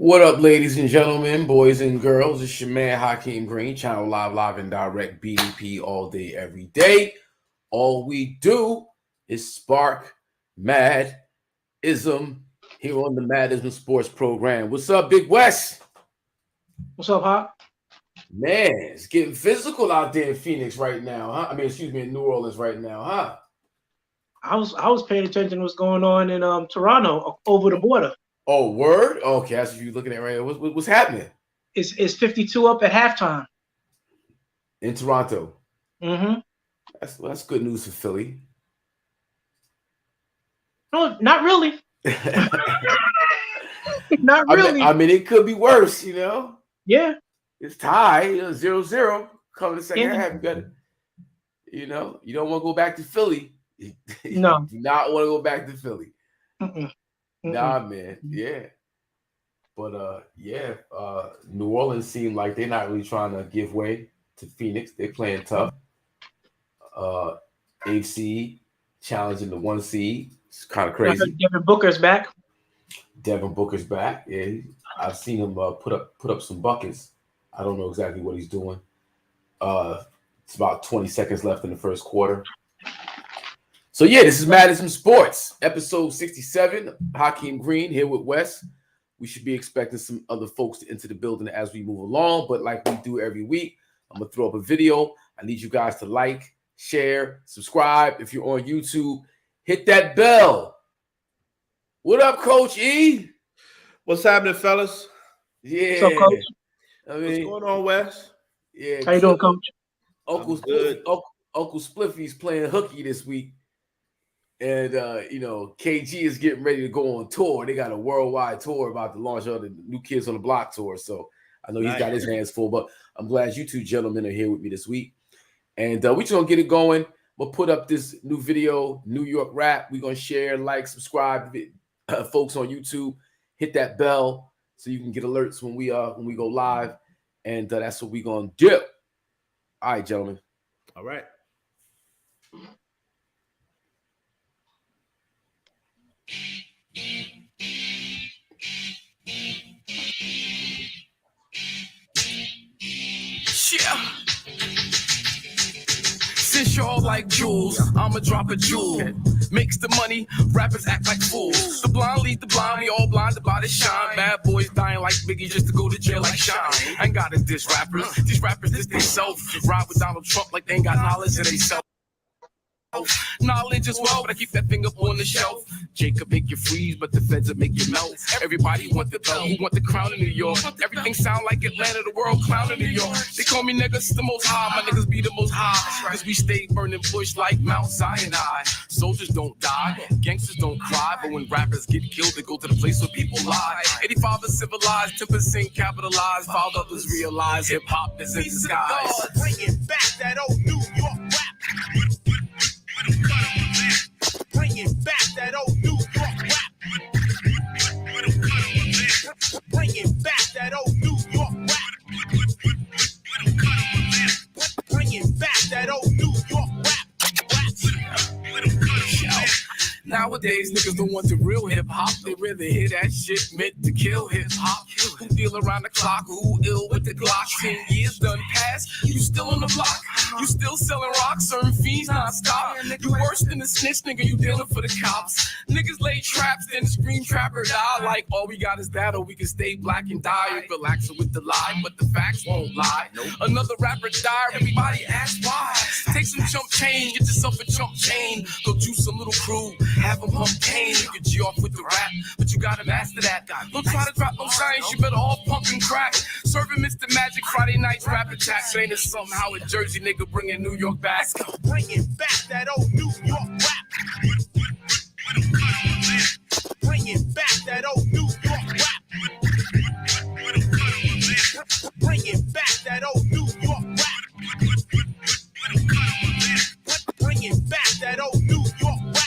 What up, ladies and gentlemen, boys and girls? It's your man Hakim Green, channel live and direct BDP all day, every day. All we do is spark mad ism here on the Mad Ism Sports program. What's up, Big West? What's up, Hop? Man, it's getting physical out there in Phoenix right now, huh? In New Orleans right now, huh? I was paying attention to what's going on in Toronto over the border. Oh, word? Okay, that's what you're looking at right now. What's happening It's 52 up at halftime. in Toronto? Mm-hmm. That's good news for Philly. No, not really. Not I mean, really. I mean, it could be worse, Yeah. It's tied, 0-0 coming the second Yeah. half. You got to, you don't want to go back to Philly. You No. do not want to go back to Philly. Mm-mm. Mm-mm. Nah, man. Yeah. But New Orleans seemed like they're not really trying to give way to Phoenix. They're playing tough. Uh, 8 seed challenging the 1 seed. It's kind of I heard crazy. Devin Booker's back. Devin Booker's back. Yeah, I've seen him put up some buckets. I don't know exactly what he's doing. It's about 20 seconds left in the first quarter. So yeah, this is Madison Sports, episode 67. Hakeem Green here with Wes. We should be expecting some other folks to enter the building as we move along, but like we do every week, I'm gonna throw up a video. I need you guys to like, share, subscribe. If you're on YouTube, hit that bell. What up, Coach E? What's happening, fellas? What's up, Yeah, Coach? I What's mean, going on, Wes? yeah, How you doing, Coach? Uncle I'm good. Uncle Spliffy's playing hooky this week. And KG is getting ready to go on tour. They got a worldwide tour about to launch of the New Kids on the Block tour. So I know he's got his hands full, but I'm glad you two gentlemen are here with me this week. And we just gonna get it going. We'll put up this new video, New York rap. We're gonna share, like, subscribe, folks on YouTube. Hit that bell so you can get alerts when we go live. And that's what we're gonna do. All right, gentlemen. All right. Yeah. Since y'all like jewels, I'ma drop a jewel. Makes the money, rappers act like fools. The blind lead the blind, we all blind to body shine. Bad boys dying like Biggie just to go to jail like Shine. I ain't got to diss rappers, these rappers diss they self. Ride with Donald Trump like they ain't got knowledge of they self. Knowledge as well, but I keep that thing up on the shelf. Jacob make you freeze, but the feds will make you melt. Everybody want the belt, who want the crown in New York? Everything sound like Atlanta, the world clown in New York. They call me niggas the most high, my niggas be the most high. Cause we stay burning bush like Mount Sinai. Soldiers don't die, gangsters don't cry, but when rappers get killed, they go to the place where people lie. 85 is civilized, 10% capitalized, 5 others realize hip hop is in disguise. Bringing back that old New York rap. Bringing back that old New York rap. Bringing back that old New York rap. Bringing back that old New York rap. Nowadays, niggas don't want the real hip hop. They rather hear that shit meant to kill hip hop. Who deal around the clock? Who ill with the Glock? 10 years done past. You still on the block? You still selling rocks, serving fiends non-stop. You worse than the snitch, nigga. You dealing for the cops. Niggas lay traps, then scream trap or die. Like all we got is that, or we can stay black and die. Relax with the lie, but the facts won't lie. Another rapper died. Everybody asks why. Take some chump change, get yourself a chump chain. Go juice some little crew. Have them pump pain, you can G off with the rap, but you gotta master that. Don't try to drop no science, you better all pump and crack. Serving Mr. Magic Friday nights rap attacks. Ain't it somehow a Jersey nigga bringing New York back? Bringing back that old New York rap. Bringing back that old New York rap. Bringing back that old New York rap. Bringing back that old New York rap.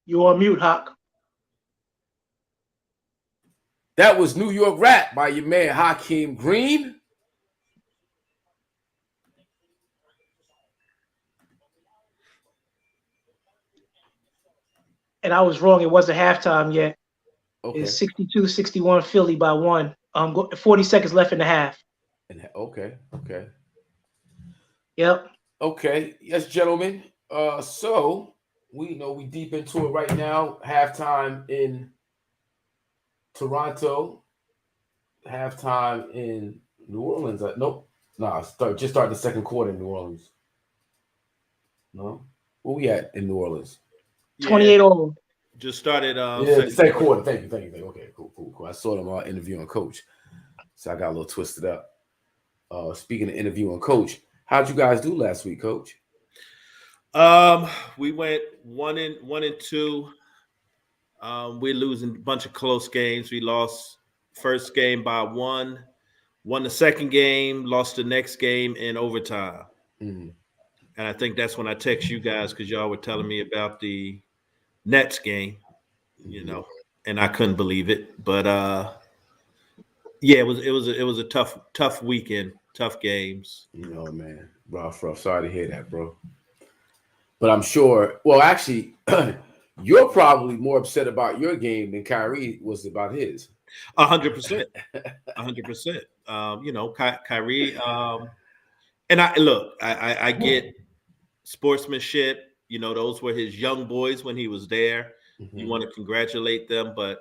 You're on mute, Hawk. That was New York Rap by your man Hakim Green. And I was wrong. It wasn't halftime yet. Okay. It's 62-61 Philly by 1. 40 seconds left in the half. Okay. Yep. Okay. Yes, gentlemen. So we know we deep into it right now. Halftime in Toronto. Halftime in New Orleans. Just start the second quarter in New Orleans. No? Where we at in New Orleans? 28-0. Just started. The second quarter. Thank you. Okay, cool. I saw them interviewing Coach, so I got a little twisted up. Speaking of interviewing Coach, how'd you guys do last week, Coach? We went 1-2. We're losing a bunch of close games. We lost first game by 1, won the second game, lost the next game in overtime. Mm-hmm. And I think that's when I text you guys because y'all were telling me about the Nets game, and I couldn't believe it. But it was a tough weekend, tough games. Man, rough. Sorry to hear that, bro. But I'm sure. Well, actually, you're probably more upset about your game than Kyrie was about his. 100%. 100%. Kyrie. And I get sportsmanship. Those were his young boys when he was there. Mm-hmm. You want to congratulate them, but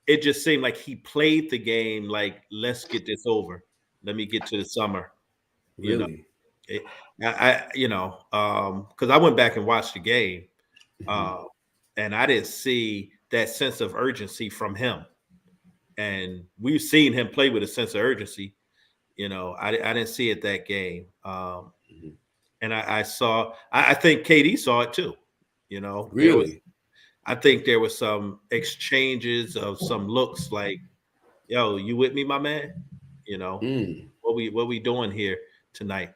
it just seemed like he played the game like, let's get this over. Let me get to the summer. Really? Because I went back and watched the game, and I didn't see that sense of urgency from him. And we've seen him play with a sense of urgency. I didn't see it that game. And I think KD saw it too. Really? I think there was some exchanges of some looks like, yo, you with me, my man? What we doing here tonight?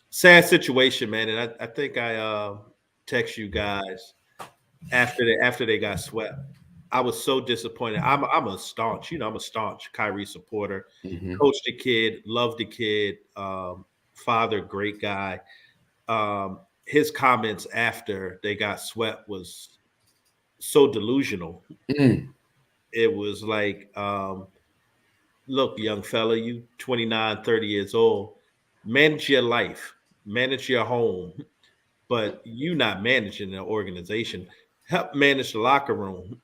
Sad situation, man. And I think I text you guys after they got swept. I was so disappointed. I'm a staunch Kyrie supporter. Mm-hmm. Coached the kid, loved the kid, father, great guy. His comments after they got swept was so delusional. Mm. It was like, look, young fella, you 29, 30 years old, manage your life, manage your home, but you not managing the organization. Help manage the locker room.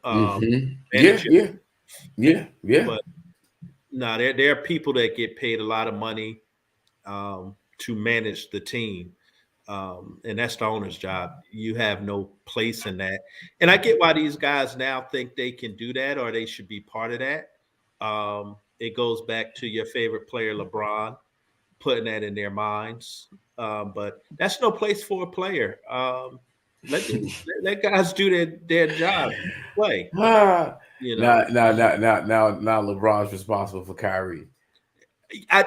Yeah. But no, there are people that get paid a lot of money to manage the team. And that's the owner's job. You have no place in that. And I get why these guys now think they can do that or they should be part of that. It goes back to your favorite player, LeBron, putting that in their minds. But that's no place for a player. Let guys do their job, play. Now LeBron's responsible for Kyrie.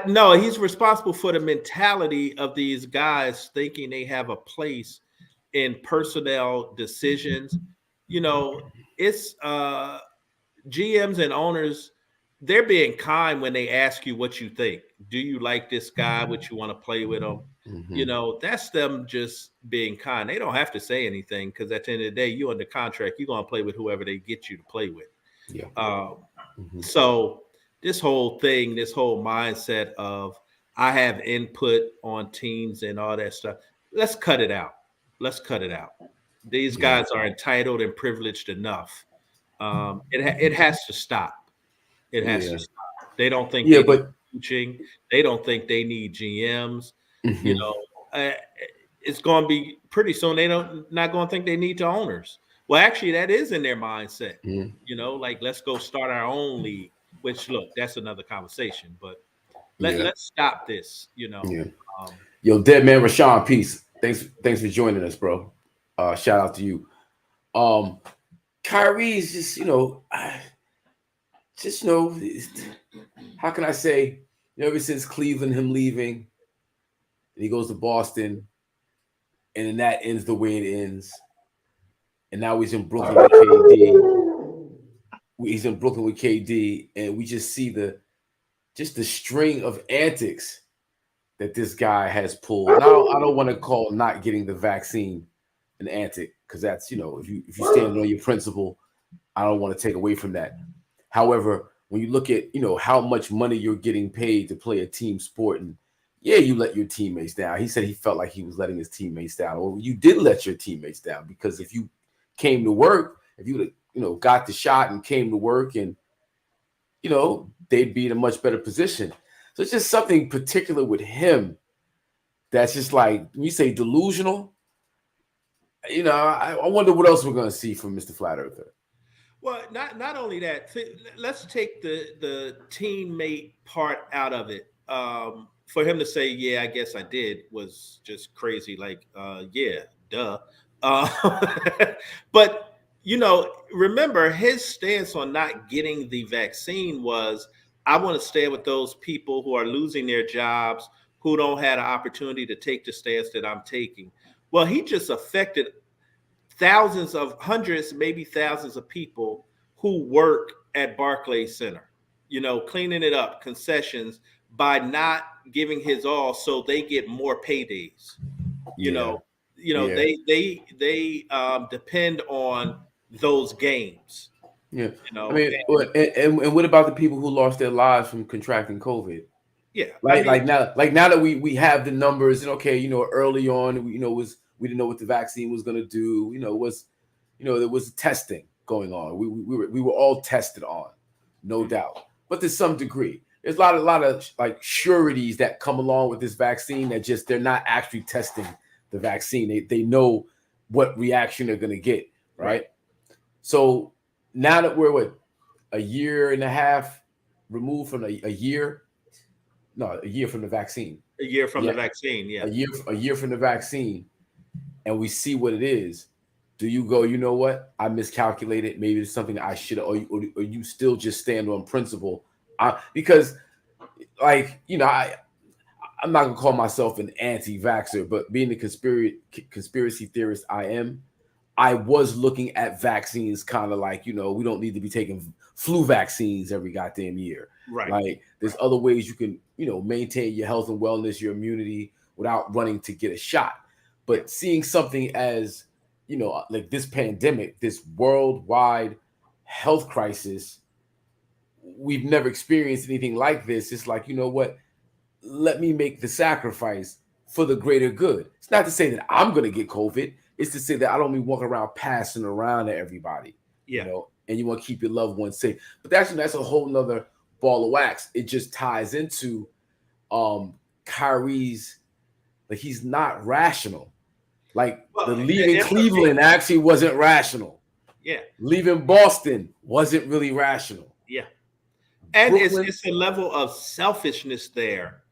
No, he's responsible for the mentality of these guys thinking they have a place in personnel decisions. It's GMs and owners, they're being kind when they ask you what you think. Do you like this guy? Would you want to play with him? Mm-hmm. That's them just being kind. They don't have to say anything because at the end of the day, you're under contract. You're going to play with whoever they get you to play with. Yeah. So this whole thing, this whole mindset of I have input on teams and all that stuff, let's cut it out. These guys are entitled and privileged enough. It has to stop. It has to stop. They don't think they need coaching. They don't think they need GMs. It's going to be pretty soon. Not going to think they need to owners. Well, actually, that is in their mindset. Like let's go start our own league. Which look, that's another conversation. But let's stop this. Yo, Dead Man Rashawn, peace. Thanks for joining us, bro. Shout out to you. Kyrie's just how can I say? Ever since Cleveland, him leaving, and he goes to Boston, and then that ends the way it ends. and now he's in Brooklyn with KD. He's in Brooklyn with KD, and we just see the string of antics that this guy has pulled. Now, I don't want to call not getting the vaccine an antic, because that's, if you stand on your principle, I don't want to take away from that. However, when you look at, how much money you're getting paid to play a team sport, and yeah, you let your teammates down. He said he felt like he was letting his teammates down. Well, you did let your teammates down, because if you came to work, if you would have, got the shot and came to work, and, they'd be in a much better position. So it's just something particular with him that's just like, when you say delusional, I wonder what else we're going to see from Mr. Flat Earther. Well, not only that, let's take the teammate part out of it. For him to say, yeah, I guess I did, was just crazy. Like, yeah, duh. But, remember, his stance on not getting the vaccine was, I want to stay with those people who are losing their jobs, who don't have an opportunity to take the stance that I'm taking. Well, he just affected hundreds, maybe thousands of people who work at Barclays Center, cleaning it up, concessions, by not giving his all, so they get more paydays. They depend on those games. Yeah. I mean, and what about the people who lost their lives from contracting COVID? Yeah. Like now that we have the numbers, and okay, early on, we didn't know what the vaccine was going to do. There was testing going on. We were all tested on, no doubt. But to some degree, there's a lot of like sureties that come along with this vaccine that just, they're not actually testing the vaccine. They know what reaction they're going to get, right? So now that we're a year and a half removed from a year from the vaccine. A year from the vaccine, yeah. A year from the vaccine, and we see what it is. Do you go, you know what? I miscalculated. Maybe it's something I should, or you still just stand on principle? Because, like, I'm not gonna call myself an anti-vaxxer, but being the conspiracy theorist I was looking at vaccines kind of like, we don't need to be taking flu vaccines every goddamn year. Right. Like, there's other ways you can, maintain your health and wellness, your immunity, without running to get a shot. But seeing something as, like this pandemic, this worldwide health crisis, we've never experienced anything like this. It's like, what? Let me make the sacrifice for the greater good. It's not to say that I'm going to get COVID. It's to say that I don't be walking around passing around to everybody, and you want to keep your loved ones safe. But that's a whole nother ball of wax. It just ties into Kyrie's, like, he's not rational. Like, the leaving Cleveland actually wasn't rational. Yeah. Leaving Boston wasn't really rational. Yeah. And Brooklyn, it's a level of selfishness there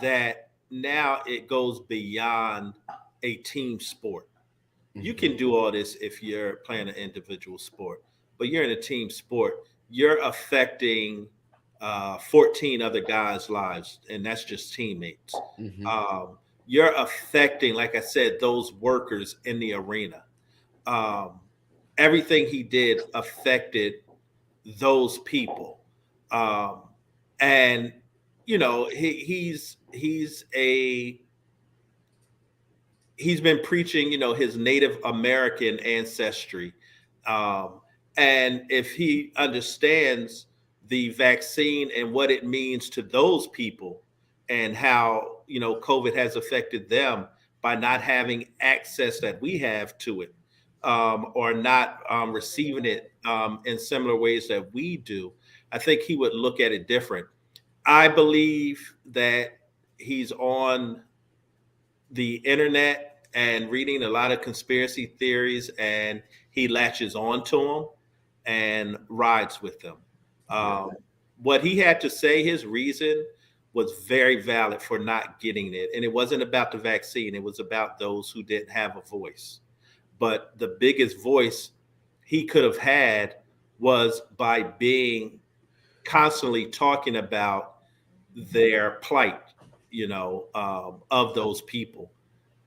that now it goes beyond a team sport. You can do all this if you're playing an individual sport, but you're in a team sport. You're affecting 14 other guys' lives, and that's just teammates. Mm-hmm. You're affecting, like I said, those workers in the arena. Everything he did affected those people. And, he's been preaching, his Native American ancestry. And if he understands the vaccine and what it means to those people, and how, COVID has affected them by not having access that we have to it, or not receiving it in similar ways that we do, I think he would look at it different. I believe that he's on the internet and reading a lot of conspiracy theories, and he latches onto them and rides with them. What he had to say, his reason, was very valid for not getting it. And it wasn't about the vaccine. It was about those who didn't have a voice. But the biggest voice he could have had was by being constantly talking about their plight, of those people.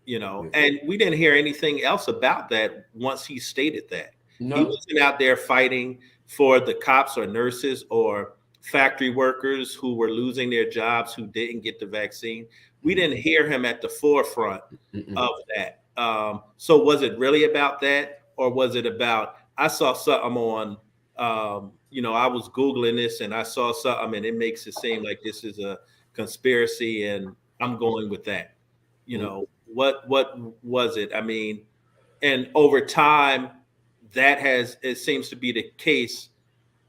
you know, and we didn't hear anything else about that once he stated that. No. He wasn't out there fighting for the cops or nurses or factory workers who were losing their jobs who didn't get the vaccine. We didn't hear him at the forefront of that. So was it really about that, or was it about, I saw something on, you know, I was Googling this and I saw something and it makes it seem like this is a conspiracy and I'm going with that. You know, what was it? I mean, and over time, it seems to be the case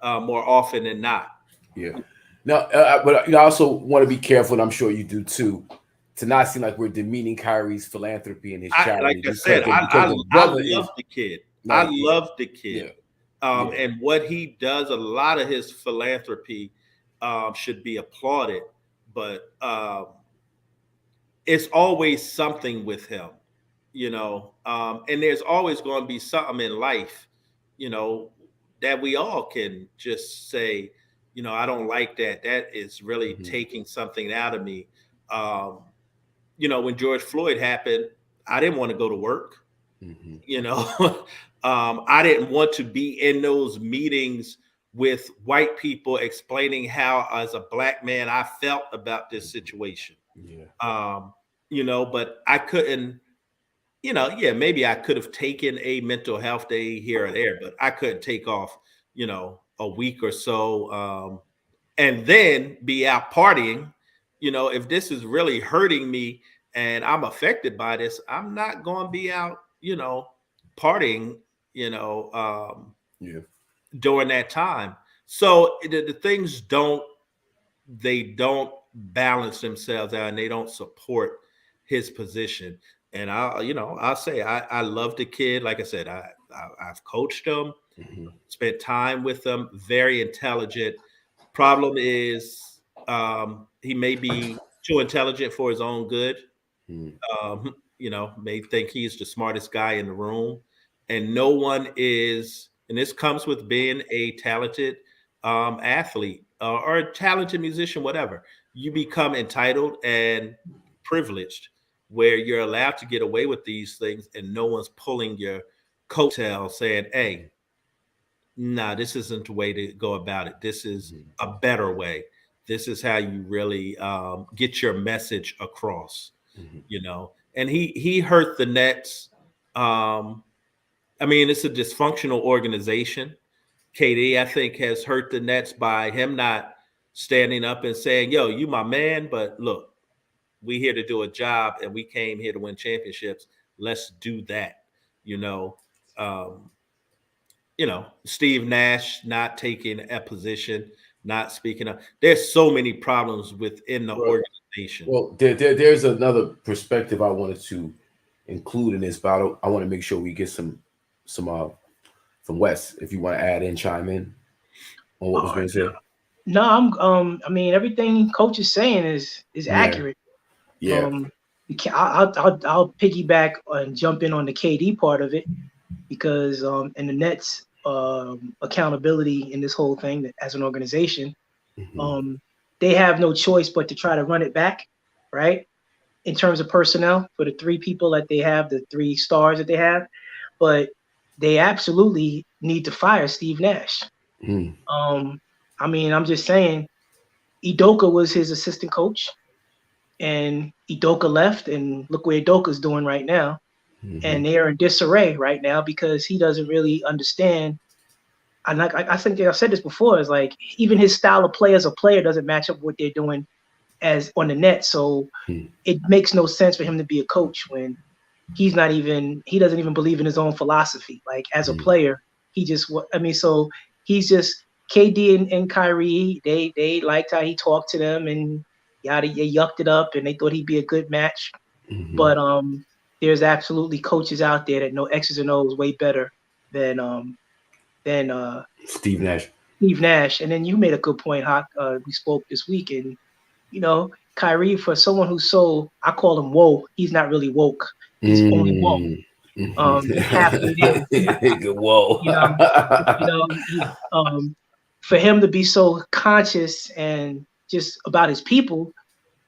more often than not. Yeah. Now, but I also want to be careful, and I'm sure you do too, to not seem like we're demeaning Kyrie's philanthropy and his charity. Like I said, I love the kid. I love the kid. Yeah. And what he does, a lot of his philanthropy should be applauded, but it's always something with him, you know, and there's always going to be something in life, you know, that we all can just say, you know, I don't like that. That is really taking something out of me. You know, when George Floyd happened, I didn't want to go to work. You know, I didn't want to be in those meetings with white people explaining how, as a black man, I felt about this situation. You know, but I couldn't, you know, maybe I could have taken a mental health day here or there, but I couldn't take off, you know, a week or so and then be out partying. You know, if this is really hurting me and I'm affected by this, I'm not going to be out, you know, partying, you know, during that time. So the things don't balance themselves out, and they don't support his position. And I'll say I love the kid. Like I said, I've coached him, spent time with him, very intelligent. Problem is, he may be too intelligent for his own good. You know, may think he's the smartest guy in the room, and no one is. And this comes with being a talented athlete or a talented musician, whatever. You become entitled and privileged, where you're allowed to get away with these things, and no one's pulling your coattail saying, "Hey, nah, this isn't the way to go about it. This is a better way. This is how you really get your message across." You know, and he hurt the Nets. I mean, it's a dysfunctional organization. KD, I think, has hurt the Nets by him not standing up and saying, "Yo, you my man, but look, we here to do a job, and we came here to win championships. Let's do that." You know, Steve Nash not taking a position, not speaking up. There's so many problems within the organization. Well, there's another perspective I wanted to include in this battle. I want to make sure we get some from Wes, if you want to add in, chime in on what was being said. No, I mean, everything Coach is saying is accurate. I'll piggyback and jump in on the KD part of it, because and the Nets accountability in this whole thing that, as an organization, they have no choice but to try to run it back, right? In terms of personnel for the three people that they have, the three stars that they have, but they absolutely need to fire Steve Nash. I mean, I'm just saying, Udoka was his assistant coach, and Udoka left, and look where Udoka's doing right now. And they are in disarray right now because he doesn't really understand. And I think I've said this before, is like, even his style of play as a player doesn't match up with what they're doing as on the net. So it makes no sense for him to be a coach when he doesn't even believe in his own philosophy. Like, as a player, so he's just, KD and Kyrie, they liked how he talked to them, and they yucked it up, and they thought he'd be a good match. But there's absolutely coaches out there that know X's and O's way better than Steve Nash. And then you made a good point, Hawk. We spoke this week, and Kyrie, for someone who's so, I call him woke, he's not really woke. He's only woke. Halfway there. Whoa. For him to be so conscious and just about his people,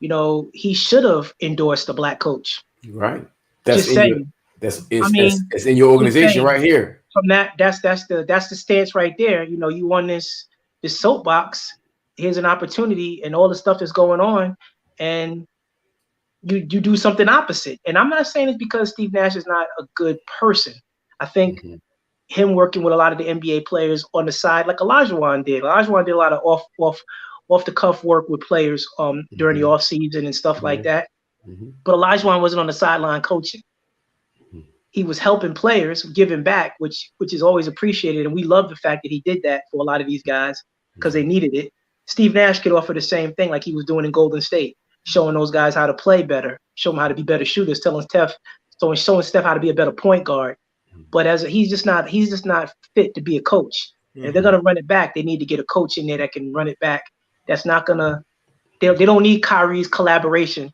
he should have endorsed a black coach. Right. That's just saying. It's in your organization right here. From that's the stance right there. You know, you on this soapbox. Here's an opportunity, and all the stuff that's going on, and you do something opposite. And I'm not saying it's because Steve Nash is not a good person. I think him working with a lot of the NBA players on the side, like Olajuwon did. Olajuwon did a lot of off the cuff work with players during the off season and stuff like that. But Olajuwon wasn't on the sideline coaching. He was helping players, giving back, which is always appreciated. And we love the fact that he did that for a lot of these guys because they needed it. Steve Nash could offer the same thing like he was doing in Golden State, showing those guys how to play better, show them how to be better shooters, showing Steph how to be a better point guard. But he's just not fit to be a coach. If they're gonna run it back, they need to get a coach in there that can run it back. That's not gonna. They don't need Kyrie's collaboration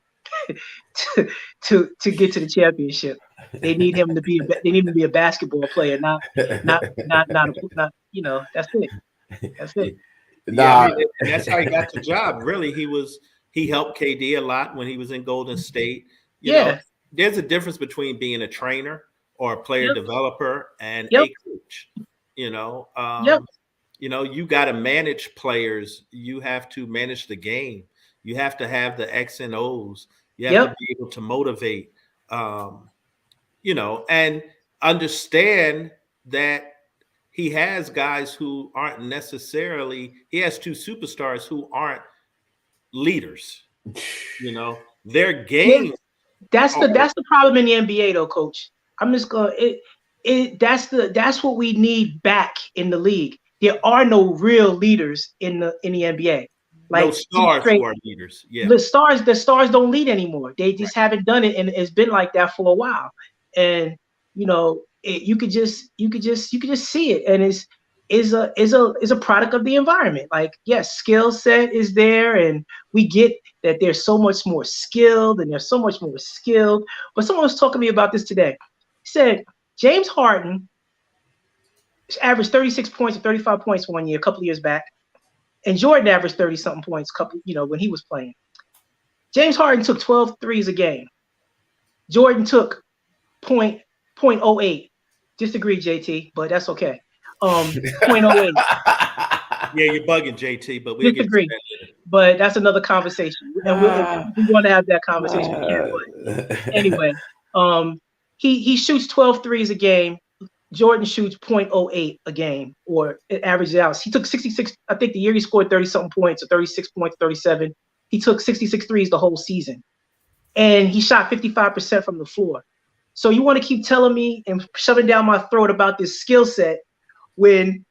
to get to the championship. They need him to be. They need him to be a basketball player, not. You know, that's it. That's it. Yeah, and that's how he got the job. Really, he helped KD a lot when he was in Golden State. You know, there's a difference between being a trainer or a player developer and a coach. You know, you know, you got to manage players. You have to manage the game. You have to have the X and O's. You have to be able to motivate. You know, and understand that he has guys who aren't necessarily. He has two superstars who aren't leaders. You know, their game. That's the problem in the NBA, though, Coach. I'm just going. That's what we need back in the league. There are no real leaders in the NBA. Like no stars who are leaders. Yeah, the stars don't lead anymore. They just haven't done it, and it's been like that for a while. And you know, you could just see it, and is a product of the environment. Like, yes, skill set is there, and we get that they're so much more skilled, and they're so much more skilled. But someone was talking to me about this today. He said James Harden averaged 36 points or 35 points one year, a couple of years back, and Jordan averaged 30-something points, when he was playing. James Harden took 12 threes a game. Jordan took 0.08. Disagree, JT, but that's okay. 0.08. Yeah, you're bugging, JT, but we disagree. But that's another conversation, and we want to have that conversation again. But anyway, he shoots 12 threes a game. Jordan shoots 0.08 a game, or it averages out. He took 66. I think the year he scored 30-something points, or 36 points, 37. He took 66 threes the whole season, and he shot 55% from the floor. So you want to keep telling me and shoving down my throat about this skill set when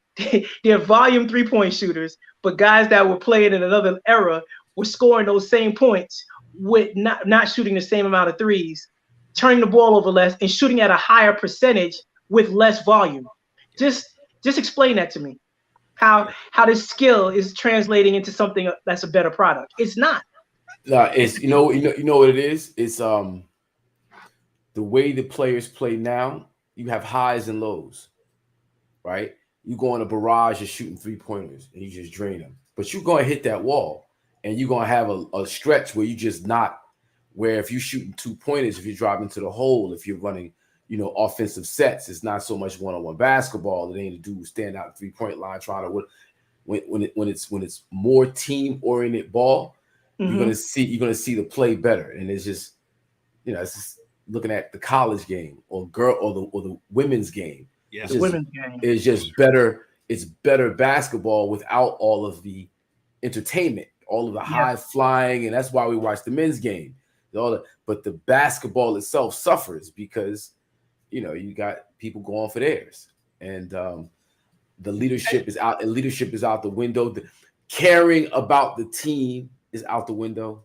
they're volume 3-point shooters, but guys that were playing in another era were scoring those same points with not shooting the same amount of threes, turning the ball over less, and shooting at a higher percentage with less volume. Just explain that to me. How this skill is translating into something that's a better product. It's not. No, it's you know what it is. It's the way the players play now. You have highs and lows, right? You go on a barrage of shooting 3-pointers and you just drain them, but you're gonna hit that wall, and you're gonna have a stretch where you just not. Where if you're shooting 2-pointers, if you're driving to the hole, if you're running, offensive sets, it's not so much one-on-one basketball. It ain't a dude stand out 3-point line trying to when it's more team-oriented ball, you're gonna see the play better. And it's just, it's just looking at the college game or the women's game. Yeah, the women's game. It's just better. It's better basketball without all of the entertainment, all of the high flying, and that's why we watch the men's game. But the basketball itself suffers because you got people going for theirs, and the leadership is out. Leadership is out the window. The caring about the team is out the window.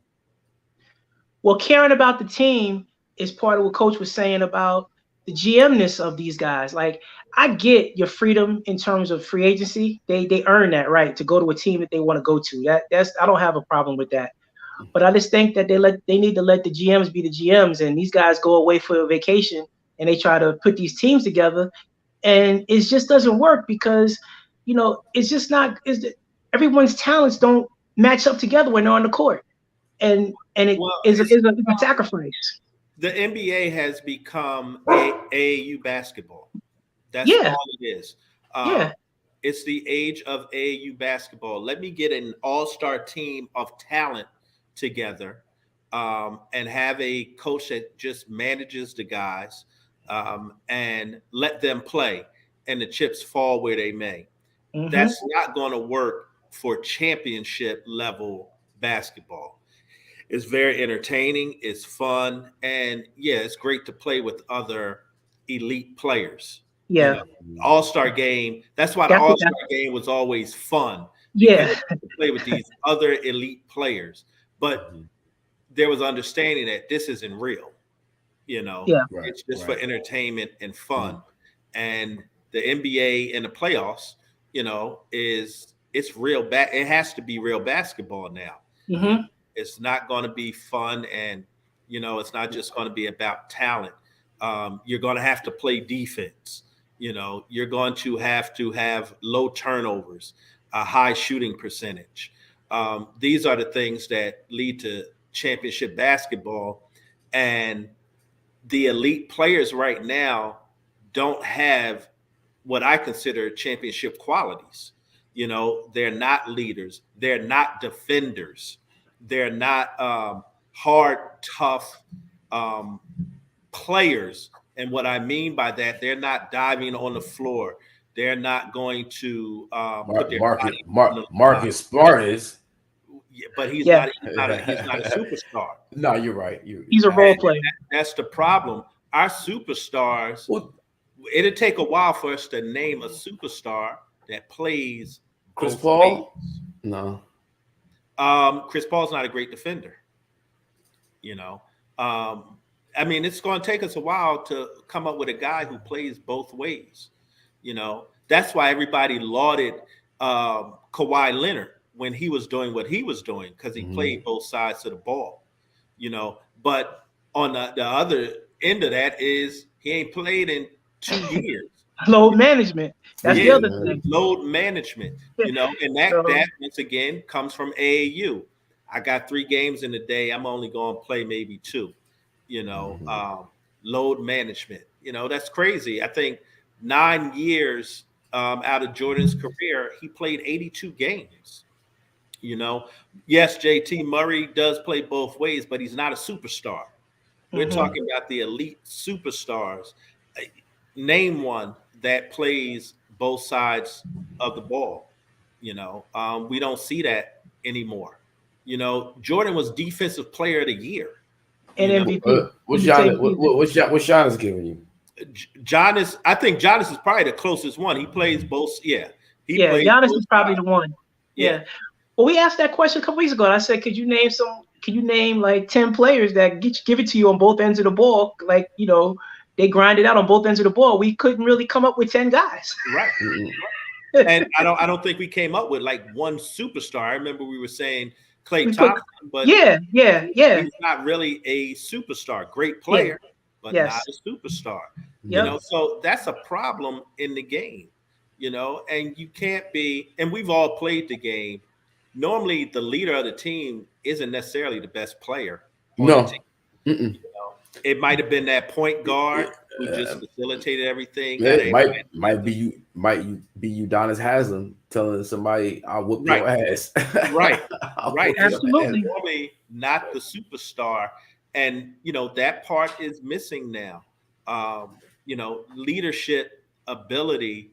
Well, caring about the team is part of what Coach was saying about the GM-ness of these guys. Like, I get your freedom in terms of free agency. They earn that right to go to a team that they want to go to. That's I don't have a problem with that. But I just think that they need to let the GMs be the GMs, and these guys go away for a vacation and they try to put these teams together, and it just doesn't work because it's just not. Everyone's talents don't match up together when they're on the court, and it is a sacrifice. The NBA has become AAU basketball. That's Yeah. all it is. Yeah. It's the age of AAU basketball. Let me get an all-star team of talent together and have a coach that just manages the guys and let them play, and the chips fall where they may. Mhm. That's not going to work for championship level basketball. It's very entertaining. It's fun. And yeah, it's great to play with other elite players. Yeah. You know, all-star game. That's why the That's what all-star game was always fun Yeah. because you could play with these other elite players. But there was understanding that this isn't real. You know, Yeah. it's just for entertainment and fun. And the NBA and the playoffs, you know, it's real. It has to be real basketball now. Mhm. It's not going to be fun, and you know, it's not just going to be about talent. You're going to have to play defense. You know, you're going to have low turnovers, a high shooting percentage. These are the things that lead to championship basketball, and the elite players right now don't have what I consider championship qualities. You know, they're not leaders, they're not defenders, they're not hard, tough players. And what I mean by that, they're not diving on the floor. They're not going to put their body on the line. Marcus Smart is. Yeah, but he's Yeah. not a superstar. No, you're right. He's a role player. That's the problem. Our superstars, Well, it'll take a while for us to name a superstar that plays Chris both Paul? ways. No. Chris Paul's not a great defender. You know, I mean, it's going to take us a while to come up with a guy who plays both ways. You know, that's why everybody lauded Kawhi Leonard when he was doing what he was doing, because he played both sides of the ball. You know, but on the other end of that is he ain't played in 2 years. Load management. That's the other thing. Load management, you know, and that once again comes from AAU. I got 3 games in a day. I'm only going to play maybe 2, you know, load management. You know, that's crazy. I think 9 years out of Jordan's career, he played 82 games. You know, yes, JT Murray does play both ways, but he's not a superstar. We're talking about the elite superstars. Name one that plays both sides of the ball. You know, we don't see that anymore. You know, Jordan was Defensive Player of the Year. And MVP. What's Giannis giving you? Giannis, I think Giannis is probably the closest one. He plays both. Yeah. Giannis is probably the one. Yeah. Well, we asked that question a couple weeks ago, and I said, could you name like 10 players that give it to you on both ends of the ball? Like, you know, they grind it out on both ends of the ball. We couldn't really come up with 10 guys. Right. And I don't think we came up with like one superstar. I remember we were saying Klay Thompson, but he's not really a superstar. Great player, but not a superstar. You know, so that's a problem in the game. You know, and you can't be. And we've all played the game. Normally, the leader of the team isn't necessarily the best player. No. You know, it might have been that point guard who just facilitated everything. It might be Udonis Haslam telling somebody, "I'll whoop your ass." Right. Absolutely. Normally not the superstar, and you know that part is missing now. You know, leadership ability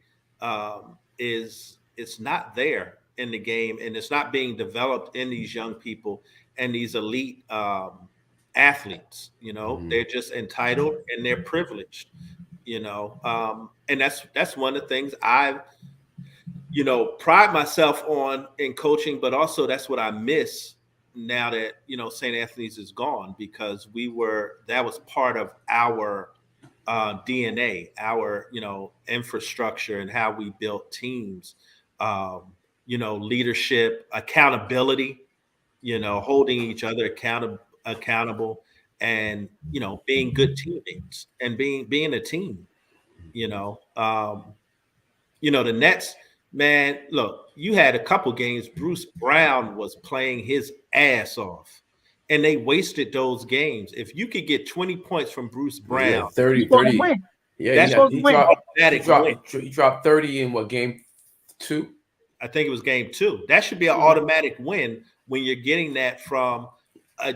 is not there in the game, and it's not being developed in these young people and these elite athletes. You know, they're just entitled and they're privileged. You know, and that's one of the things I've, you know, pride myself on in coaching, but also that's what I miss now that, you know, St. Anthony's is gone, because that was part of our DNA, our, you know, infrastructure and how we built teams. You know, leadership, accountability, you know, holding each other accountable, and, you know, being good teammates and being a team, you know. You know, the Nets, man, look, you had a couple games. Bruce Brown was playing his ass off. and they wasted those games. If you could get 20 points from Bruce Brown, Yeah, 30. Yeah, That's he dropped 30 in what, game 2? I think it was game 2. That should be an automatic win when you're getting that from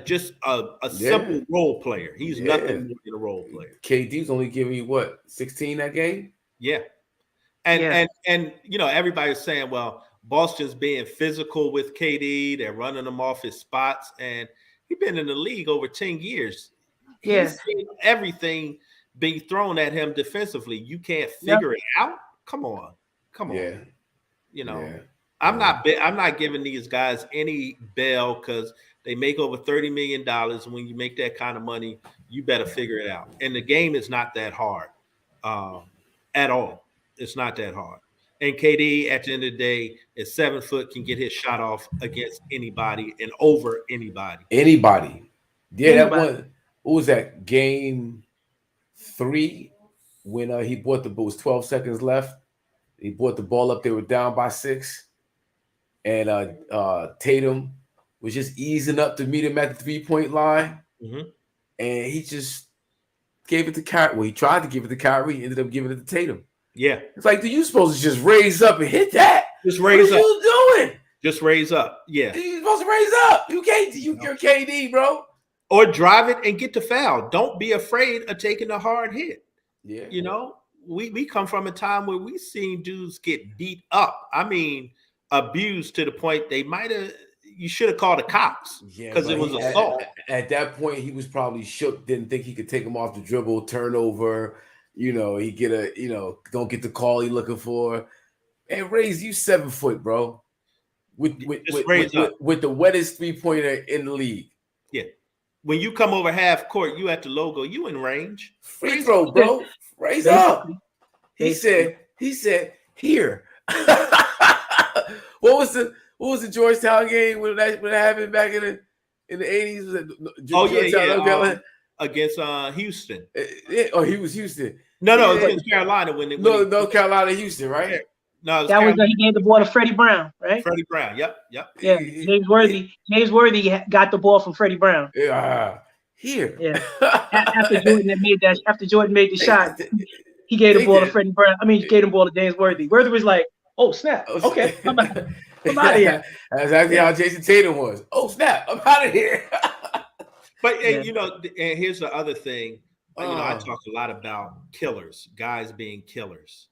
just a simple role player. He's nothing more than a role player. KD's only giving you what, 16 that game? Yeah. And you know, everybody's saying, well, Boston's being physical with KD. They're running him off his spots, and he's been in the league over 10 years. He's seen everything being thrown at him defensively. You can't figure it out. Come on. Yeah. You know, I'm not giving these guys any bail because they make over $30 million. When you make that kind of money, you better figure it out. And the game is not that hard at all. It's not that hard. And KD, at the end of the day, is 7 foot, can get his shot off against anybody and over anybody. Yeah, that one. What was that? Game 3 when he brought the ball. It was 12 seconds left. He brought the ball up. They were down by 6, and Tatum was just easing up to meet him at the 3-point line, and he just gave it to Kyrie. Well, he tried to give it to Kyrie. He ended up giving it to Tatum. Yeah, it's like, dude, you supposed to just raise up and hit that. Just raise up. What are you doing? Just raise up. Yeah, you're supposed to raise up. You can't. You're KD, bro. Or drive it and get the foul. Don't be afraid of taking a hard hit. Yeah, you know, we come from a time where we seen dudes get beat up. I mean, abused to the point they might have. You should have called the cops because it was assault. At that point, he was probably shook. Didn't think he could take him off the dribble, turnover. You know, he get a, you know, don't get the call he looking for. And Raise, you 7 foot, bro. With the wettest 3-pointer in the league. Yeah. When you come over half court, you at the logo, you in range. Free throw, bro. Raise up. He said, here. What was the Georgetown game when that happened back in the 80s? Against Houston. He was Houston. No, it was against Carolina North Carolina, Houston, right? No, that was he gave the ball to Freddie Brown, right? Freddie Brown, yep. Yeah, James Worthy got the ball from Freddie Brown. Here. Yeah. After Jordan made the shot, he gave the ball to Freddie Brown. I mean, he gave the ball to James Worthy. Worthy was like, "Oh snap! Okay, I'm out of here." That's exactly how Jason Tatum was. Oh snap! I'm out of here. But you know, and here's the other thing. You know, I talk a lot about killers, guys being killers.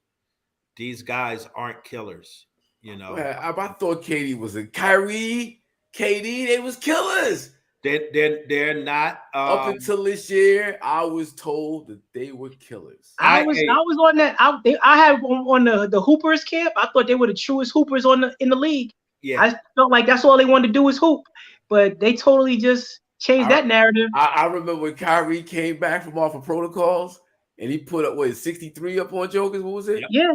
These guys aren't killers, you know. I thought KD was a Kyrie, KD. They was killers. They're not. Up until this year, I was told that they were killers. I was on that. I had on the Hoopers camp. I thought they were the truest hoopers in the league. Yeah, I felt like that's all they wanted to do was hoop, but they totally just changed that narrative. I remember when Kyrie came back from off of protocols. And he put up 63 up on Jokers. What was it? Yeah.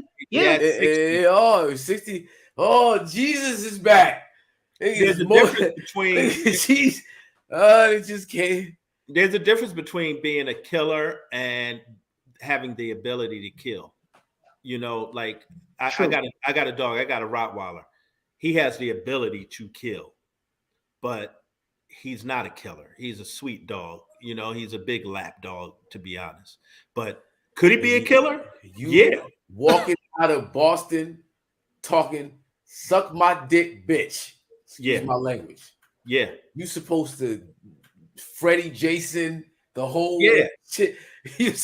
Oh, 60. Oh, Jesus is back. There's a difference between. It just came. There's a difference between being a killer and having the ability to kill. You know, like I got a dog. I got a Rottweiler. He has the ability to kill, but he's not a killer. He's a sweet dog. You know, he's a big lap dog, to be honest. But could he be a killer? Walking out of Boston, talking, suck my dick, bitch. Excuse my language. Yeah. You supposed to Freddie, Jason, the whole shit. It's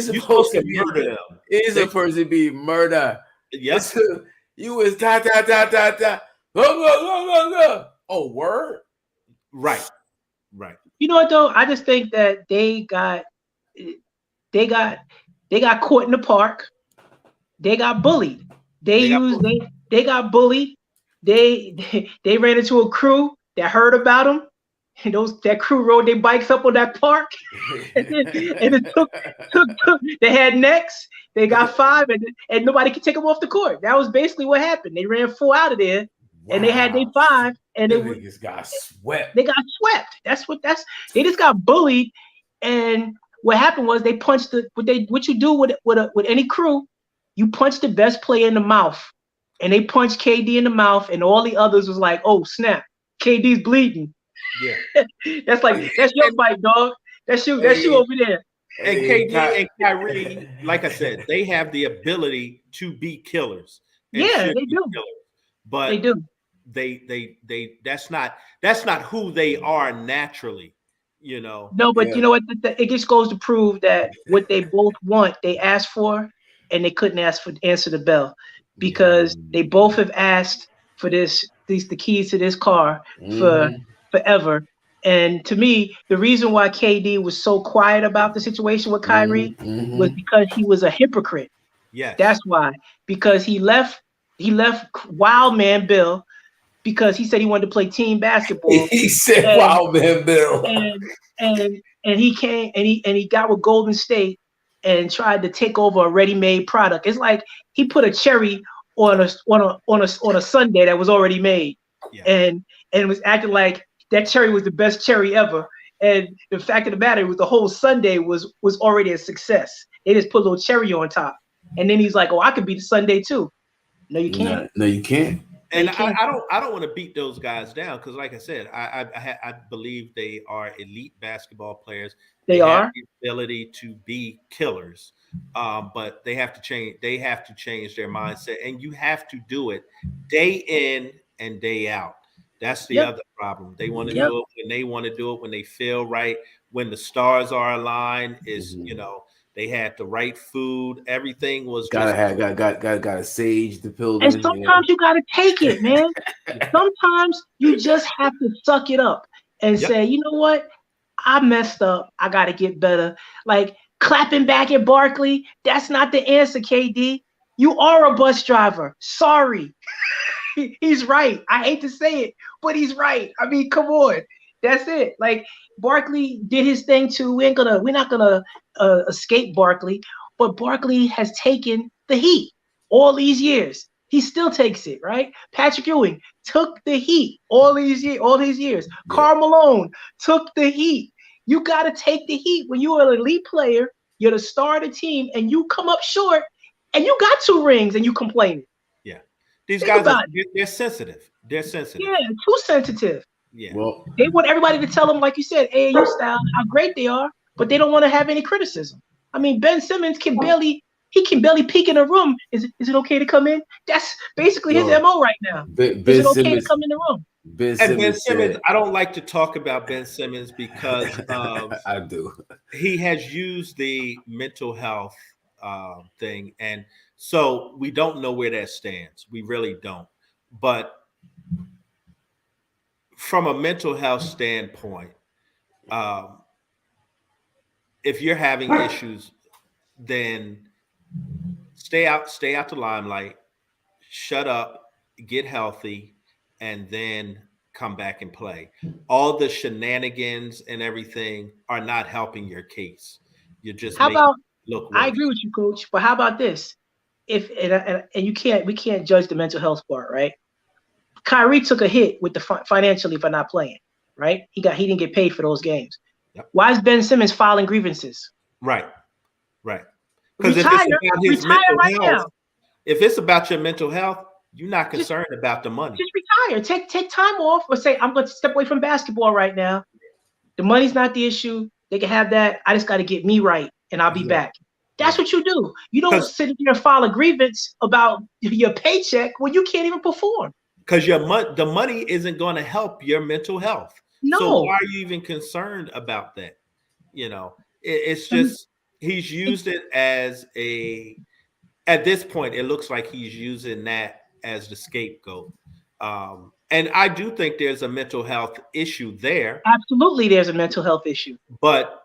supposed to murder them. It's supposed to be murder. Yes. You was ta. Go. Oh, word? Right. You know what though? I just think that they got caught in the park. They got bullied. They got bullied. They ran into a crew that heard about them. And that crew rode their bikes up on that park. and it took they had necks. They got 5 and nobody could take them off the court. That was basically what happened. They ran 4 out of there. Wow. And they had their 5, and they just got swept. They got swept. They just got bullied, and what happened was they punched what you do with any crew, you punch the best player in the mouth, and they punched KD in the mouth, and all the others was like, oh snap, KD's bleeding. Yeah. That's your fight, dog. That's you over there. And KD and Kyrie, like I said, they have the ability to be killers and Yeah, should they be do. killers. They But do. they that's not who they are naturally, you know. No, but Yeah. you know what? It just goes to prove that what they both want, they asked for, and they couldn't answer the bell because they both have asked for the keys to this car for forever. And to me, the reason why KD was so quiet about the situation with Kyrie was because he was a hypocrite. Yes. That's why. Because he left Wild Man Bill because he said he wanted to play team basketball. He said, "Wow, man, Bill." And he came and he got with Golden State and tried to take over a ready-made product. It's like he put a cherry on a sundae that was already made, and was acting like that cherry was the best cherry ever. And the fact of the matter was the whole sundae was already a success. They just put a little cherry on top, and then he's like, "Oh, I could be the sundae too." No, you can't. No, you can't. And I don't want to beat those guys down because, like I said, I believe they are elite basketball players. They have are the ability to be killers, but they have to change. They have to change their mindset, and you have to do it day in and day out. That's the other problem. They want to do it when they want to do it, when they feel right, when the stars are aligned. You know, they had the right food. Everything was gotta sage the pill. And sometimes you gotta take it, man. Sometimes you just have to suck it up and say, you know what? I messed up. I gotta get better. Like clapping back at Barkley, that's not the answer, KD. You are a bus driver. Sorry. He's right. I hate to say it, but he's right. I mean, come on. That's it. Like Barkley did his thing too. We're not gonna escape Barkley, but Barkley has taken the heat all these years. He still takes it, right? Patrick Ewing took the heat all these years. Karl Malone took the heat. You gotta take the heat when you're an elite player. You're the star of the team, and you come up short, and you got 2 rings, and you complaining. Yeah, these guys they're sensitive. They're sensitive. Yeah, too sensitive. Yeah. Well, they want everybody to tell them, like you said, AAU style, how great they are, but they don't want to have any criticism. I mean, Ben Simmons can barely peek in a room. Is it okay to come in? That's basically his MO right now. Is it okay to come in the room? Ben Simmons, I don't like to talk about Ben Simmons because I do. He has used the mental health thing, and so we don't know where that stands. We really don't. But from a mental health standpoint, if you're having issues, then stay out the limelight, shut up, get healthy, and then come back and play. All the shenanigans and everything are not helping your case. You're just look worse. I agree with you, Coach, but how about this? If we can't judge the mental health part, right? Kyrie took a hit with the financially for not playing, right? He didn't get paid for those games. Yep. Why is Ben Simmons filing grievances? Right. Because if it's about his mental health, if it's about your mental health, you're not concerned about the money. Just retire. Take time off, or say, I'm going to step away from basketball right now. The money's not the issue. They can have that. I just got to get me right, and I'll be back. That's what you do. You don't sit here and file a grievance about your paycheck when you can't even perform. Because the money isn't going to help your mental health. No. So why are you even concerned about that? You know, it's just he's used it as at this point, it looks like he's using that as the scapegoat. And I do think there's a mental health issue there. Absolutely, there's a mental health issue. But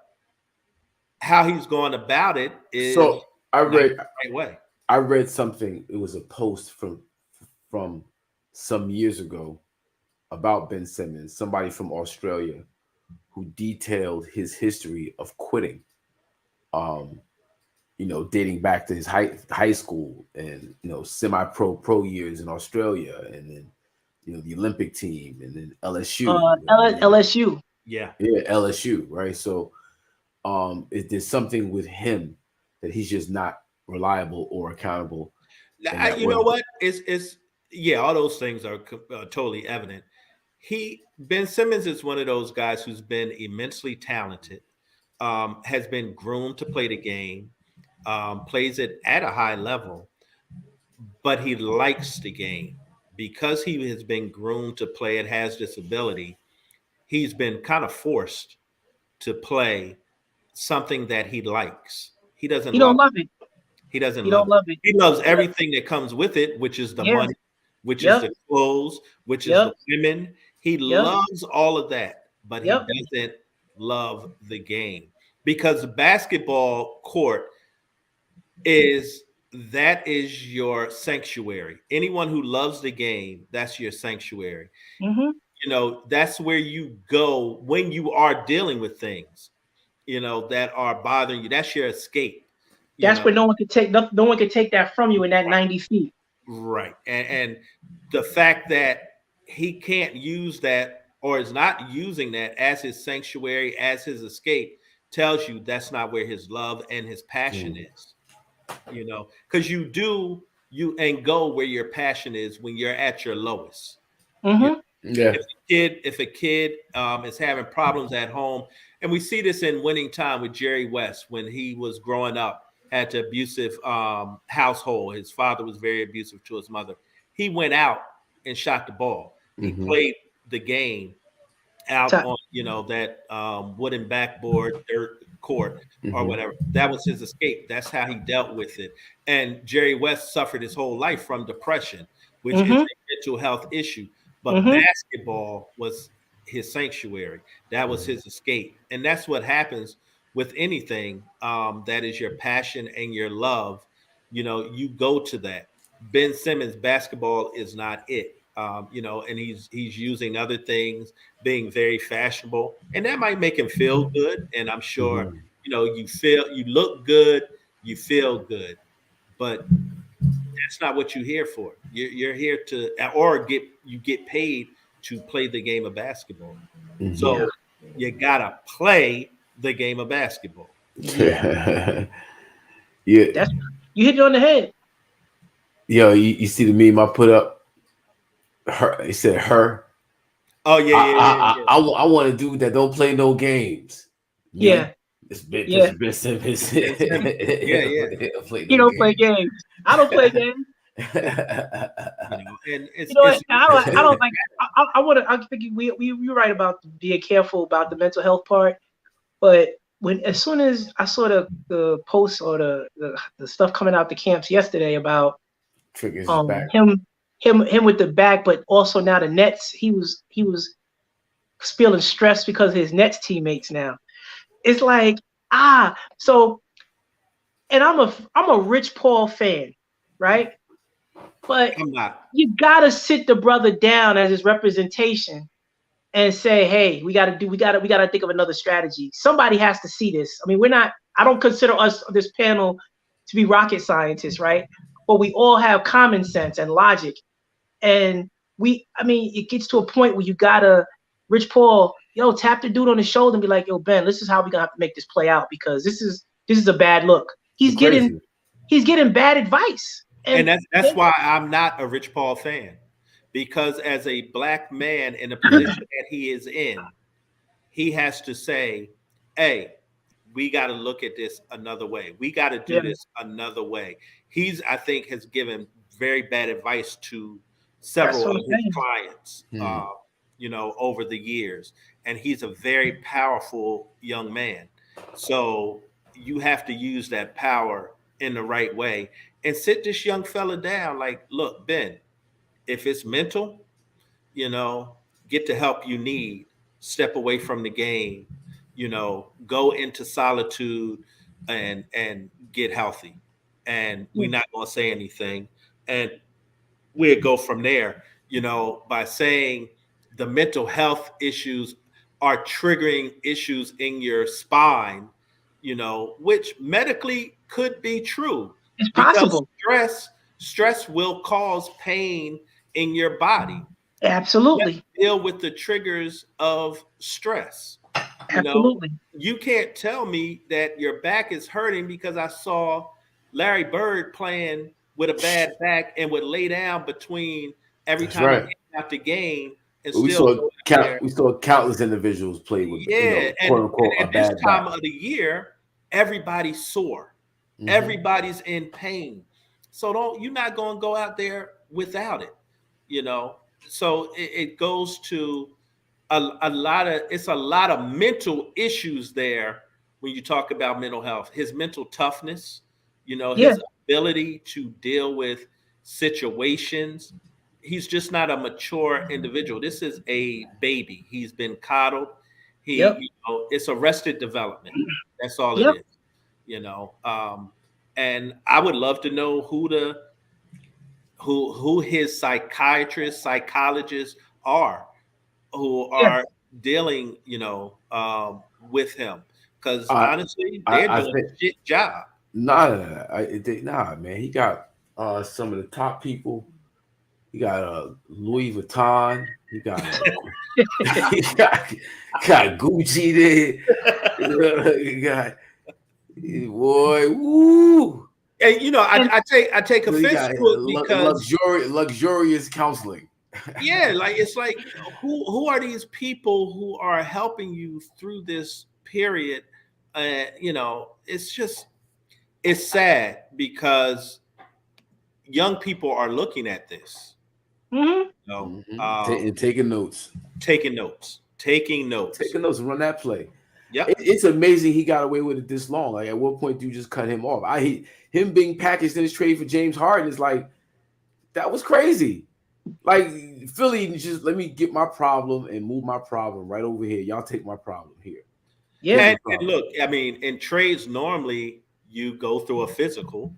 how he's going about it is I read the right way. I read something. It was a post from some years ago about Ben Simmons, somebody from Australia who detailed his history of quitting, dating back to his high school and, semi-pro years in Australia, and then, the Olympic team, and then LSU. LSU. Yeah, LSU, right? So there's something with him that he's just not reliable or accountable. You know what? It's all those things are totally evident. Ben Simmons is one of those guys who's been immensely talented, has been groomed to play the game, plays it at a high level, but he likes the game because he has been groomed to play it, has this ability. He's been kind of forced to play something that he likes. He doesn't He don't love love it. He doesn't He love don't love it. He loves everything that comes with it, which is the Yeah. money, which Yep. is the clothes, which is Yep. the women. He Yep. loves all of that, but Yep. he doesn't love the game because the basketball court is your sanctuary. Anyone who loves the game, that's your sanctuary. Mm-hmm. You know, that's where you go when you are dealing with things, you know, that are bothering you. That's your escape. That's where no one could take that from you in that 90 feet. Right. And the fact that he can't use that or is not using that as his sanctuary, as his escape, tells you that's not where his love and his passion is. You know, because you go where your passion is when you're at your lowest. Mm-hmm. Yeah. If a kid is having problems at home, and we see this in Winning Time with Jerry West when he was growing up, had an abusive household. His father was very abusive to his mother. He went out and shot the ball. He played the game out on, you know, that wooden backboard, dirt court or whatever. That was his escape. That's how he dealt with it. And Jerry West suffered his whole life from depression, which is a mental health issue. But basketball was his sanctuary. That was his escape. And that's what happens with anything that is your passion and your love. You know, you go to that. Ben Simmons, basketball is not it. You know, and he's using other things, being very fashionable, and that might make him feel good. And I'm sure, you know, you look good, you feel good, but that's not what you're here for. You're here to, or get paid to play the game of basketball. So you gotta play the game of basketball. Yeah. You hit it on the head. Yo, you see the meme I put up? Her, it said her. Oh yeah. I want a dude that don't play no games. Yeah. It's been Simmons. Yeah. He don't play games. I don't play games. You know, and it's, you know what? I don't like. I think you're right about being careful about the mental health part. But as soon as I saw the posts or the stuff coming out the camps yesterday about him with the back, but also now the Nets, he was feeling stressed because of his Nets teammates now. It's like, so, and I'm a Rich Paul fan, right? But you gotta sit the brother down as his representation and say, hey, we gotta think of another strategy. Somebody has to see this. I mean, I don't consider us, this panel, to be rocket scientists, right? But we all have common sense and logic. And it gets to a point where you gotta, Rich Paul, tap the dude on the shoulder and be like, yo, Ben, this is how we're gonna have to make this play out, because this is a bad look. He's getting bad advice. And that's why I'm not a Rich Paul fan, because as a black man in the position that he is in, he has to say, hey, we got to look at this another way. We got to do this another way. I think has given very bad advice to several of his clients, you know, over the years. And he's a very powerful young man. So you have to use that power in the right way and sit this young fella down. Like, look, Ben, if it's mental, you know, get the help you need, step away from the game, you know, go into solitude and get healthy. And we're not going to say anything. And we'll go from there, you know, by saying the mental health issues are triggering issues in your spine, you know, which medically could be true. It's possible. Stress will cause pain in your body. Absolutely. Deal with the triggers of stress. Absolutely. You can't tell me that your back is hurting because I saw Larry Bird playing with a bad back and would lay down between every time he came out the game and We still saw go out there. we saw countless individuals play with, Yeah, quote unquote, and a at this bad time back. of the year, everybody's sore. Mhm. Everybody's in pain. So you're not going to go out there without it, So it goes to a lot of mental issues there when you talk about mental health. His mental toughness, Yeah. his ability to deal with situations. He's just not a mature individual. This is a baby. He's been coddled. Yep. It's arrested development. That's all Yep. it is, and I would love to know who his psychologists are, who are dealing, with him. Because honestly, they're doing a shit job. Nah, man. He got some of the top people. He got Louis Vuitton. He got he got Gucci there. He got boy, woo. And I take offense to it because luxurious counseling. Yeah, it's like who are these people who are helping you through this period? It's sad because young people are looking at this. And taking notes. Taking notes. Run that play. Yeah, it's amazing he got away with it this long. Like, at what point do you just cut him off? Him being packaged in his trade for James Harden is like, that was crazy. Like, Philly, just let me get my problem and move my problem right over here. Y'all take my problem here. Yeah. And look, I mean, in trades normally you go through a physical,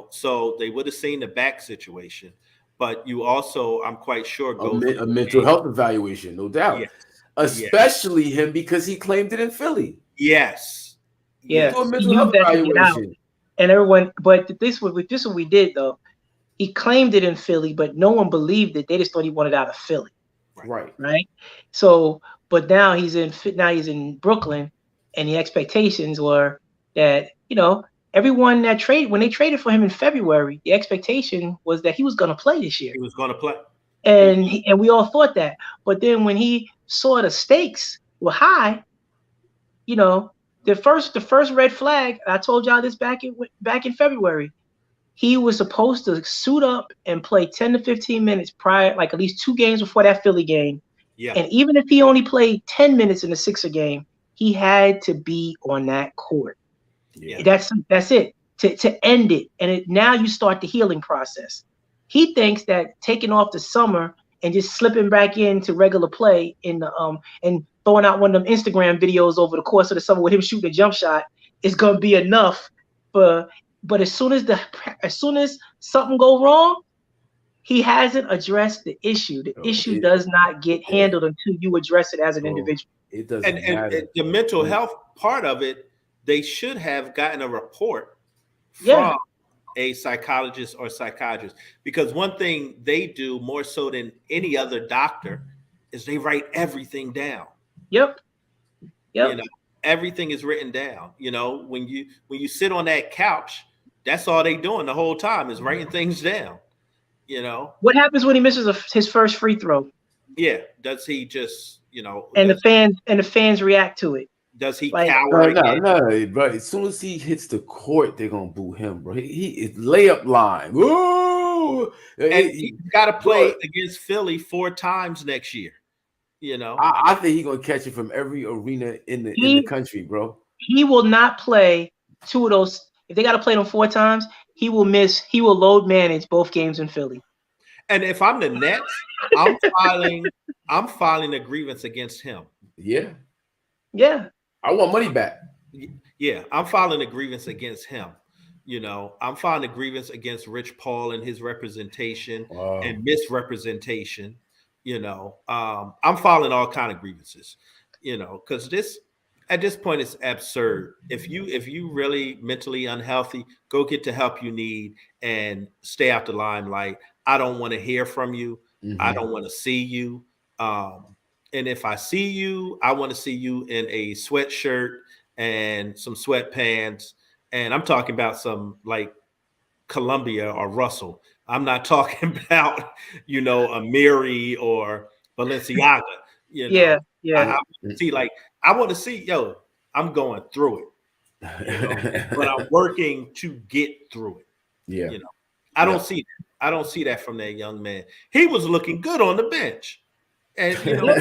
so they would have seen the back situation, but you also, I'm quite sure, go a mental health evaluation, no doubt. Yes. Especially him, because he claimed it in Philly. Yes. Yeah. Do a mental health evaluation. And everyone, but this what we did though. He claimed it in Philly, but no one believed it. They just thought he wanted out of Philly. Right. So, but now he's in Brooklyn, and the expectations were that everyone when they traded for him in February, the expectation was that he was going to play this year. He was going to play, and we all thought that. But then when he saw the stakes were high, the first red flag. I told y'all this back in February. He was supposed to suit up and play 10 to 15 minutes prior, like at least 2 games before that Philly game. Yeah. And even if he only played 10 minutes in the Sixer game, he had to be on that court. Yeah. That's it to end it. And now you start the healing process. He thinks that taking off the summer and just slipping back into regular play in the and throwing out one of them Instagram videos over the course of the summer with him shooting a jump shot is going to be enough for. But as soon as something go wrong, he hasn't addressed the issue. The issue does not get handled until you address it as an individual. It doesn't matter. And the mental health part of it, they should have gotten a report from a psychologist or psychiatrist, because one thing they do more so than any other doctor is they write everything down. Yep. Everything is written down. When you sit on that couch, that's all they doing the whole time is writing things down. What happens when he misses his first free throw? Yeah, does he just and the fans react to it? Does he cower? No, bro. As soon as he hits the court, they're gonna boo him, bro. He is layup line. Whoa! And he's got to play against Philly 4 times next year. I think he's gonna catch it from every arena in the country, bro. He will not play 2 of those. If they got to play them 4 times, he will miss. He will load manage both games in Philly. And if I'm the Nets, I'm filing a grievance against him. Yeah. I want money back. Yeah, I'm filing a grievance against him. I'm filing a grievance against Rich Paul and his representation and misrepresentation. I'm filing all kind of grievances. Because at this point it's absurd. If you really mentally unhealthy, go get the help you need and stay out the limelight. I don't want to hear from you. Mm-hmm. I don't want to see you. And if I see you, I want to see you in a sweatshirt and some sweatpants. And I'm talking about some like Columbia or Russell. I'm not talking about, a Miri or Balenciaga. You know, Yeah, yeah. I want to see I want to see. Yo, I'm going through it, but I'm working to get through it. Yeah. You know, I don't see that. I don't see that from that young man. He was looking good on the bench, and you know,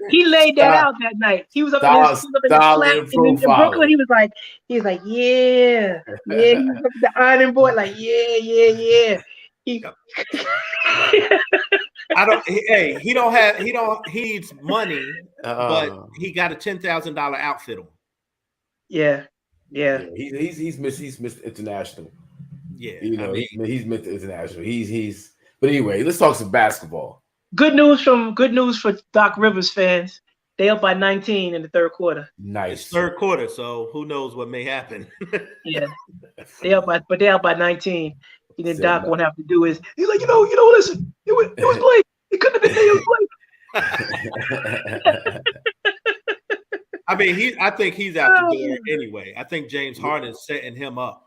he laid that out that night. He was up in his flat in Brooklyn. He was like, yeah. He was up at the ironing board, like, yeah. He he needs money, but he got a $10,000 outfit on. Yeah. He's Mr. International. Yeah, you know, he's Mr. International. But anyway, let's talk some basketball. Good news for Doc Rivers fans. They up by 19 in the third quarter. Nice. It's third quarter, so who knows what may happen. Yeah. They up by 19. And then Doc won't have to do is he's like, listen, it was Blake. It couldn't have been me, it was Blake. I mean, I think he's out the door anyway. I think James Harden's setting him up.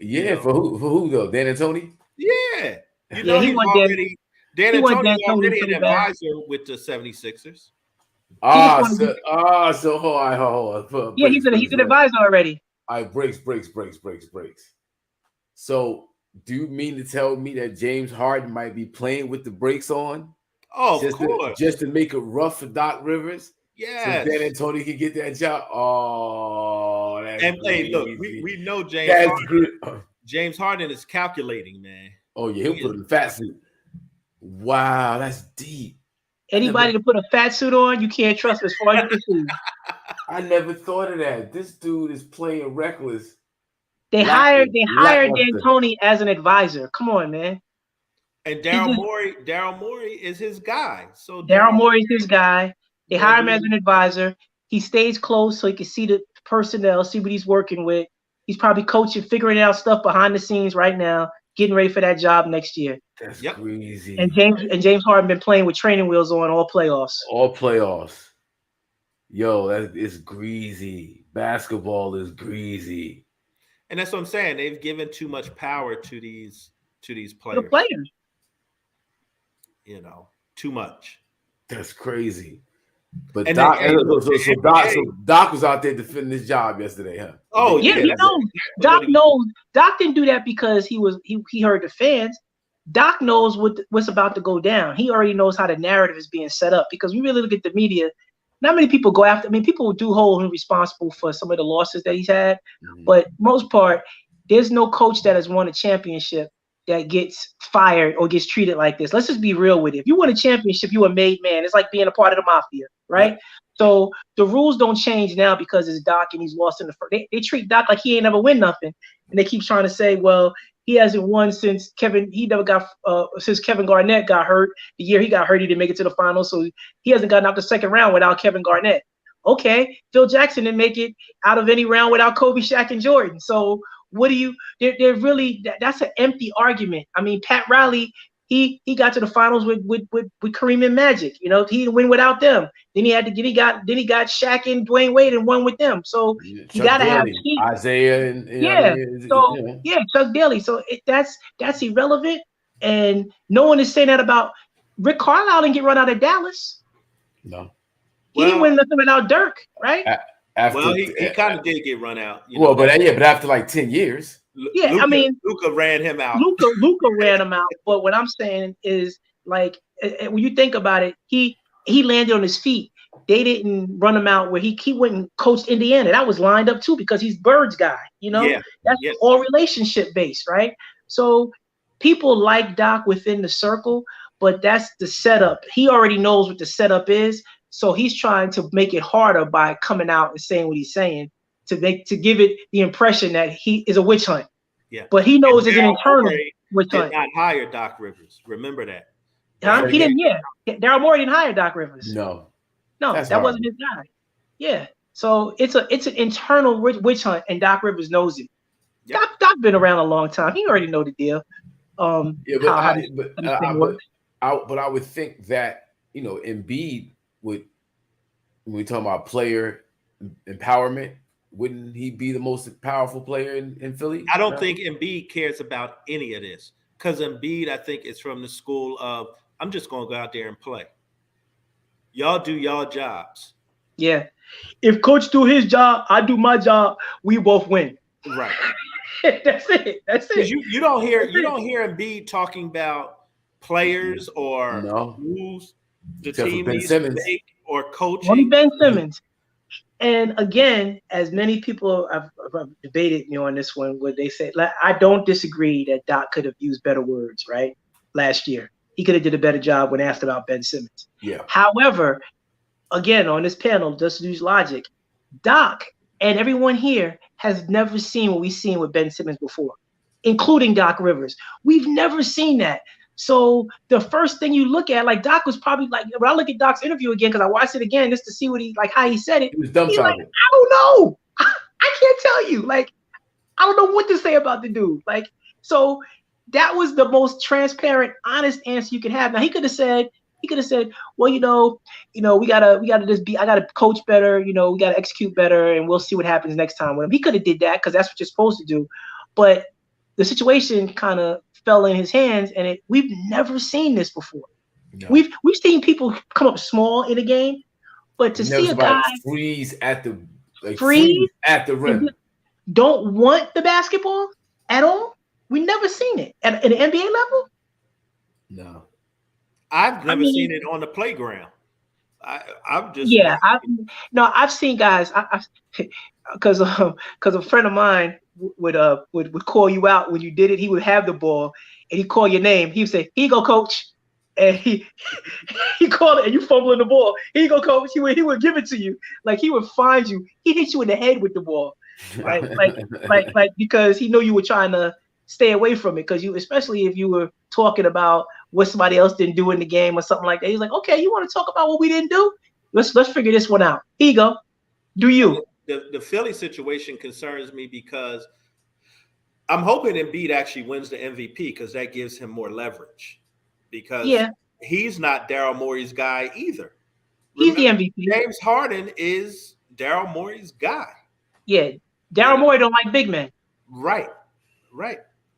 Yeah, for who though? Dan and Tony? Yeah. You know, he's already Dan and Tony's already an advisor with the 76ers. So hold on. Yeah, he's an advisor already. All right, breaks. So do you mean to tell me that James Harden might be playing with the brakes on? Oh, of course. Just to make it rough for Doc Rivers? Yes. So Dan and Tony can get that job. Oh, that's hey, look, we know James Harden is calculating, man. Oh, yeah, he'll put in the fat suit. Wow, that's deep. Anybody to put a fat suit on, you can't trust as far as you can see. I never thought of that. This dude is playing reckless. They hired D'Antoni as an advisor. Come on, man. And Daryl Morey is his guy. So Daryl Morey is his guy. They hire him as an advisor. He stays close so he can see the personnel, see what he's working with. He's probably coaching, figuring out stuff behind the scenes right now, getting ready for that job next year. That's crazy. And James Harden been playing with training wheels on all playoffs. Yo, that is greasy. Basketball is greasy. And that's what I'm saying. They've given too much power to these players. The players. You know, too much. That's crazy. But Doc was out there defending his job yesterday, huh? Oh yeah, he knows. Doc knows. Doc didn't do that because he heard the fans. Doc knows what's about to go down. He already knows how the narrative is being set up because we really look at the media. Not many people go after. I mean, people do hold him responsible for some of the losses that he's had, but most part, there's no coach that has won a championship that gets fired or gets treated like this. Let's just be real with it. If you win a championship, you a made man. It's like being a part of the mafia, right? So the rules don't change now because it's Doc and he's lost in the first. They treat Doc like he ain't never win nothing, and they keep trying to say, well, he hasn't won since Kevin Garnett got hurt. The year he got hurt, he didn't make it to the finals, so he hasn't gotten out the second round without Kevin Garnett. Okay, Phil Jackson didn't make it out of any round without Kobe, Shaq, and Jordan. So what do you? They're really that's an empty argument. I mean, Pat Riley, he got to the finals with Kareem and Magic. You know, he didn't win without them. Then he got Shaq and Dwayne Wade and won with them. So you gotta have Isaiah and Chuck Daly. So that's irrelevant. And no one is saying that about Rick Carlisle. Didn't get run out of Dallas. No, he didn't win nothing without Dirk, right? He kind of did get run out. But after like 10 years. Yeah, Luka ran him out. Luka ran him out. But what I'm saying is, like, when you think about it, he landed on his feet. They didn't run him out where he went and coached Indiana. That was lined up too because he's Bird's guy. You know, that's all relationship based, right? So people like Doc within the circle, but that's the setup. He already knows what the setup is. So he's trying to make it harder by coming out and saying what he's saying to give it the impression that he is a witch hunt. Yeah, but he knows it's an internal witch hunt. Did not hire Doc Rivers. Remember that. He didn't. Yeah, Daryl Morey didn't hire Doc Rivers. No, that wasn't his guy. Yeah, so it's an internal witch hunt, and Doc Rivers knows it. Yep. Doc been around a long time. He already know the deal. I would think that Embiid would, when we talk about player empowerment, wouldn't he be the most powerful player in Philly? I don't think Embiid cares about any of this because Embiid, I think, is from the school of I'm just going to go out there and play. Y'all do y'all jobs. Yeah. If coach do his job, I do my job. We both win. Right. That's it. That's it. You don't hear Embiid talking about players or rules the Except for team Ben needs Simmons. to make or coaching. Only Ben Simmons. And again, as many people have debated me on this one, where they say, like, I don't disagree that Doc could have used better words, right? Last year, he could have did a better job when asked about Ben Simmons. Yeah. However, again, on this panel, just use logic. Doc and everyone here has never seen what we've seen with Ben Simmons before, including Doc Rivers. We've never seen that. So the first thing you look at, like Doc was probably like, when I look at Doc's interview again, because I watched it again just to see what he, like how he said it. He was dumbfounded. He's like, I don't know. I can't tell you. Like, I don't know what to say about the dude. Like, so that was the most transparent, honest answer you could have. Now he could have said, well, we gotta just be, I gotta coach better, we gotta execute better, and we'll see what happens next time with him. He could have did that because that's what you're supposed to do. But the situation kind of fell in his hands, and we've never seen this before. No. We've seen people come up small in a game, but to see a guy freeze at the rim, don't want the basketball at all. We never seen it at an NBA level. No, I've never seen it on the playground. I've seen guys. Because a friend of mine would call you out when you did it. He would have the ball and he'd call your name. He would say, "Here you go, coach," and he called it, and you fumbling the ball. "Here you go, coach." He would give it to you. Like he would find you. He'd hit you in the head with the ball, right? like because he knew you were trying to stay away from it. Because especially if you were talking about what somebody else didn't do in the game or something like that. He's like, "Okay, you want to talk about what we didn't do? Let's figure this one out. Here you go. Do you?" The Philly situation concerns me because I'm hoping Embiid actually wins the MVP because that gives him more leverage. Because he's not Daryl Morey's guy either. He's the MVP. James Harden is Daryl Morey's guy. Yeah, Daryl Morey don't like big men. Right.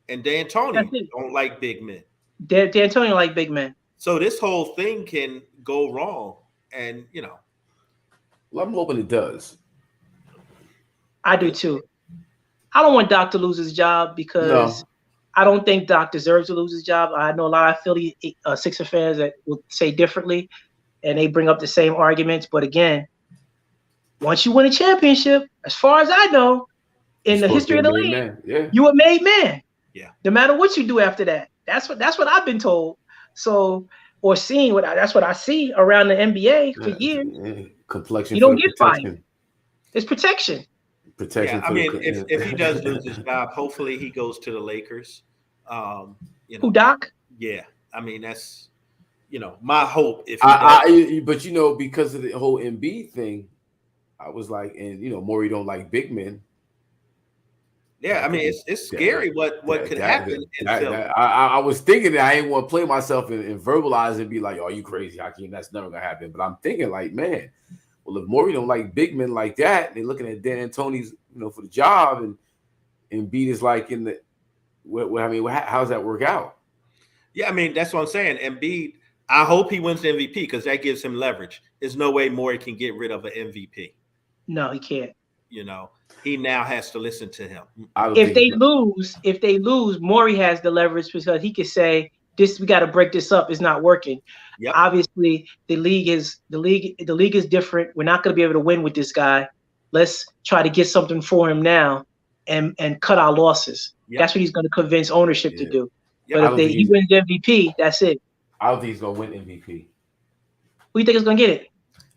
And D'Antoni don't like big men. D'Antoni like big men. So this whole thing can go wrong, and Well, I'm hoping it does. I do too. I don't want Doc to lose his job because I don't think Doc deserves to lose his job. I know a lot of Philly Sixer fans that will say differently, and they bring up the same arguments. But again, once you win a championship, as far as I know, in the history of the league, you a made man. Yeah. No matter what you do after that, that's what I've been told. So or seen that's what I see around the NBA for years. Complexion. You don't get fired. It's protection. Protection. Yeah, I mean, if he does lose his job, hopefully he goes to the Lakers. Who, Doc? Yeah, I mean that's my hope. If but because of the whole Embiid thing, I was like, and Morey don't like big men. Yeah, I mean it's scary what could happen. I was thinking that I ain't want to play myself and verbalize and be like, "Oh, you crazy, Hakim? That's never gonna happen." But I'm thinking like, man. Well, if Morey don't like big men like that, they're looking at D'Antoni's, for the job, and Embiid is like in the. How does that work out? Yeah, I mean that's what I'm saying. Embiid, I hope he wins the MVP because that gives him leverage. There's no way Morey can get rid of an MVP. No, he can't. He now has to listen to him. If they lose, Morey has the leverage because he could say, "This, we got to break this up. It's not working." Yep. Obviously, the league is different. We're not going to be able to win with this guy. Let's try to get something for him now, and cut our losses. Yep. That's what he's going to convince ownership to do. Yep. But if he wins MVP, that's it. I don't think he's going to win MVP. Who do you think is going to get it?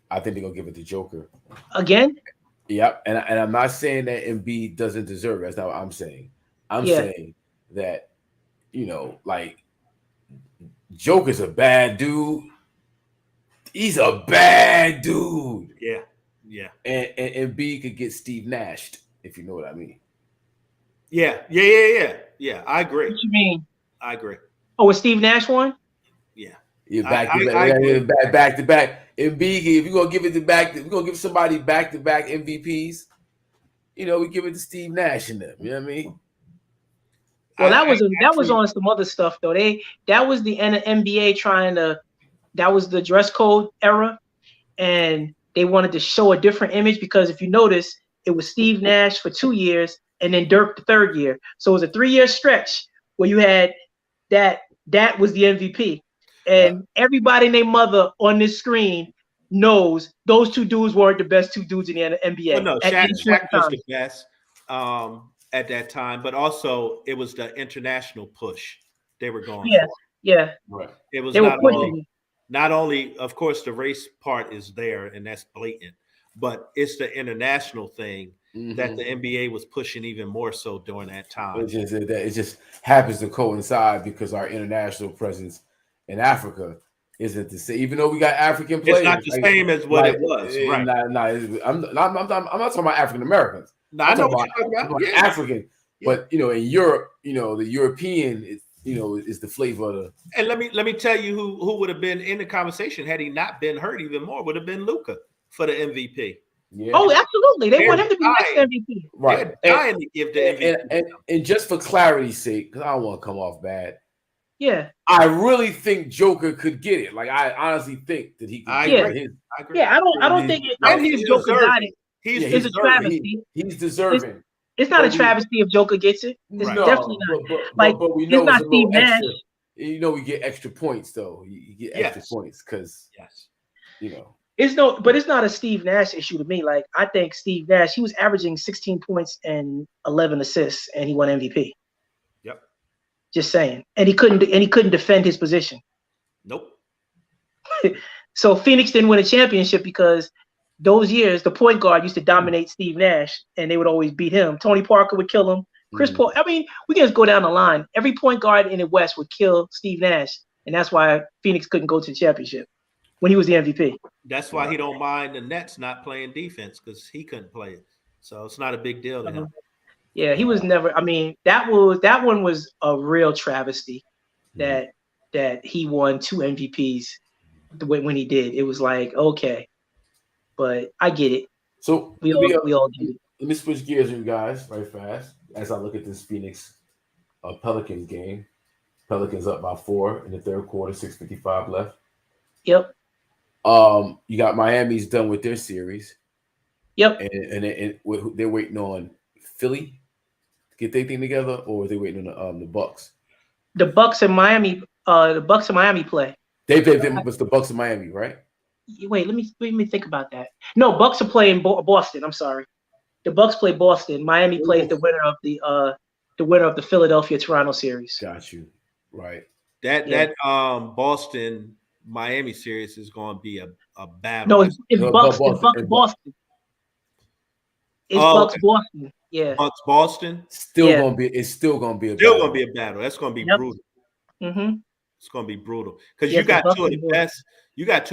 I think they're going to give it to Joker again. Yep, and I'm not saying that Embiid doesn't deserve it. That's not what I'm saying. I'm saying that like. Joker's a bad dude. He's a bad dude. Yeah. And B could get Steve Nash, if you know what I mean. Yeah. I agree. What you mean? I agree. Oh, was Steve Nash one? Yeah. Back to back. And B, if you're gonna give it to back, if we're gonna give somebody back to back MVPs, we give it to Steve Nash and them. You know what I mean? Well, that was on some other stuff though. That was the NBA trying to. That was the dress code era, and they wanted to show a different image because if you notice, it was Steve Nash for 2 years and then Dirk the third year. So it was a 3-year stretch where you had that was the MVP, and everybody and their mother on this screen knows those two dudes weren't the best two dudes in the NBA. Well, no, Shaq was the best at that time, but also it was the international push they were going for. Yeah. Right. It was not only, of course, the race part is there, and that's blatant, but it's the international thing that the NBA was pushing even more so during that time. It just happens to coincide because our international presence in Africa isn't the same. Even though we got African players, it's not the same as what it was. Right? I'm not talking about African Americans. No, I know what you're talking about. Yeah. African, but in Europe, the European is the flavor of the. And let me tell you who would have been in the conversation had he not been hurt even more would have been Luka for the MVP. Yeah. Oh, absolutely. They want him to be next MVP. Right. They're dying to give the MVP. And just for clarity's sake, because I don't want to come off bad. Yeah. I really think Joker could get it. Like I honestly think that he could get it. I agree. Yeah, I don't think Joker got it. It's a travesty. He's deserving. It's not a travesty if Joker gets it. It's definitely not. But we know it's not Steve Nash. We get extra points though. You get extra points because It's not a Steve Nash issue to me. Like I think Steve Nash, he was averaging 16 points and 11 assists, and he won MVP. Yep. Just saying, and he couldn't defend his position. Nope. So Phoenix didn't win a championship because those years the point guard used to dominate Steve Nash, and they would always beat him. Tony Parker would kill him. Chris Paul. I mean, we can just go down the line. Every point guard in the West would kill Steve Nash, and that's why Phoenix couldn't go to the championship when he was the MVP. That's why he don't mind the Nets not playing defense because he couldn't play it. So it's not a big deal to him. Yeah, he was never. I mean, that one was a real travesty that he won 2 MVPs when he did. It was like, okay, but I get it. So we all do it. Let me switch gears, you guys, right fast as I look at this Phoenix Pelicans game. Pelicans up by 4 in the third quarter, 6:55 left. Yep. You got Miami's done with their series. Yep. And they're waiting on Philly to get their thing together, or are they waiting on the Bucks? The Bucks and Miami. The Bucks and Miami play. They was the Bucks and Miami, right? Wait, let me think about that. No, Bucks are playing Boston. I'm sorry. The Bucks play Boston. Miami plays the winner of the Philadelphia-Toronto series. Got you. Right. That Boston Miami series is going to be a battle. No, it's Bucks Boston. It's Bucks Boston. Yeah. Bucks Boston. It's still gonna be a battle. That's gonna be brutal. Mm-hmm. It's gonna be brutal. Because you got two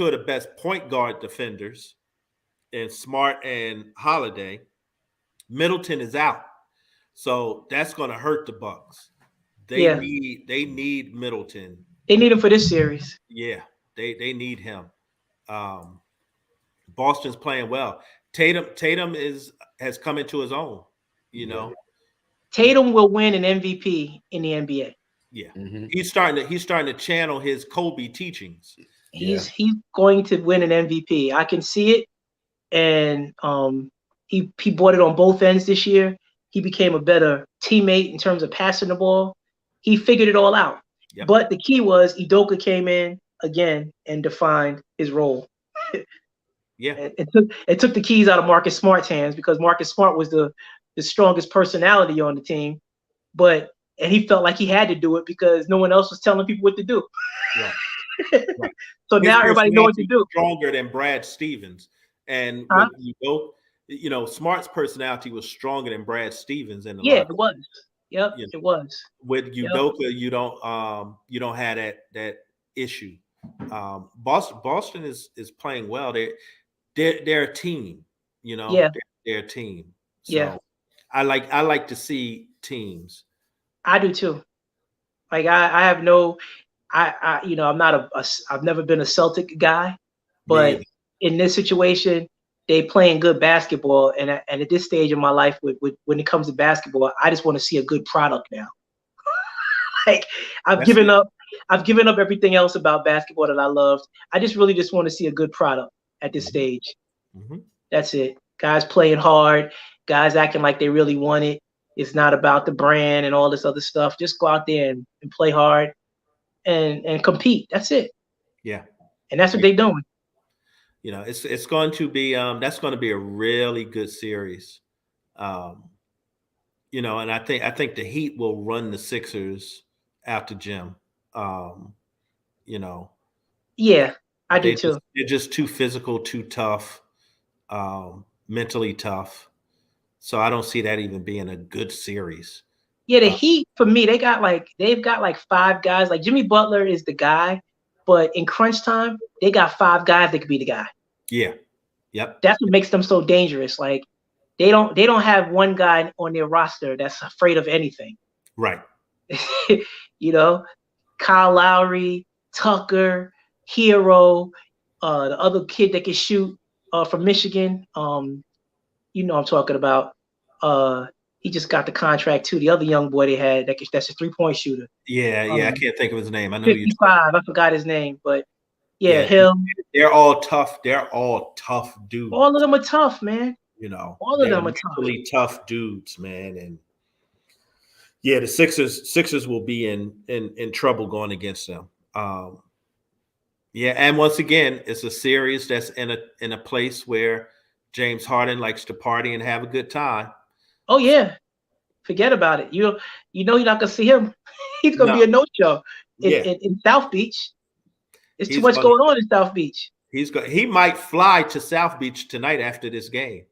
of the best point guard defenders in Smart and Holiday. Middleton is out. So that's gonna hurt the Bucks. They need Middleton. They need him for this series. Yeah, they need him. Boston's playing well. Tatum has come into his own, Tatum will win an MVP in the NBA. Yeah. Mm-hmm. He's starting to channel his Kobe teachings. He's going to win an MVP. I can see it. And he brought it on both ends this year. He became a better teammate in terms of passing the ball. He figured it all out. Yep. But the key was Udoka came in again and defined his role. Yeah. It took the keys out of Marcus Smart's hands because Marcus Smart was the strongest personality on the team. And he felt like he had to do it because no one else was telling people what to do. Yeah. Right. So now everybody knows what to do. Stronger than Brad Stevens. And Smart's personality was stronger than Brad Stevens in the it was. Yep, it was. With Udoka, you don't have that issue. Boston is playing well. They're a team, They're a team. So I like to see teams. I do too. Like I have no, I'm not I've never been a Celtic guy, but in this situation, they playing good basketball, and at this stage of my life, when it comes to basketball, I just want to see a good product now. Like I've given up everything else about basketball that I loved. I just really just want to see a good product at this stage. Mm-hmm. That's it. Guys playing hard, guys acting like they really want it. It's not about the brand and all this other stuff. Just go out there and play hard and compete. That's it. Yeah. And that's what they're doing. You know, it's going to be that's going to be a really good series. You know, and I think the Heat will run the Sixers out the gym. You know. Yeah, I do too. They're just too physical, too tough, mentally tough. So I don't see that even being a good series. Yeah, the Heat for me, they've got like 5 guys. Like Jimmy Butler is the guy, but in crunch time, they got 5 guys that could be the guy. Yeah. Yep. That's what makes them so dangerous. Like they don't have one guy on their roster that's afraid of anything. Right. You know, Kyle Lowry, Tucker, Hero, the other kid that can shoot from Michigan. You know I'm talking about. He just got the contract too. The other young boy they had that's a 3-point shooter. Yeah, I can't think of his name. I know 55. I forgot his name, but yeah, him. They're all tough. They're all tough dudes. All of them are tough, man. You know, all of them are really tough dudes, man. And yeah, the Sixers will be in trouble going against them. Yeah, and once again, it's a series that's in a place where James Harden likes to party and have a good time. Oh yeah, forget about it. You know you're not gonna see him. He's gonna be a no-show in South Beach. There's too much going on in South Beach. He might fly to South Beach tonight after this game.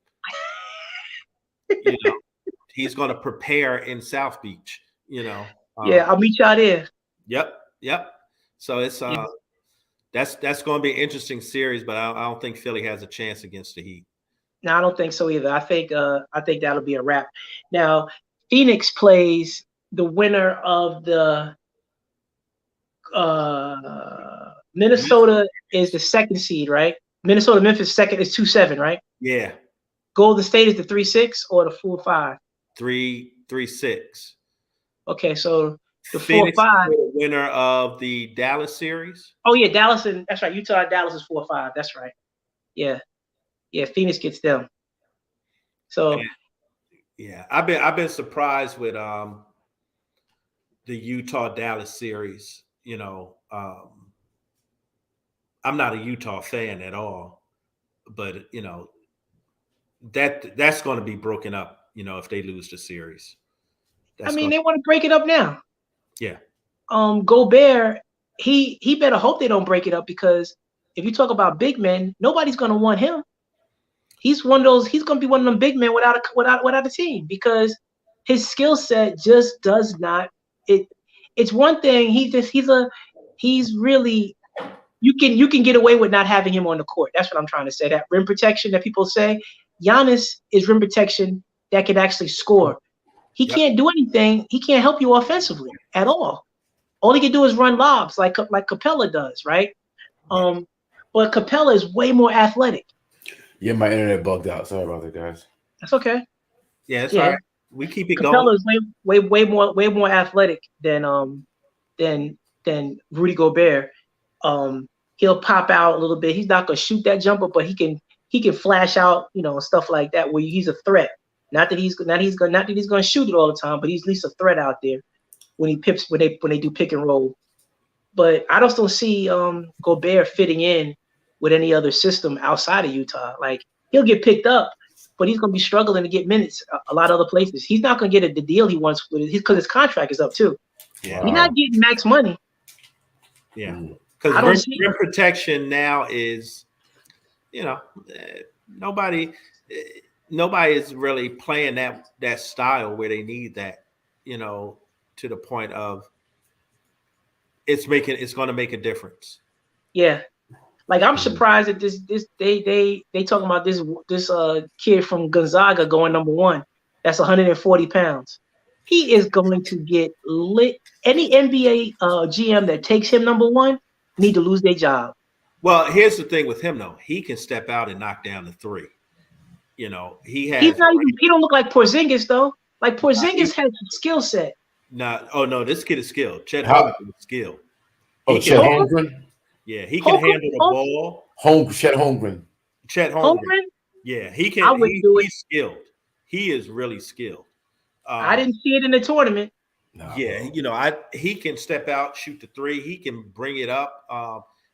You know, he's going to prepare in South Beach. You know. Yeah, I'll meet y'all there. Yep. So it's that's going to be an interesting series, but I don't think Philly has a chance against the Heat. No, I don't think so either. I think that'll be a wrap. Now, Phoenix plays the winner of the Minnesota is the 2nd seed, right? Minnesota, Memphis 2nd is 2-7, right? Yeah. Golden State is the 3-6 or the 4-5? 3-6. Okay, so the Phoenix 4-5 is the winner of the Dallas series. Oh yeah, Dallas that's right. Utah and Dallas is 4-5. That's right. Yeah. Phoenix gets them. So yeah, I've been surprised with the Utah Dallas series. You know, I'm not a Utah fan at all, but you know that's going to be broken up. You know, if they lose the series. They want to break it up now. Yeah. Gobert, he better hope they don't break it up, because if you talk about big men, nobody's going to want him. He's one of those. He's going to be one of them big men without a team, because his skill set just does not. It's one thing. He's really. You can get away with not having him on the court. That's what I'm trying to say. That rim protection that people say, Giannis is rim protection that can actually score. He can't do anything. He can't help you offensively at all. All he can do is run lobs like Capella does, right? But Capella is way more athletic. Yeah, my internet bugged out. Sorry about that, guys. That's okay. Yeah, that's all right. We keep it Capella going. is way more athletic than Rudy Gobert. He'll pop out a little bit. He's not gonna shoot that jumper, but he can flash out, stuff like that where he's a threat. Not that he's gonna shoot it all the time, but he's at least a threat out there when they do pick and roll. But I just don't see Gobert fitting in with any other system outside of Utah. Like, he'll get picked up, but he's gonna be struggling to get minutes a lot of other places. He's not gonna get the deal he wants because his contract is up too. Yeah. He's not getting max money. Yeah, because rim protection now is, nobody is really playing that style where they need that, to the point of it's going to make a difference. Yeah, like I'm surprised that they talking about this kid from Gonzaga going number 1. That's 140 pounds. He is going to get lit. Any NBA GM that takes him number 1 need to lose their job. Well, here's the thing with him though. He can step out and knock down the 3. He has. He don't look like Porzingis though. Like Porzingis has a skill set. No, this kid is skilled. Chet How- Holmgren is skilled. Oh, Chet Holmgren. Yeah, he can handle the ball. Chet Holmgren. Chet Holmgren. Holmgren? Yeah, he I can. wouldn't do it. He's skilled. He is really skilled. I didn't see it in the tournament. Yeah, bro. you know, he can step out, shoot the three. He can bring it up.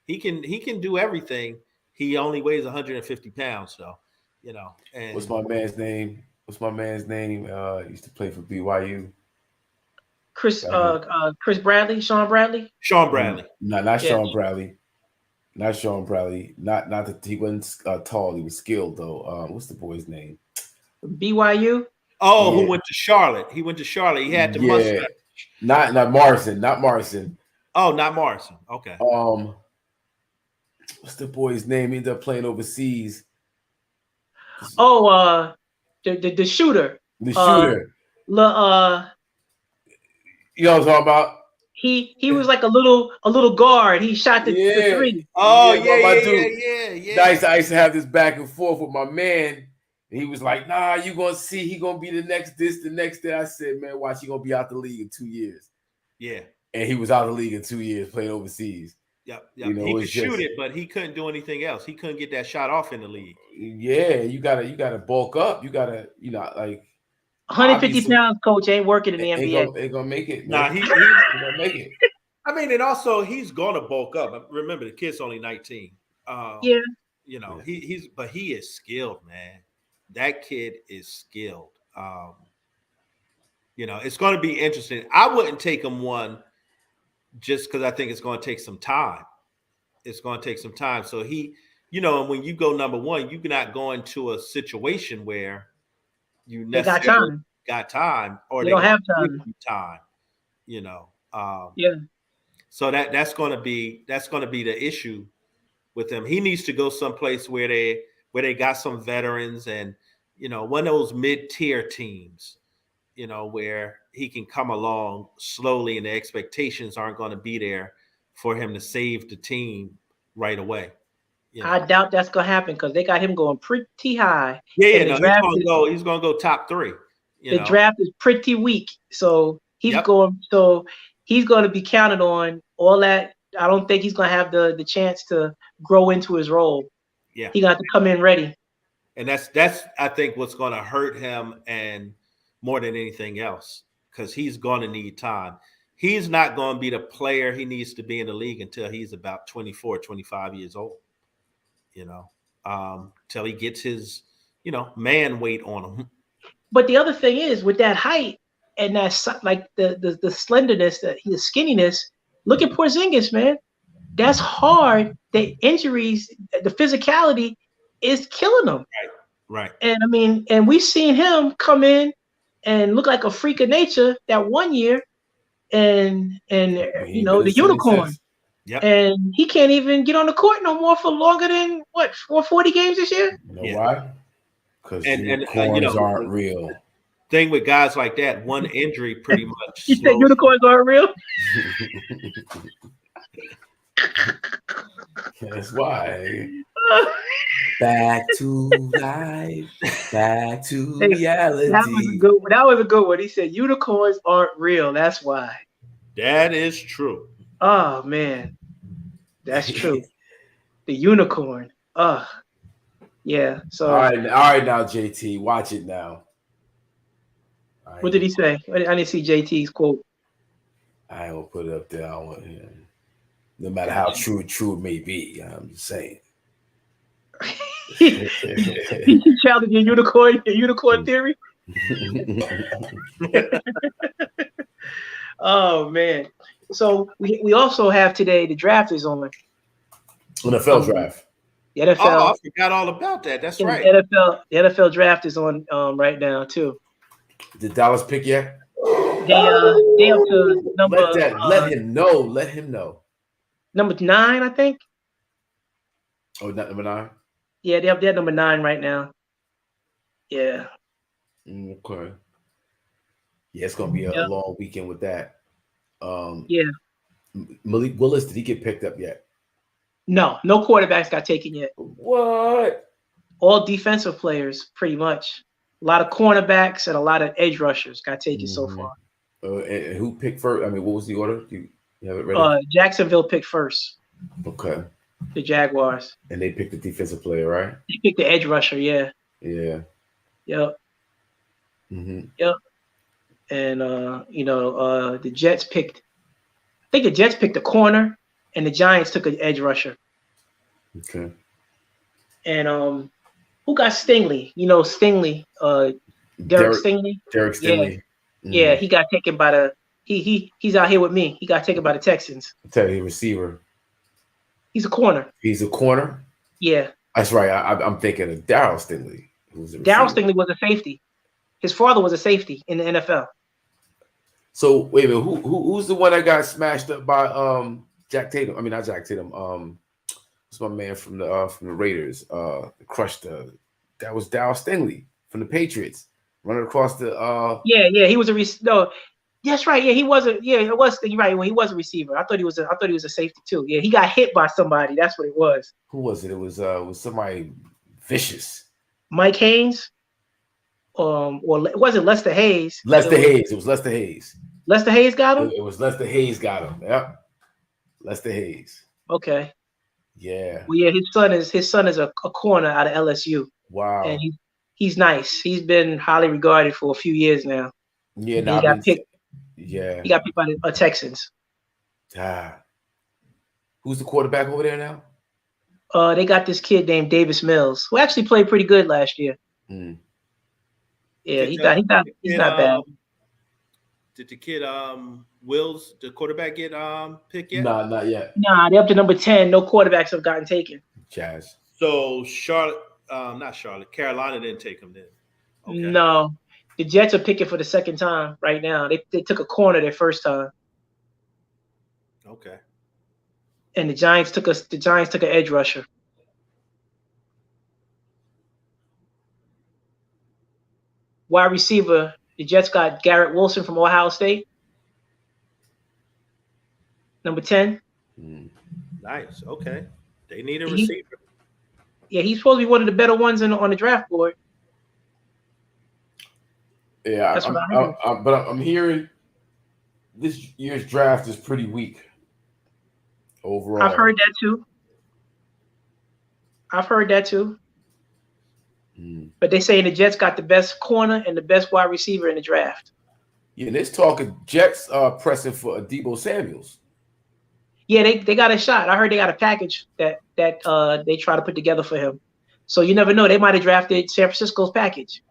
He can do everything. He only weighs 150 pounds, so you know. And What's my man's name? He used to play for BYU. Chris Bradley, Sean Bradley. Sean Bradley. No, not Sean Bradley. Not Sean Bradley. Not that he wasn't tall. He was skilled though. What's the boy's name? BYU. Oh, who went to Charlotte? He went to Charlotte. He had the mustache. Not Morrison. Not Morrison. Oh, not Morrison. Okay. What's the boy's name? He ended up playing overseas. Oh, the shooter. The shooter. You know what I'm talking about? He was like a little guard. He shot the three. Oh yeah. I used to have this back and forth with my man. And he was like, nah, you gonna see he gonna be the next this, the next that. I said, man, watch, he gonna be out the league in 2 years. Yeah. And he was out of the league in 2 years, playing overseas. Yep. You know, he could shoot it, but he couldn't do anything else. He couldn't get that shot off in the league. Yeah, you gotta bulk up. You gotta, like 150 pounds, coach, ain't working in the NBA. Ain't gonna make it. Nah, he's gonna make it. I mean, and also he's gonna bulk up. Remember, the kid's only 19. Yeah. You know, he is skilled, man. That kid is skilled. You know, it's going to be interesting. I wouldn't take him one just because I think it's going to take some time. It's going to take some time. So he, you know, when you go number one, you're not going to a situation where you necessarily got time or they don't have time. You know. Yeah. So that's going to be the issue with him. He needs to go someplace where they got some veterans and, you know, one of those mid-tier teams, you know, where he can come along slowly and the expectations aren't going to be there for him to save the team right away. You know? I doubt that's going to happen because they got him going pretty high. Yeah, no, he's going to go top 3. The draft is pretty weak. So he's going to be counted on all that. I don't think he's going to have the chance to grow into his role. Yeah. He got to come in ready. And that's I think what's going to hurt him and more than anything else, because he's going to need time. He's not going to be the player he needs to be in the league until he's about 24, 25 years old, you know, till he gets his, you know, man weight on him. But the other thing is with that height and that like the slenderness, the skinniness, look at Porzingis, man. That's hard. The injuries, the physicality is killing them. Right. And I mean, and we've seen him come in and look like a freak of nature that one year, and you know, the unicorn. Yep. And he can't even get on the court no more for longer than 40 games this year. You know why? Because unicorns you know, aren't real. Thing with guys like that, one injury pretty much. You said unicorns aren't real? That's why. Back to life, back to reality. That was a good one. He said unicorns aren't real. That's why. That is true. Oh man, that's true. The unicorn. Yeah. So all right now, JT, watch it now. What did he say? I didn't see JT's quote. I ain't gonna put it up there. I don't want him. No matter how true it may be, I'm just saying. He challenged your unicorn theory. Oh man! So we also have today the draft is on. NFL draft. The NFL. Oh, I forgot all about that. That's right. The NFL draft is on right now too. Did Dallas pick yet? They up to number. Let him know. Number 9, I think. Oh, not number 9. Yeah, they're number 9 right now. Yeah. Okay. Yeah, it's gonna be a long weekend with that. Yeah. Malik Willis, did he get picked up yet? No quarterbacks got taken yet. What? All defensive players, pretty much. A lot of cornerbacks and a lot of edge rushers got taken so far. And who picked first? I mean, what was the order? You have it ready? Jacksonville picked first. Okay. The Jaguars. And they picked the defensive player, right? They picked the edge rusher. Yeah. Yeah. Yep. Mm-hmm. Yep. And the Jets picked. I think the Jets picked a corner, and the Giants took an edge rusher. Okay. And who got Stingley? You know Stingley. Derek Stingley. Derek Stingley. Yeah, he got taken by the he's out here with me. He got taken by the Texans. I tell you, receiver. He's a corner. He's a corner? Yeah. That's right. I'm thinking of Darryl Stingley. Darryl Stingley was a safety. His father was a safety in the NFL. So wait a minute, who's the one that got smashed up by Jack Tatum? I mean, not Jack Tatum. What's my man from the Raiders? Crushed that was Darryl Stingley from the Patriots. Running across the he was no. That's right. Yeah, he was a it was you're right. Well, he was a receiver. I thought he was a safety too. Yeah, he got hit by somebody. That's what it was. Who was it? It was somebody vicious. Mike Haynes. Or was it Lester Hayes? Lester Hayes. It was Lester Hayes. Lester Hayes got him? It was Lester Hayes got him. Yep. Lester Hayes. Okay. Yeah. Well, yeah, his son is a corner out of LSU. Wow. And he's nice. He's been highly regarded for a few years now. Yeah, he got picked. Yeah. He got picked by the Texans. Who's the quarterback over there now? They got this kid named Davis Mills, who actually played pretty good last year. Mm. Yeah, he's not bad. Did the kid Wills, the quarterback, get picked yet? Nah, not yet. Nah, they're up to number 10. No quarterbacks have gotten taken. Jazz. So Carolina didn't take him then. Okay. No. The Jets are picking for the second time right now. They took a corner their first time. Okay. And the Giants took an edge rusher. Wide receiver, the Jets got Garrett Wilson from Ohio State. Number 10. Nice. Okay. They need a receiver. Yeah, he's supposed to be one of the better ones on the draft board. Yeah, but I'm hearing this year's draft is pretty weak overall. I've heard that too. But they say the Jets got the best corner and the best wide receiver in the draft. Yeah, there's talking Jets pressing for Deebo Samuels. Yeah, they got a shot. I heard they got a package that they try to put together for him. So you never know. They might have drafted San Francisco's package.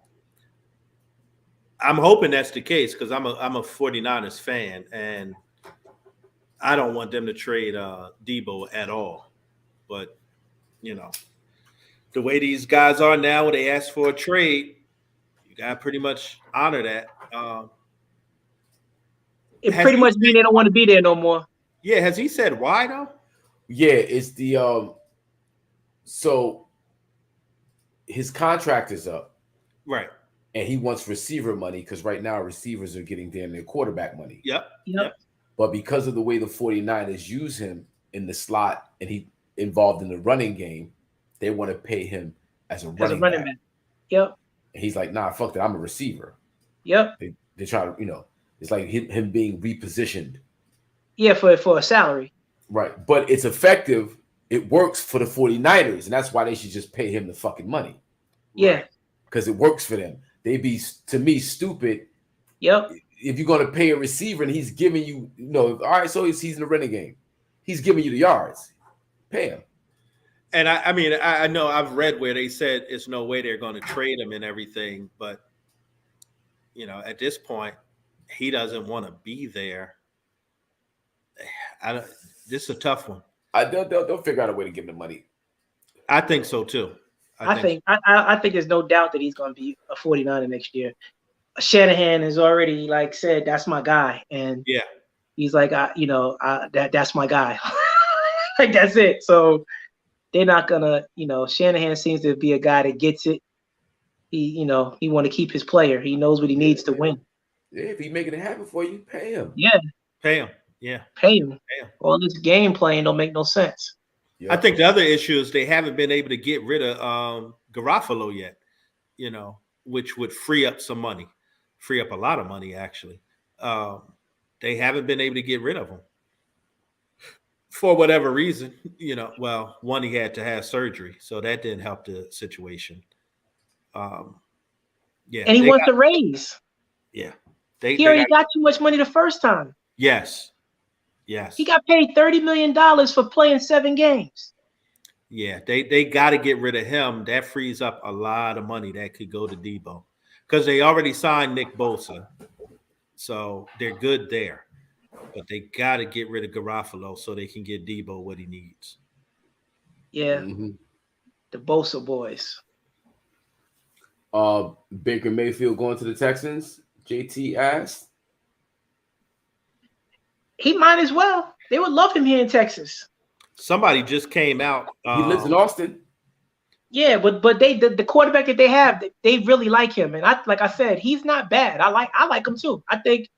I'm hoping that's the case because I'm a 49ers fan and I don't want them to trade Deebo at all. But the way these guys are now, when they ask for a trade, you got to pretty much honor that. It pretty much means they don't want to be there no more. Yeah, has he said why though? Yeah, it's the so his contract is up. Right. And he wants receiver money because right now receivers are getting damn near quarterback money. Yep. But because of the way the 49ers use him in the slot and he involved in the running game, they want to pay him as a running back. Yep. And he's like, nah, fuck that. I'm a receiver. Yep. They try to, it's like him being repositioned. Yeah, for a salary. Right. But it's effective. It works for the 49ers. And that's why they should just pay him the fucking money. Yeah. Because it works for them. They'd be, to me, stupid. Yep. If you're going to pay a receiver and he's giving you, all right, so he's in the running game. He's giving you the yards. Pay him. And I know I've read where they said it's no way they're going to trade him and everything. But, at this point, he doesn't want to be there. This is a tough one. They'll figure out a way to give him the money. I think so, too. I think there's no doubt that he's going to be a 49er next year. Shanahan has already said that's my guy, and yeah, he's like, that's my guy. That's it. So they're not gonna, Shanahan seems to be a guy that gets it. He want to keep his player. He knows what he needs to win. Yeah, if he's making it happen for you, pay him. Yeah, pay him. Yeah, pay him. All this game playing don't make no sense. I think the other issue is they haven't been able to get rid of Garofalo yet, which would free up some money, free up a lot of money, actually. They haven't been able to get rid of him for whatever reason. Well, one, he had to have surgery, so that didn't help the situation. Yeah, And he wants a raise. Yeah, he already got too much money the first time. Yes. He got paid $30 million for playing 7 games. Yeah, they got to get rid of him. That frees up a lot of money that could go to Debo, because they already signed Nick Bosa, so they're good there. But they got to get rid of Garofalo so they can get Debo what he needs. Yeah, the Bosa boys. Baker Mayfield going to the Texans? JT asked. He might as well. They would love him here in Texas. Somebody just came out. He lives in Austin. Yeah, but the quarterback that they have, they really like him. And like I said, he's not bad. I like him too. I think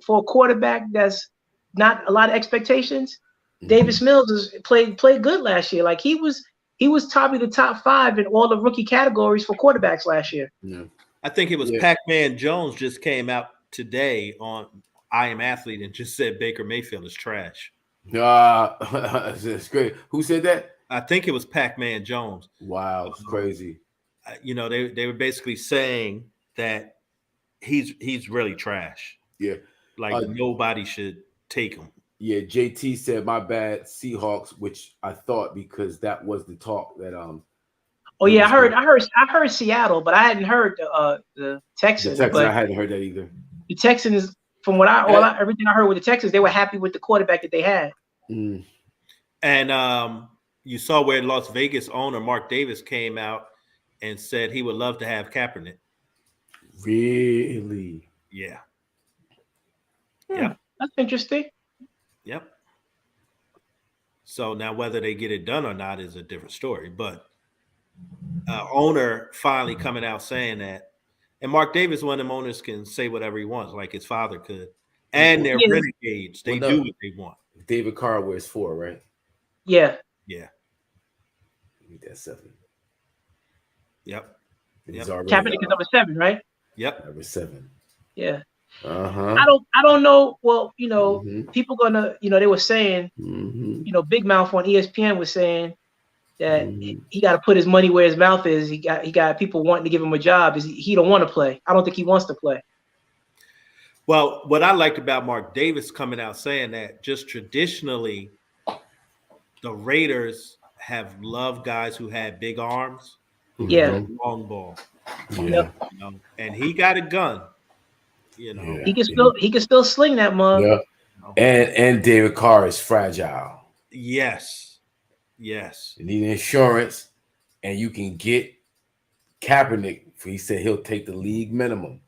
for a quarterback that's not a lot of expectations, Davis Mills has played good last year. Like he was probably the top 5 in all the rookie categories for quarterbacks last year. Yeah. I think it was Pac-Man Jones just came out today on I Am Athlete and just said Baker Mayfield is trash. That's great. Who said that? I think it was Pac-Man Jones. Wow, it's crazy. They were basically saying that he's really trash. Yeah. Like nobody should take him. Yeah, JT said my bad Seahawks, which I thought because that was the talk that Oh yeah, I heard Seattle, but I hadn't heard the Texans. The Texans, I hadn't heard that either. The Texans, from what everything I heard with the Texans, they were happy with the quarterback that they had. Mm. And you saw where Las Vegas owner Mark Davis came out and said he would love to have Kaepernick. Really? Yeah. Yeah, that's interesting. Yep. So now whether they get it done or not is a different story. But owner finally coming out saying that. And Mark Davis, one of them owners, can say whatever he wants, like his father could. And they're renegades. They do what they want. David Carr wears 4, right? Yeah. Yeah. Need that 7. Yep. Kaepernick is number 7, right? Yep. Number 7. Yeah. Uh-huh. I don't know. Well, people gonna, they were saying, Big Mouth on ESPN was saying that he got to put his money where his mouth is. He got people wanting to give him a job. He don't want to play. I don't think he wants to play. Well, what I liked about Mark Davis coming out saying that, just traditionally, the Raiders have loved guys who had big arms. Yeah. Long ball. Yeah. And he got a gun. He can still sling that mug. Yeah. And David Carr is fragile. Yes. You need insurance, and you can get Kaepernick. He said he'll take the league minimum.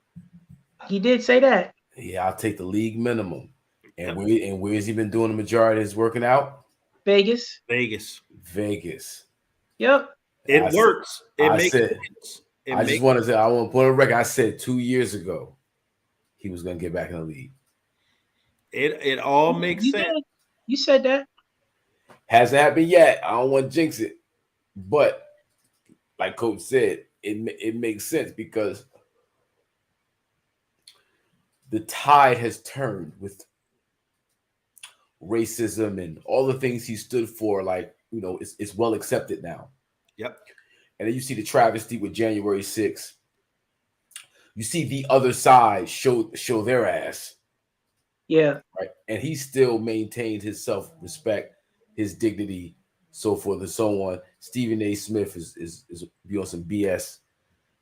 He did say that. Yeah, I'll take the league minimum. And where's he been doing the majority of his working out? Vegas. Yep. It works. It makes sense. I want to put on record. I said 2 years ago he was going to get back in the league. It all makes sense. You said that. Hasn't happened yet. I don't want to jinx it. But like Coach said, it makes sense because the tide has turned with racism and all the things he stood for. Like, it's well accepted now. Yep. And then you see the travesty with January 6th. You see the other side show their ass. Yeah. Right. And he still maintained his self-respect, his dignity, so forth and so on. Stephen A. Smith is be on some BS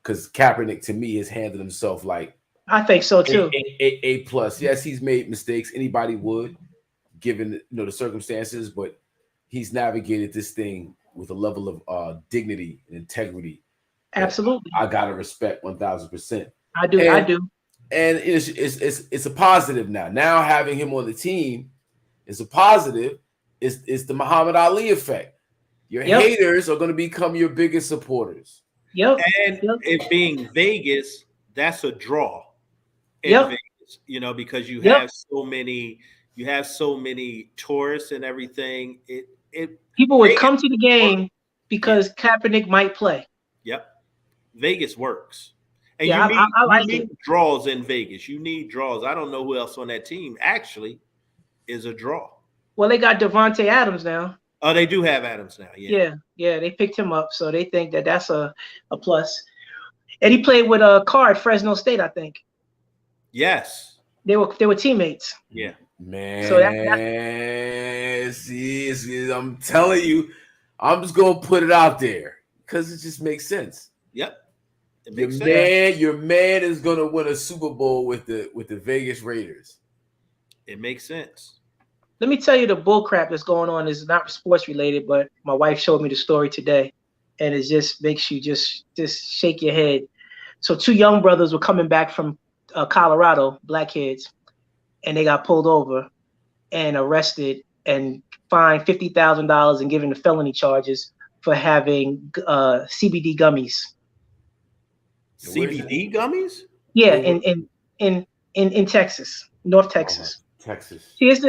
because Kaepernick, to me, has handled himself like I think so too. A plus. Yes, he's made mistakes. Anybody would, given the circumstances, but he's navigated this thing with a level of dignity and integrity. Absolutely. I gotta respect 1,000%. I do. And it's a positive now. Now having him on the team is a positive. It's the Muhammad Ali effect. Your haters are going to become your biggest supporters. Yep. And it being Vegas, that's a draw. Vegas, because you have so many tourists and everything. People would come to the game because Kaepernick might play. Yep. Vegas works. And Yeah, I like you it. need draws in Vegas. You need draws. I don't know who else on that team actually is a draw. Well, they got Devontae Adams now. Oh, they do have Adams now. Yeah. Yeah, they picked him up, so they think that that's a plus. And he played with Carr at Fresno State, I think. Yes. They were teammates. Yeah. Man, So see, I'm telling you, I'm just gonna put it out there because it just makes sense. Yep. It makes sense. Your man is gonna win a Super Bowl with the Vegas Raiders. It makes sense. Let me tell you, the bull crap that's going on is not sports related, but my wife showed me the story today, and it just makes you just shake your head. So 2 young brothers were coming back from Colorado, black kids, and they got pulled over and arrested and fined $50,000 and given the felony charges for having CBD gummies. CBD gummies? Yeah, in Texas, North Texas. Texas. See, it's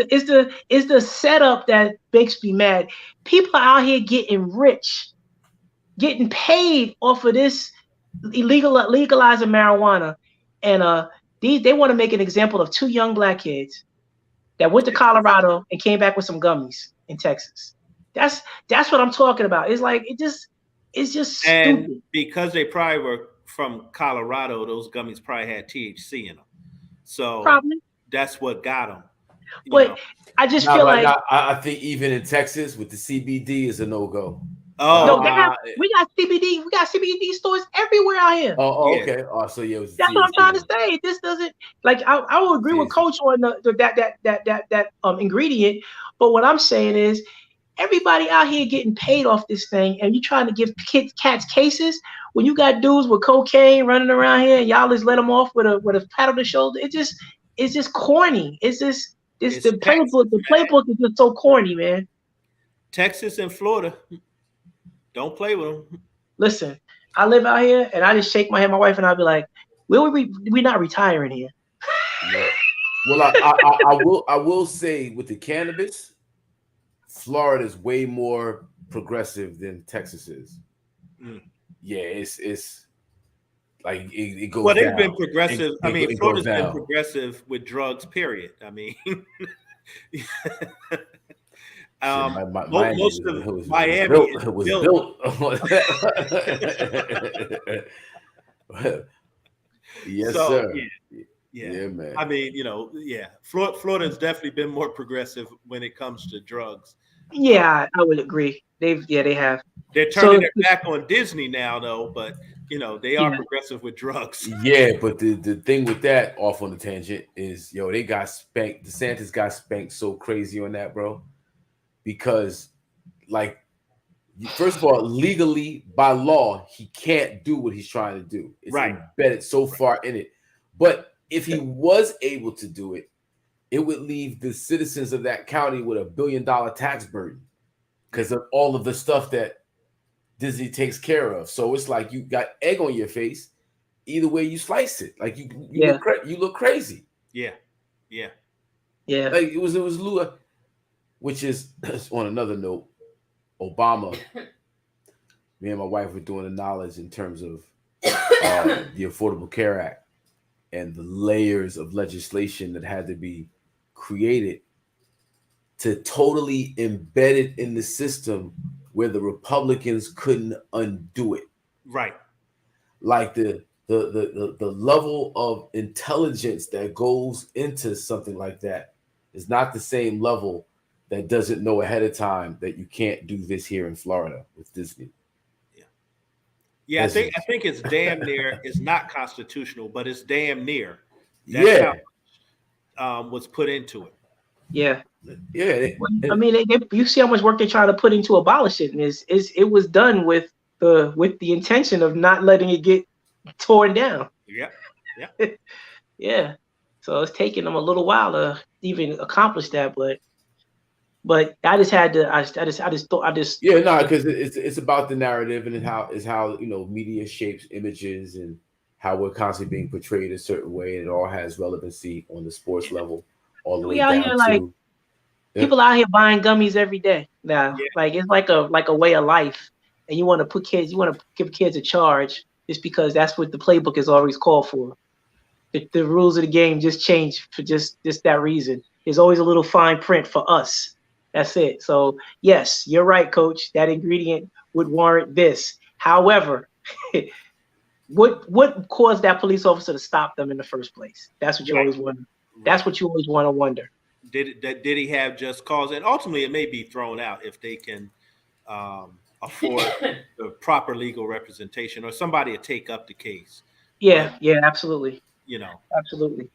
the setup that makes me mad. People out here getting rich, getting paid off of this legalizing marijuana, and they want to make an example of 2 young black kids that went to Colorado and came back with some gummies in Texas. That's what I'm talking about. It's like it's just stupid. And because they probably were from Colorado, those gummies probably had THC in them. So Probably. That's what got them. But I just feel like I think even in Texas with the CBD is a no-go. Oh, no, we got CBD stores everywhere out here. Oh, Yeah. okay. Oh, so yeah, it was That's what I'm trying to say. This doesn't like I will agree with Coach on that ingredient, but what I'm saying is everybody out here getting paid off this thing, and you trying to give cats cases when you got dudes with cocaine running around here, and y'all just let them off with a pat on the shoulder. It's just corny. The playbook is just so corny, man. Texas and Florida, don't play with them. Listen, I live out here, and I just shake my head. My wife and I be like, we're not retiring here. Yeah. Well, I will say with the cannabis, Florida is way more progressive than Texas is. Mm. Yeah, it's like it goes. Well, they've down. been progressive. It Florida's goes been down. progressive with drugs. Period. I mean, most of Miami was built. Yes, So, sir. Yeah, man. I mean, Florida's definitely been more progressive when it comes to drugs. Yeah, I would agree. They have. They're turning their back on Disney now, though. But they are progressive with drugs. Yeah, but the thing with that, off on the tangent, is they got spanked. DeSantis got spanked so crazy on that, bro. Because, like, first of all, legally by law, he can't do what he's trying to do. It's embedded so far in it. But if he was able to do it, it would leave the citizens of that county with $1 billion tax burden because of all of the stuff that Disney takes care of. So it's like you got egg on your face. Either way you slice it, like you look crazy. Yeah. Like it was Lua, which is on another note, Obama. Me and my wife were doing the knowledge in terms of the Affordable Care Act and the layers of legislation that had to be created to totally embed it in the system where the Republicans couldn't undo it. Right. Like the level of intelligence that goes into something like that is not the same level that doesn't know ahead of time that you can't do this here in Florida with Disney. Yeah, I think it's damn near. It's not constitutional, but it's damn near. That's how was put into it. Yeah. I mean, you see how much work they try to put into abolish it, and it was done with the intention of not letting it get torn down. Yeah. Yeah. So it's taking them a little while to even accomplish that, but I just had to. because it's about the narrative and how media shapes images and how we're constantly being portrayed a certain way, and it all has relevancy on the sports level all the way down to people out here buying gummies every day now. Like it's like a way of life, and you want to give kids a charge just because that's what the playbook is always called for. The rules of the game just change for just that reason. There's always a little fine print for us. That's it. So yes, you're right, Coach. That ingredient would warrant this. However, what caused that police officer to stop them in the first place? That's what you always wonder. That's what you always want to wonder. Did he have just cause? And ultimately, it may be thrown out if they can afford the proper legal representation or somebody to take up the case. Yeah, absolutely. Absolutely.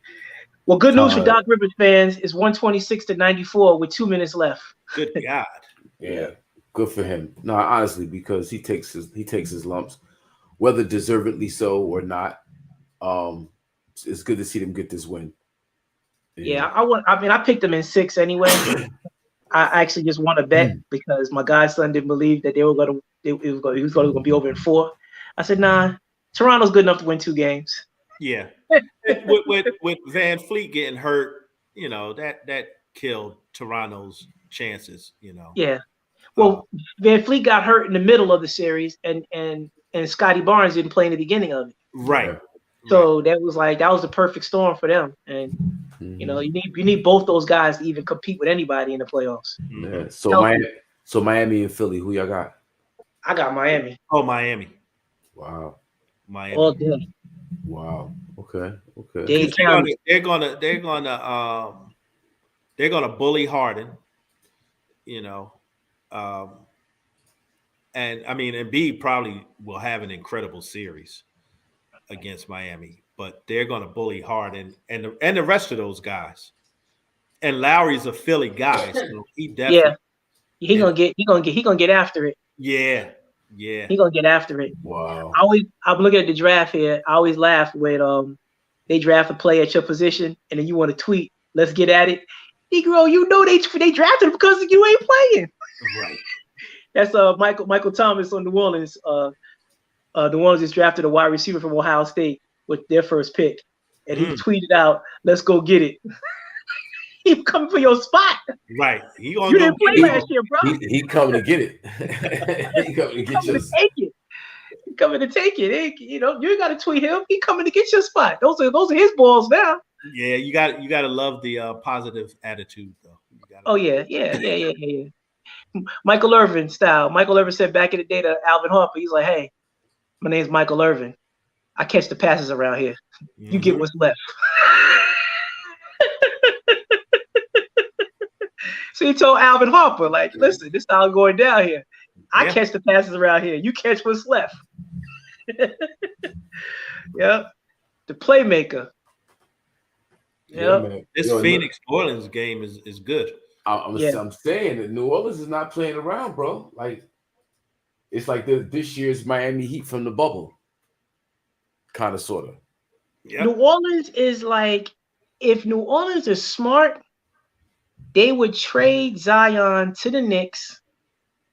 Well, good news for Doc Rivers fans is 126-94 with 2 minutes left. Good God. Yeah, good for him. No, honestly, because he takes his lumps, whether deservedly so or not. It's good to see them get this win. Yeah, I picked them in 6 anyway. I actually just won a bet because my godson didn't believe that he was going to be over in 4. I said, nah, Toronto's good enough to win 2 games. Yeah. with Van Fleet getting hurt, that killed Toronto's chances, Yeah. Well, Van Fleet got hurt in the middle of the series and Scotty Barnes didn't play in the beginning of it. Right. So that was the perfect storm for them. And you need both those guys to even compete with anybody in the playoffs. Yeah. So Miami and Philly, who y'all got? I got Miami. Oh, Miami. Wow. Miami. All day. Wow. Okay. They're gonna bully Harden, and I mean, Embiid probably will have an incredible series against Miami, but they're gonna bully Harden and the rest of those guys. And Lowry's a Philly guy, so he definitely he gonna get after it. Yeah. He gonna get after it. Wow. I'm looking at the draft here. I always laugh when they draft a player at your position and then you want to tweet, let's get at it. Negro, they drafted him because you ain't playing. Right. That's Michael Thomas on New Orleans. New Orleans just drafted a wide receiver from Ohio State with their first pick. And he tweeted out, let's go get it. He coming for your spot. Right. You didn't play last year, bro. He coming to get it. He coming to get your spot. He coming to take it. You ain't got to tweet him. He coming to get your spot. Those are his balls now. Yeah, you got to love the positive attitude though. Yeah. Michael Irvin style. Michael Irvin said back in the day to Alvin Harper, he's like, hey, my name's Michael Irvin. I catch the passes around here. Mm-hmm. You get what's left. So he told Alvin Harper, like, listen, this style going down here. I catch the passes around here. You catch what's left. Yeah. The playmaker. Yeah. This Phoenix Orleans game is good. I'm saying that New Orleans is not playing around, bro. Like, it's like this year's Miami Heat from the bubble. Kind of, sort of. Yep. New Orleans is like, if New Orleans is smart, they would trade Zion to the Knicks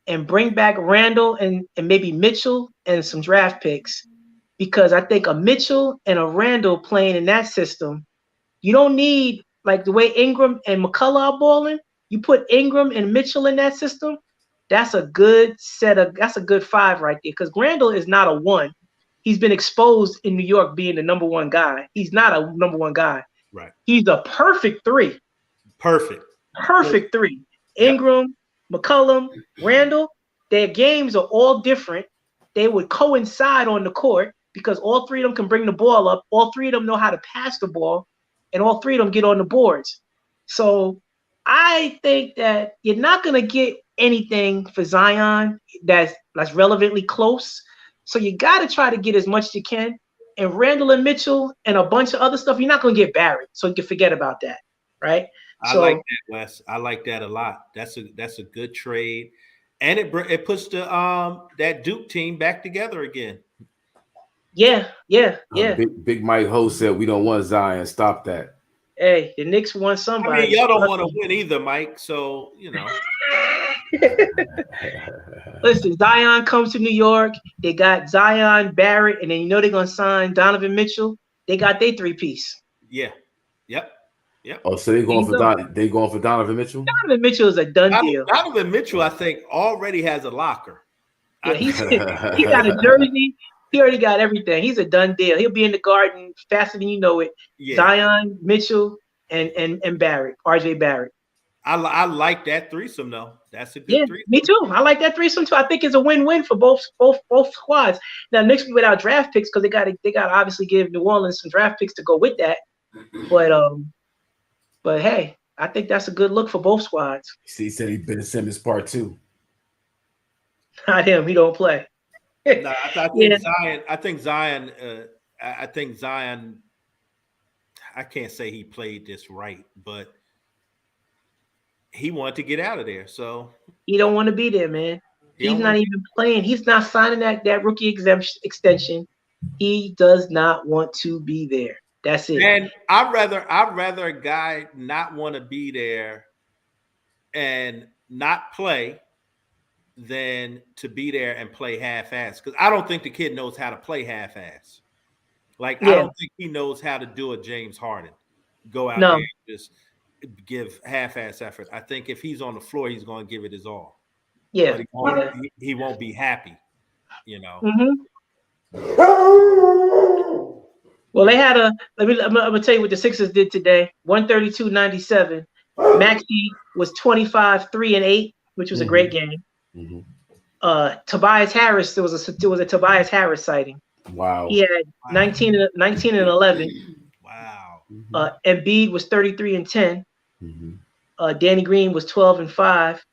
and bring back Randall and maybe Mitchell and some draft picks. Because I think a Mitchell and a Randall playing in that system, you don't need, like the way Ingram and McCullough are balling, you put Ingram and Mitchell in that system, that's a good 5 right there. Because Randall is not a 1. He's been exposed in New York being the number 1 guy. He's not a number 1 guy. Right. He's a perfect 3. Perfect 3. Ingram, McCollum, Randall, their games are all different. They would coincide on the court because all 3 of them can bring the ball up. All 3 of them know how to pass the ball, and all 3 of them get on the boards. So I think that you're not going to get anything for Zion that's relevantly close. So you got to try to get as much as you can. And Randall and Mitchell and a bunch of other stuff, you're not going to get Barrett. So you can forget about that, right? I like that, Wes. I like that a lot. That's a good trade. And it puts that Duke team back together again. Yeah. Big Mike Ho said we don't want Zion. Stop that. Hey, the Knicks want somebody. I mean, y'all don't want to win either, Mike. So, Listen, Zion comes to New York. They got Zion, Barrett, and then they're going to sign Donovan Mitchell. They got their 3-piece. Yeah. Yep. Oh, so they're going for Donovan Mitchell? Donovan Mitchell is a done deal. Donovan Mitchell, I think, already has a locker. Yeah, he got a jersey. He already got everything. He's a done deal. He'll be in the Garden faster than you know it. Yeah. Zion, Mitchell, and Barrett, RJ Barrett. I like that threesome though. That's a good threesome. Me too. I like that threesome too. I think it's a win-win for both squads. Now, Knicks without draft picks because they got to obviously give New Orleans some draft picks to go with that. But hey, I think that's a good look for both squads. He said he's been in Simmons part 2. Not him. He don't play. No, I think Zion. I think Zion. I can't say he played this right, but he wanted to get out of there. So he don't want to be there, man. He's not even playing. He's not signing that rookie extension. He does not want to be there. That's it. And I'd rather a guy not want to be there and not play than to be there and play half-ass. Because I don't think the kid knows how to play half-ass. Like, I don't think he knows how to do a James Harden. Go out there and just give half-ass effort. I think if he's on the floor, he's going to give it his all. Yeah. But he won't be happy, you know. Well, they had I'm gonna tell you what the Sixers did today. 132-97. Maxey was 25, 3 and 8, which was a great game. Tobias Harris, there was a Tobias Harris sighting. Wow. He had 19 and 11. Wow. Embiid was 33 and 10. Danny Green was 12 and 5.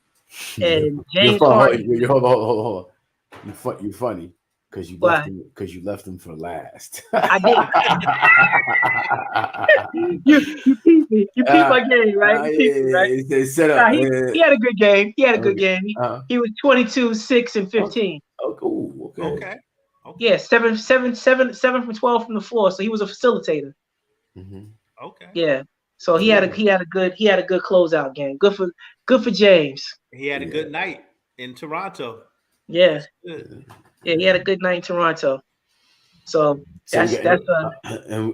And James Harden. Hold on. You're funny because you left him for last. I did. you peeped me. You peeped my game, right? They set up. He had a good game. He was 22, 6 and 15. Okay. Yeah, 7 from 12 from the floor. So he was a facilitator. Okay. Yeah. So he had a good closeout game. Good for James. He had a good night in Toronto. Yeah. Yeah, he had a good night in Toronto. So that's all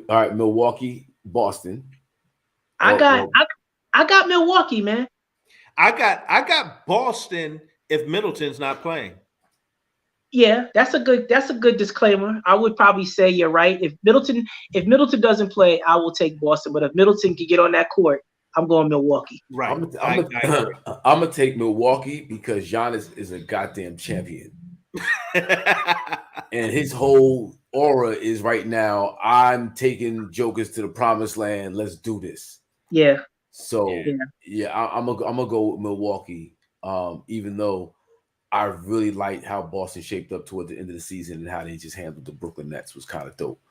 right, Milwaukee, Boston. I got Milwaukee, man. I got Boston if Middleton's not playing. Yeah, that's a good disclaimer. I would probably say you're right. If Middleton doesn't play, I will take Boston. But if Middleton can get on that court, I'm going Milwaukee. Right. I'm gonna take Milwaukee because Giannis is a goddamn champion. And his whole aura is right now, I'm taking jokers to the promised land. Let's do this. Yeah. So I'm gonna go with Milwaukee. Even though I really liked how Boston shaped up toward the end of the season and how they just handled the Brooklyn Nets was kind of dope.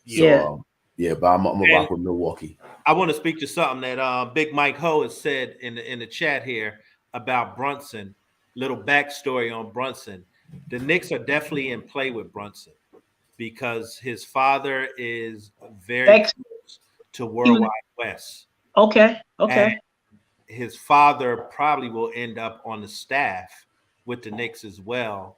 So, but I'm gonna rock with Milwaukee. I want to speak to something that Big Mike Ho has said in the chat here about Brunson. Little backstory on Brunson. The Knicks are definitely in play with Brunson because his father is very close to Worldwide West. Okay. And his father probably will end up on the staff with the Knicks as well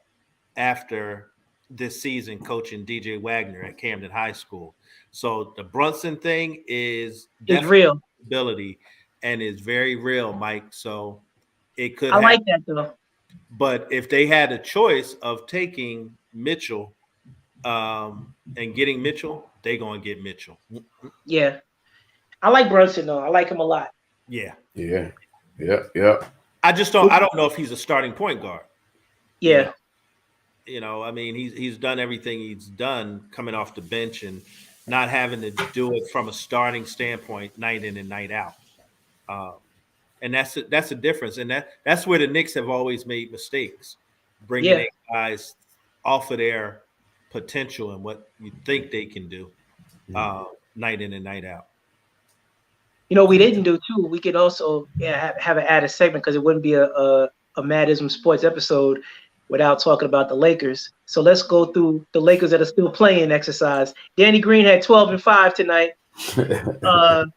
after this season coaching DJ Wagner at Camden High School. So the Brunson thing is real ability and is very real, Mike. So it could like that though. But if they had a choice of taking Mitchell and getting Mitchell, they're going to get Mitchell. Yeah. I like Brunson, though. I like him a lot. Yeah. Yeah. I don't know if he's a starting point guard. Yeah. You know, I mean, he's done everything he's done coming off the bench and not having to do it from a starting standpoint night in and night out. And that's a difference. And that's where the Knicks have always made mistakes, bringing in guys off of their potential and what you think they can do night in and night out. You know, we didn't do too. We could also have an added segment because it wouldn't be a Mad IZM Sports episode without talking about the Lakers. So let's go through the Lakers that are still playing exercise. Danny Green had 12 and 5 tonight. Let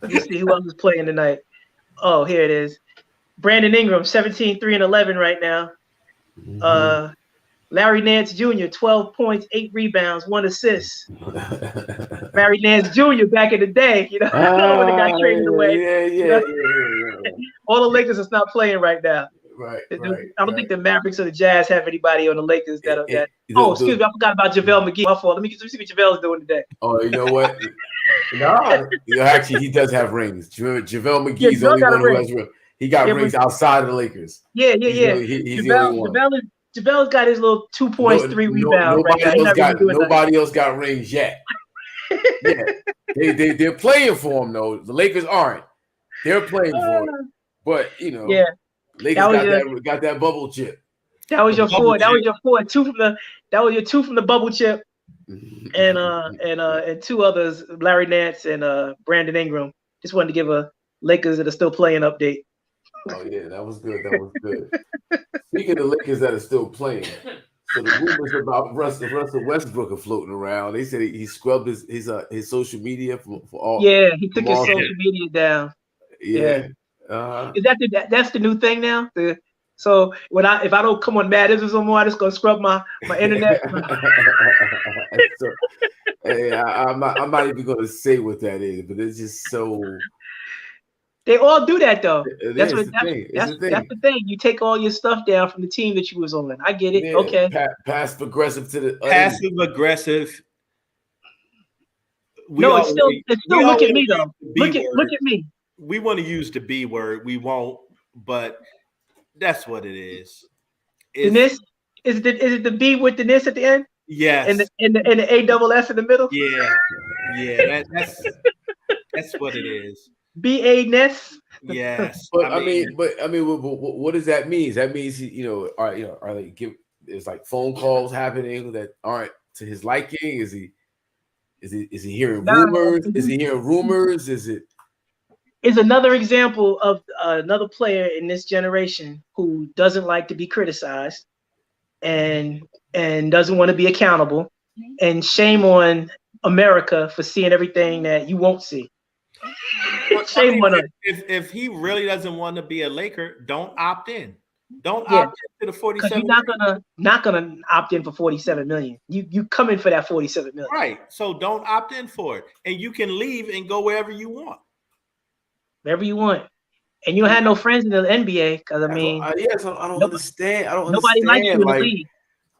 me see who else is playing tonight. Oh, here it is. Brandon Ingram, 17, 3 and 11 right now. Larry Nance Jr., 12 points, 8 rebounds, 1 assist. Larry Nance Jr. back in the day, when they got traded away. Yeah. All the Lakers is not playing right now. Right. I don't think the Mavericks or the Jazz have anybody on the Lakers that. Excuse me, I forgot about JaVale McGee. My fault. Let me see what JaVale's doing today. Oh, you know what? No, actually, he does have rings. JaVale McGee's the JaVale only got a one who ring. has rings. He got rings outside of the Lakers. Yeah. He's the only one. JaVale's got his little 2.3 rebounds right now. Nobody else got rings yet. Yeah, they're playing for him though. The Lakers aren't. They're playing for it, but Lakers got that bubble chip. That was your four. That was your four. That was your two from the bubble chip, and two others, Larry Nance and Brandon Ingram. Just wanted to give a Lakers that are still playing update. Oh yeah, that was good. Speaking of Lakers that are still playing, so the rumors about Russell Westbrook are floating around. They said he scrubbed his social media for all. Yeah, he took his social media down. Yeah. Is that's the new thing now? So if I don't come on Madison no more, I'm just gonna scrub my internet. So, hey, I'm not even gonna say what that is, but it's just so. They all do that though. That's the thing. You take all your stuff down from the team that you was on. I get it. Yeah, okay. Passive aggressive to the passive aggressive. It's still look at me though. Look at me. We want to use the B word. We won't, but that's what it is. Is it the B with the ness at the end? Yes. And the ASS in the middle? Yeah. That's what it is. BA ness. Yes. But I mean, what does that mean? That means are they there's like phone calls happening that aren't to his liking? Is he hearing rumors? Is he hearing rumors? Is another example of another player in this generation who doesn't like to be criticized and doesn't want to be accountable, and shame on America for seeing everything that you won't see. Shame on us. If he really doesn't want to be a Laker, don't opt in. Don't opt in to the 47. Because you're not gonna opt in for 47 million. You come in for that 47 million. Right. So don't opt in for it, and you can leave and go wherever you want. Wherever you want. And you don't have no friends in the NBA because I don't understand. Nobody likes you in the league.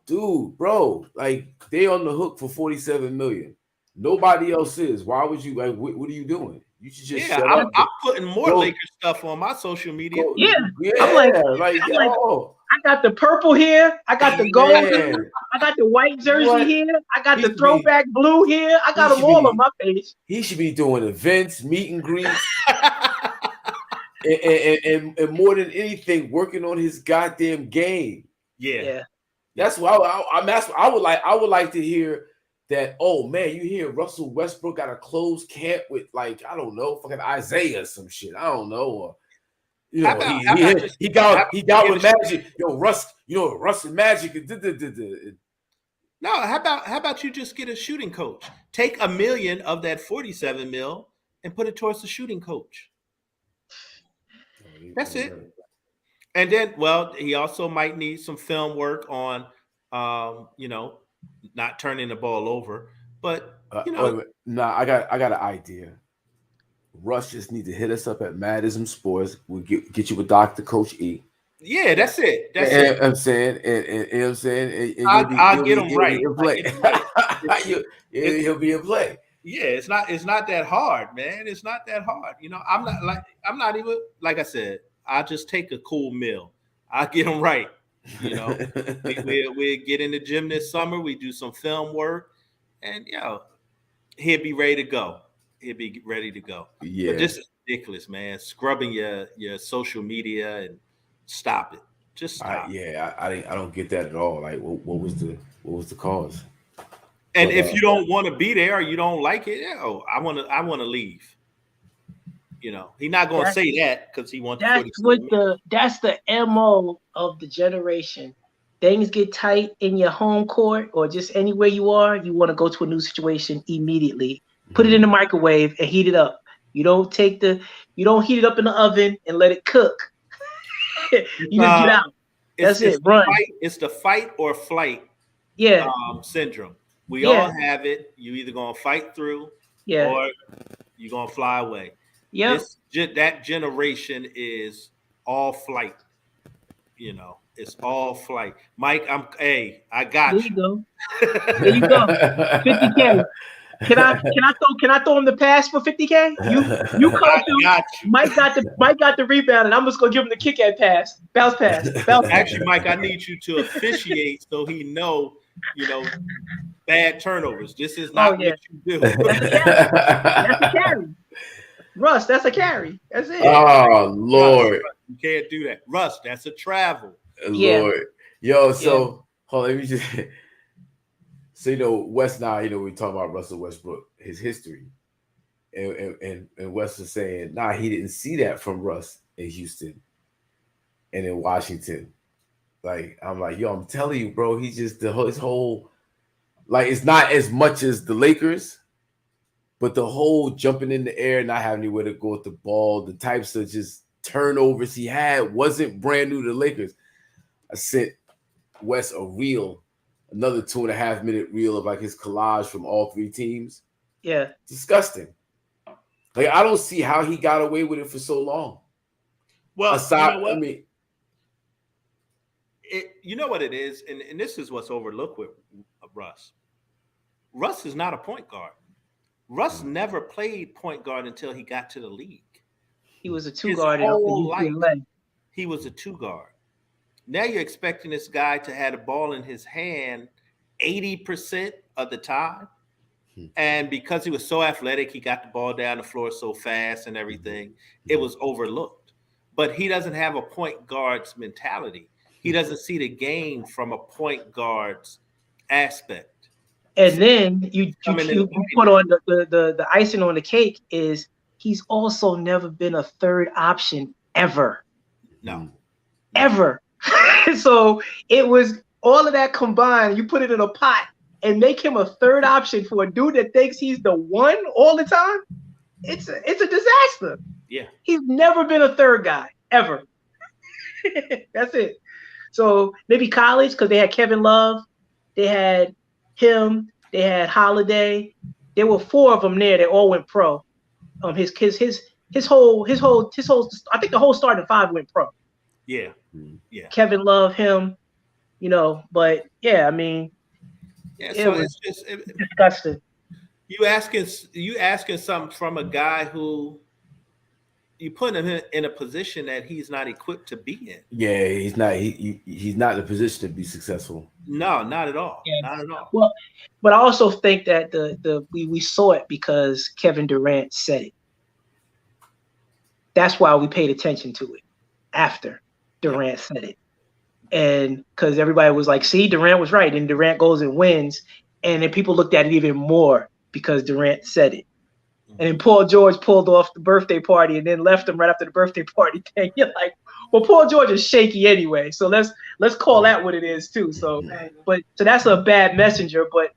Dude, bro, like they on the hook for 47 million. Nobody else is. Why would you what are you doing? You should just shut up. I'm putting more Lakers stuff on my social media. I'm like, I got the purple here. I got the gold here. I got the white jersey here. I got the throwback blue here. I got them all on my page. He should be doing events, meet and greets, and more than anything, working on his goddamn game. Yeah. That's why I would like to hear that. Oh man, you hear Russell Westbrook got a closed camp with fucking Isaiah or some shit. I don't know. Or, he got with Magic. Russ and Magic. No, how about you just get a shooting coach? Take $1 million of that 47 mil and put it towards the shooting coach. That's it. And then, he also might need some film work on, not turning the ball over. But I got an idea. Russ just need to hit us up at IZM SPORTS. We'll get you with Dr. Coach E. Yeah, that's it. I'm saying, and I'll get him right. He'll be in play. Yeah, it's not that hard, man. It's not that hard. I'm not even like I said. I just take a cool meal. I'll get him right. We get in the gym this summer. We do some film work, and he'll be ready to go. Yeah. But this is ridiculous, man. Scrubbing your social media and stop it. Just stop. I don't get that at all. Like, what was the cause? And if you don't want to be there or you don't like it, I want to leave. He's not going to say that because he wants. That's the MO of the generation. Things get tight in your home court or just anywhere you are. You want to go to a new situation immediately. Put it in the microwave and heat it up. You don't heat it up in the oven and let it cook. You just get out. That's it. Run. It's the fight or flight. Syndrome. We all have it. You either gonna fight through, or you're gonna fly away. Yeah. That generation is all flight. You know, it's all flight. Mike, I got There you go. There you go. 50K. Can I throw him the pass for 50K? You coach him. got you. Mike got the rebound, and I'm just gonna give him the kick at pass, bounce pass. Actually, Mike, I need you to officiate so he know, bad turnovers. This is not what you do. That's a carry. Russ, that's a carry. That's it. Oh Lord, Russ, you can't do that. Russ, that's a travel. Lord, yo. So hold on, let me just. So Wes and I, we talk about Russell Westbrook, his history, and Wes was saying, nah, he didn't see that from Russ in Houston and in Washington. Like I'm like, yo, I'm telling you, bro, he's just his whole, like, it's not as much as the Lakers, but the whole jumping in the air, not having anywhere to go with the ball, the types of just turnovers he had wasn't brand new to the Lakers. I sent Wes a reel. Another 2.5-minute reel of like his collage from all three teams. Yeah. Disgusting. Like, I don't see how he got away with it for so long. Well, aside, you know what? I mean, you know what it is, and this is what's overlooked with Russ. Russ is not a point guard. Russ never played point guard until he got to the league. He was a two guard in UCLA. He was a two guard. Now you're expecting this guy to have the ball in his hand 80% of the time. And because he was so athletic, he got the ball down the floor so fast and everything, it was overlooked. But he doesn't have a point guard's mentality. He doesn't see the game from a point guard's aspect. And then you put on the icing on the cake is he's also never been a third option ever. No. Ever. So it was all of that combined. You put it in a pot and make him a third option for a dude that thinks he's the one all the time. It's a disaster. Yeah. He's never been a third guy ever. That's it. So maybe college, because they had Kevin Love, they had him, they had Holiday. There were 4 of them there. They all went pro. His whole I think the whole starting 5 went pro. Yeah. Yeah. Kevin Love, him, but yeah, I mean, so it's disgusting. You asking something from a guy who you put him in a position that he's not equipped to be in. Yeah, he's not. He's not in a position to be successful. No, not at all. Yeah. Not at all. Well, but I also think that we saw it because Kevin Durant said it. That's why we paid attention to it after Durant said it. And because everybody was like, see, Durant was right. And Durant goes and wins. And then people looked at it even more because Durant said it. And then Paul George pulled off the birthday party and then left him right after the birthday party thing. You're like, well, Paul George is shaky anyway. So let's call that what it is too. So that's a bad messenger, but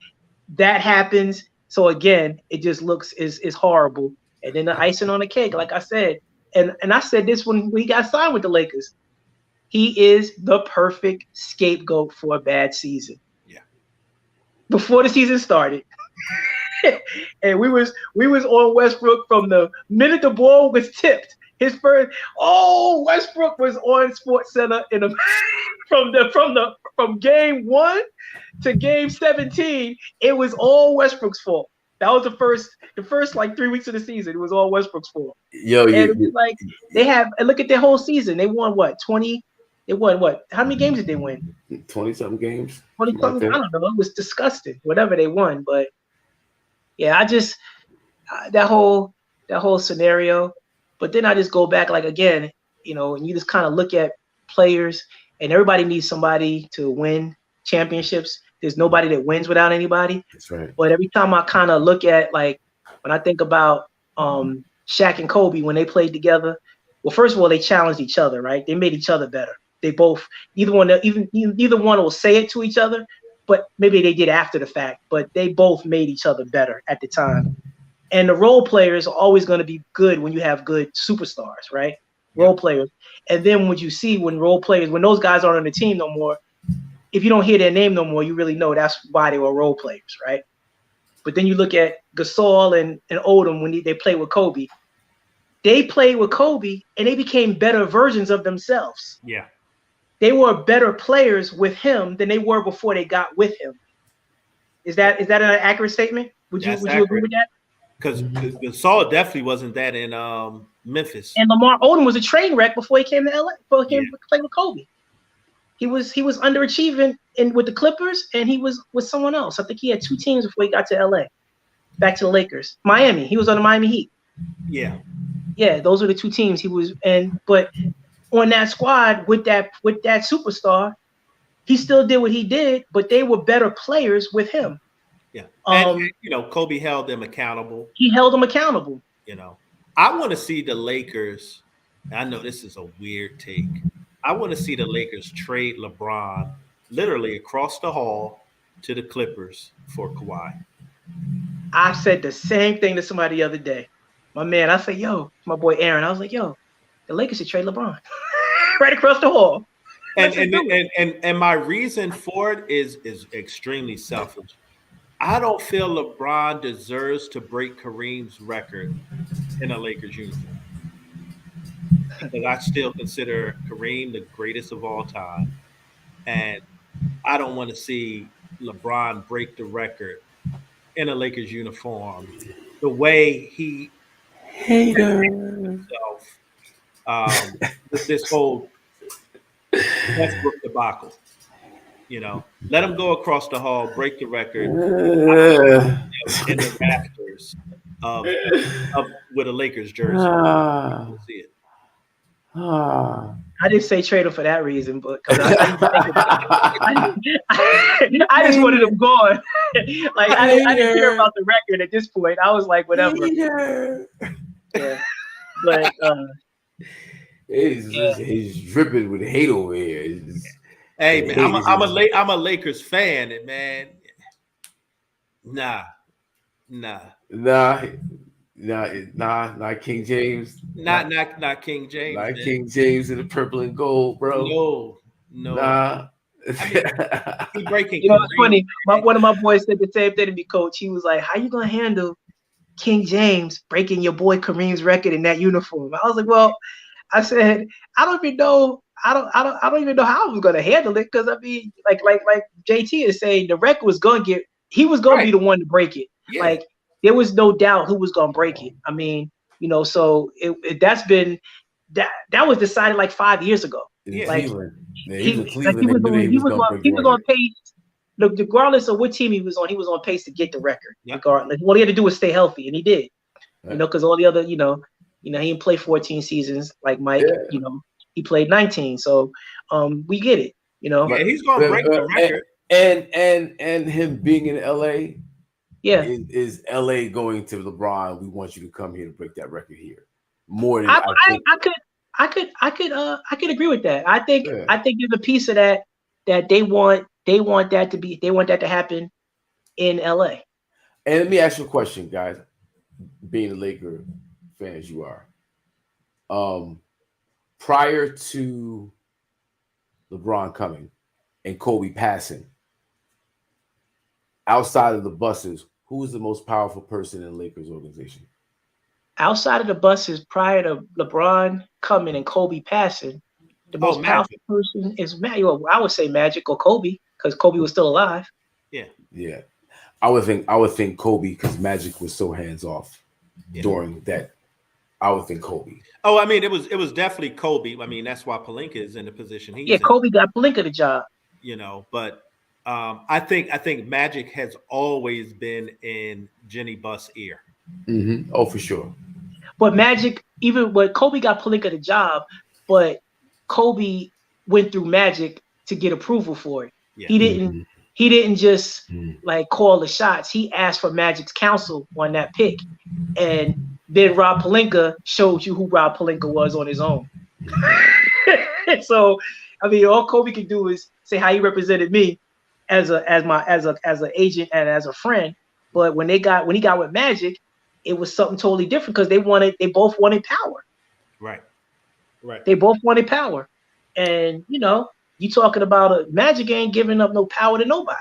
that happens. So again, it just looks is horrible. And then the icing on the cake, like I said, and I said this when we got signed with the Lakers. He is the perfect scapegoat for a bad season. Yeah. Before the season started. And we was on Westbrook from the minute the ball was tipped. His first Westbrook was on Sports Center from game 1 to game 17. It was all Westbrook's fault. That was the first like 3 weeks of the season. It was all Westbrook's fault. Like they have, and look at their whole season. They won what, 20? They won what? How many games did they win? 20-something games. 20-something. I don't know. It was disgusting. Whatever they won, but yeah, I just that whole scenario. But then I just go back, like, again, and you just kind of look at players, and everybody needs somebody to win championships. There's nobody that wins without anybody. That's right. But every time I kind of look at, like, when I think about Shaq and Kobe when they played together, well, first of all, they challenged each other, right? They made each other better. They both, either one will say it to each other, but maybe they did after the fact, but they both made each other better at the time. And the role players are always going to be good when you have good superstars, right? Role players. And then when you see when those guys aren't on the team no more, if you don't hear their name no more, you really know that's why they were role players, right? But then you look at Gasol and Odom when they played with Kobe. They played with Kobe and they became better versions of themselves. Yeah. they were better players with him than they were before they got with him. Is that an accurate statement? Would you agree with that? Because Gasol definitely wasn't that in Memphis. And Lamar Odom was a train wreck before he came to LA. Before he came to play with Kobe. He was underachieving with the Clippers, and he was with someone else. I think he had 2 teams before he got to LA. Back to the Lakers. Miami. He was on the Miami Heat. Yeah. Yeah, those were the 2 teams he was in. But on that squad with that superstar, he still did what he did, but they were better players with him. Yeah. And Kobe held them accountable. He held them accountable. I want to see the Lakers. I know this is a weird take. I want to see the Lakers trade LeBron literally across the hall to the Clippers for Kawhi. I said the same thing to somebody the other day. My man, I said, yo, my boy Aaron, I was like, yo, the Lakers should trade LeBron right across the hall. And my reason for it is extremely selfish. I don't feel LeBron deserves to break Kareem's record in a Lakers uniform. Because I still consider Kareem the greatest of all time. And I don't want to see LeBron break the record in a Lakers uniform the way he hated himself with this whole Westbrook debacle. Let him go across the hall, break the record in the rafters with a Lakers jersey. We'll see it. I didn't say trade him for that reason, but I just wanted him gone. Like I didn't care about the record at this point. I was like, whatever. Yeah, but he's dripping with hate over here. Hey man, I'm a Lakers fan, and man, nah, not King James. Not King James. Not King James in the purple and gold, bro. No. Nah. He breaking. It's funny. One of my boys said the same thing to me, Coach. He was like, "How you gonna handle King James breaking your boy Kareem's record in that uniform?" I was like, "Well," I said, "I don't even know. I don't even know how I was gonna handle it because I mean, like JT is saying, the record was gonna be the one to break it. Yeah. Like there was no doubt who was gonna break it. I mean, so that was decided like 5 years ago. Yeah, like he was on pace. Look, regardless of what team he was on pace to get the record. Yep. Regardless, what he had to do was stay healthy, and he did. Right. Because all the other, he didn't play 14 seasons like Mike. Yeah. He played 19, so we get it. Yeah, he's gonna break the record. And him being in LA. Yeah, is LA going to LeBron? We want you to come here to break that record here. More than I could agree with that. I think there's a piece of that they want that to happen in LA. And let me ask you a question, guys. Being a Laker fan as you are, prior to LeBron coming and Kobe passing, outside of the buses, who was the most powerful person in the Lakers organization? Outside of the buses, prior to LeBron coming and Kobe passing, the most powerful person is Magic. Well, I would say Magic or Kobe because Kobe was still alive. Yeah. I would think Kobe because Magic was so hands off during that. I would think Kobe. Oh, I mean, it was definitely Kobe. I mean, that's why Pelinka is in the position he's in. Kobe got Pelinka the job. But I think Magic has always been in Jenny Buss' ear. Mm-hmm. Oh, for sure. But Magic, even when Kobe got Pelinka the job, but Kobe went through Magic to get approval for it. Yeah. He didn't just like call the shots. He asked for Magic's counsel on that pick, and then Rob Pelinka showed you who Rob Pelinka was on his own. So, I mean, all Kobe can do is say how he represented me as an agent and as a friend. But when he got with Magic, it was something totally different because they both wanted power. Right. They both wanted power, and you talking about Magic ain't giving up no power to nobody.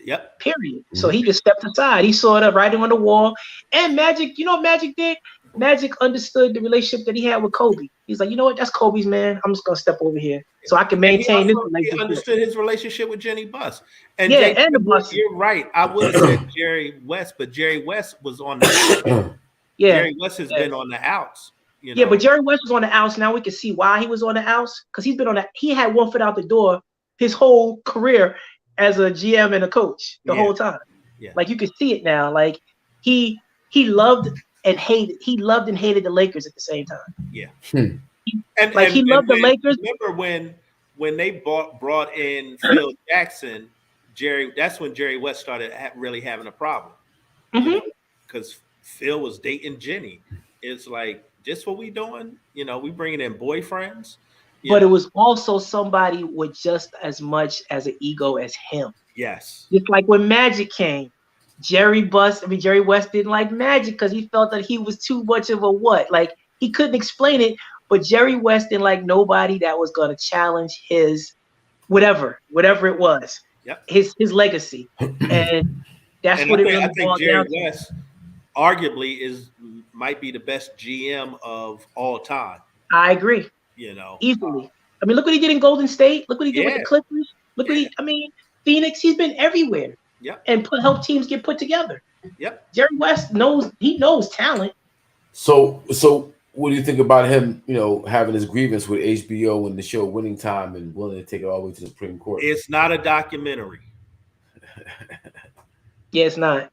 Yep. Period. So he just stepped aside. He saw the writing on the wall. And Magic, Magic did. Magic understood the relationship that he had with Kobe. He's like, you know what? That's Kobe's man. I'm just gonna step over here so I can maintain this relationship. He understood his relationship with Jenny Buss. And yeah, and the Buss. You're right. I would have said Jerry West, but Jerry West was on the outs. Yeah, Jerry West has been on the outs. You know? Yeah, but Jerry West was on the outs. Now we can see why he was on the outs because he's been on that. He had one foot out the door his whole career as a GM and a coach the whole time. Yeah. Like you can see it now. Like he loved and hated. He loved and hated the Lakers at the same time. Yeah. He loved the Lakers. Remember when they brought in Phil Jackson, that's when Jerry West started really having a problem. Because Phil was dating Jenny. It's like, just what we doing? You know, we bringing in boyfriends. But it was also somebody with just as much as an ego as him. Yes. Just like when Magic came, Jerry West didn't like Magic because he felt that he was too much of a what? Like he couldn't explain it, but Jerry West didn't like nobody that was going to challenge his whatever it was. Yep. His legacy. And that's what it really boiled down to. Jerry West arguably might be the best GM of all time. I agree. You know, easily. I mean, look what he did in Golden State. Look what he did with the Clippers. Look what Phoenix. He's been everywhere. Yep. And help teams get put together. Yep. Jerry West knows talent. So what do you think about him? You know, having his grievance with HBO and the show Winning Time and willing to take it all the way to the Supreme Court? It's not a documentary. Yeah, it's not.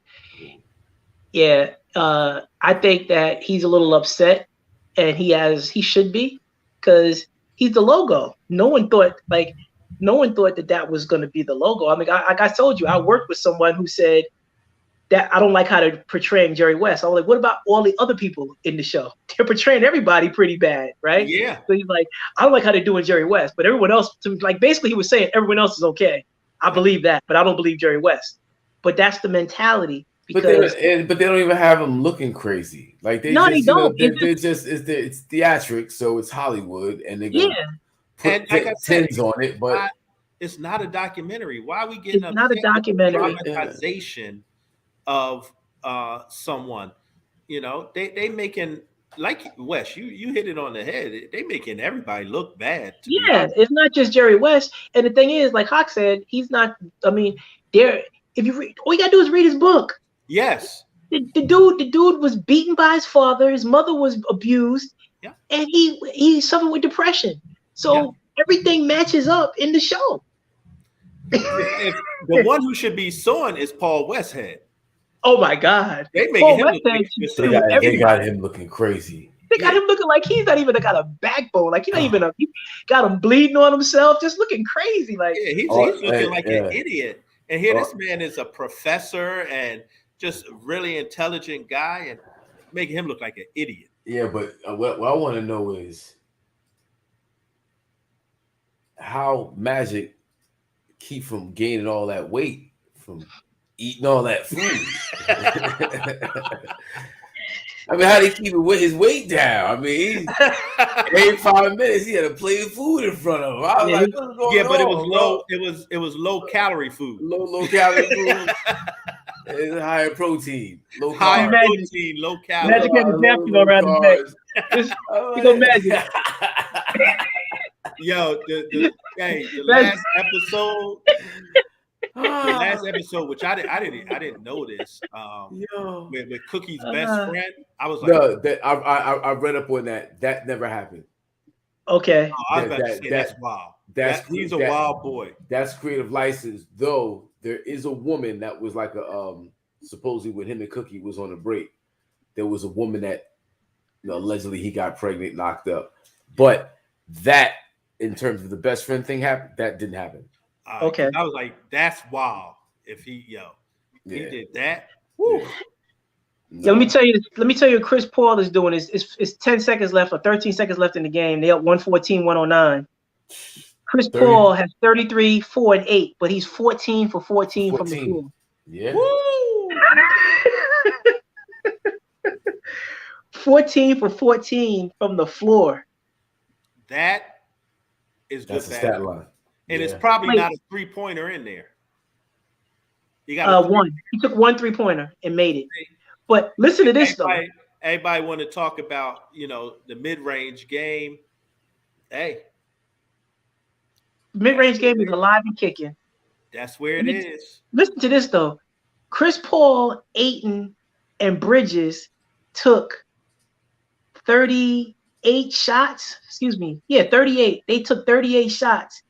Yeah, I think that he's a little upset, and he should be. Because he's the logo. No one thought that was going to be the logo. I mean, like I told you, I worked with someone who said that I don't like how they're portraying Jerry West. I was like, what about all the other people in the show? They're portraying everybody pretty bad, right? Yeah. So he's like, I don't like how they're doing Jerry West, but everyone else, like basically he was saying everyone else is okay. I believe that, but I don't believe Jerry West. But that's the mentality. Because, but they don't even have them looking crazy. Like they don't. It's theatrics, so it's Hollywood, and they're gonna put tens on it. But it's not a documentary. Why are we getting not a documentary dramatization of someone? You know, they making like West. You hit it on the head. They making everybody look bad. It's not just Jerry West. And the thing is, like Hawk said, he's not. I mean, if you read, all you gotta do is read his book. Yes. The dude was beaten by his father. His mother was abused, and he suffered with depression. So everything matches up in the show. The one who should be suing is Paul Westhead. Oh my God! They making him they got him looking crazy. They got him looking like he's not even got a backbone. Like he's not even he got him bleeding on himself, just looking crazy. Like he's looking like an idiot. And here this man is a professor and just really intelligent guy, and making him look like an idiot. Yeah, but what I want to know is how Magic keep from gaining all that weight from eating all that food. I mean, how do he keep his weight down? I mean, every 5 minutes he had a plate of food in front of him. I was like, what's going on? But it was low. It was low calorie food. Low calorie food. It's higher protein, low higher protein, low calorie. Magic had his napkin around his neck. He go Magic. Yo, the last episode. The last episode, which I didn't know this. With Cookie's best friend, I was like, I read up on that. That never happened. Okay, I was about to say that's wild. He's a wild boy. That's creative license, though. There is a woman that was like a supposedly when him and Cookie was on a break. There was a woman that allegedly he got pregnant, knocked up. But that, in terms of the best friend thing, happened. That didn't happen. Okay, I was like, that's wild. If he did that. Woo. No. Yeah, let me tell you what Chris Paul is doing. It's 10 seconds left or 13 seconds left in the game. They up 114-109. Chris Paul has 33, 4, and 8, but he's 14 for 14 from the floor. Yeah. Woo! 14 for 14 from the floor. That is good. That's a stat line. And it's probably not a 3-pointer in there. He got one. He took one 3-pointer and made it. But listen to this though. everybody want to talk about, the mid-range game. Hey, Mid-range game is alive and kicking. that's where it is. Listen to this though. Chris Paul, Ayton, and Bridges took 38 shots. Excuse me. Yeah, 38. They took 38 shots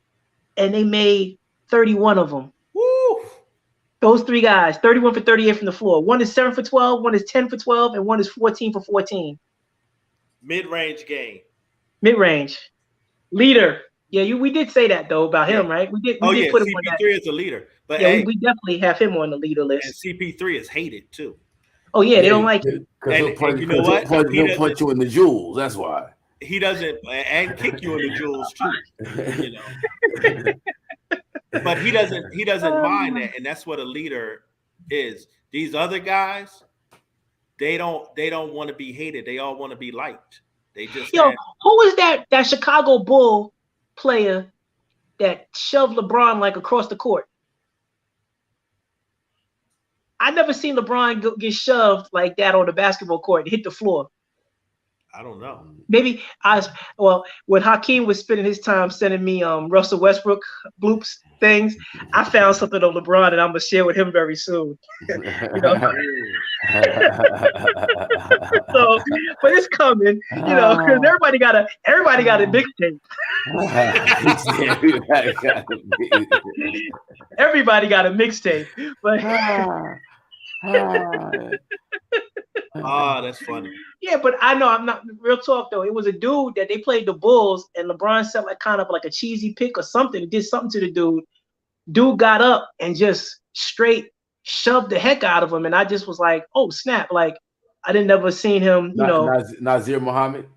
and they made 31 of them. Woo! Those three guys, 31 for 38 from the floor. One is 7 for 12, one is 10 for 12, and one is 14 for 14. Mid-range game. Mid-range. Leader. Yeah, we did say that though about him, right? We did put him on that. CP3 is a leader. But yeah, we definitely have him on the leader list. And CP3 is hated too. Oh yeah, they don't like him. Because he'll punch you in the jewels. That's why. He doesn't, and kick you in the jewels too. But he doesn't mind that, and that's what a leader is. These other guys, they don't want to be hated. They all want to be liked. They just who was that Chicago Bull player that shoved LeBron like across the court? I never seen LeBron get shoved like that on the basketball court and hit the floor. I don't know. Maybe when Hakim was spending his time sending me Russell Westbrook bloops things, I found something on LeBron and I'm gonna share with him very soon. So, but it's coming, because everybody got a mixtape. Everybody got a mixtape, but. That's funny. Yeah, but I know I'm not real talk though. It was a dude that they played the Bulls, and LeBron set kind of like a cheesy pick or something. It did something to the dude. Dude got up and just straight shoved the heck out of him, and I just was like, "Oh snap!" Like I didn't ever seen him. Nazir Muhammad.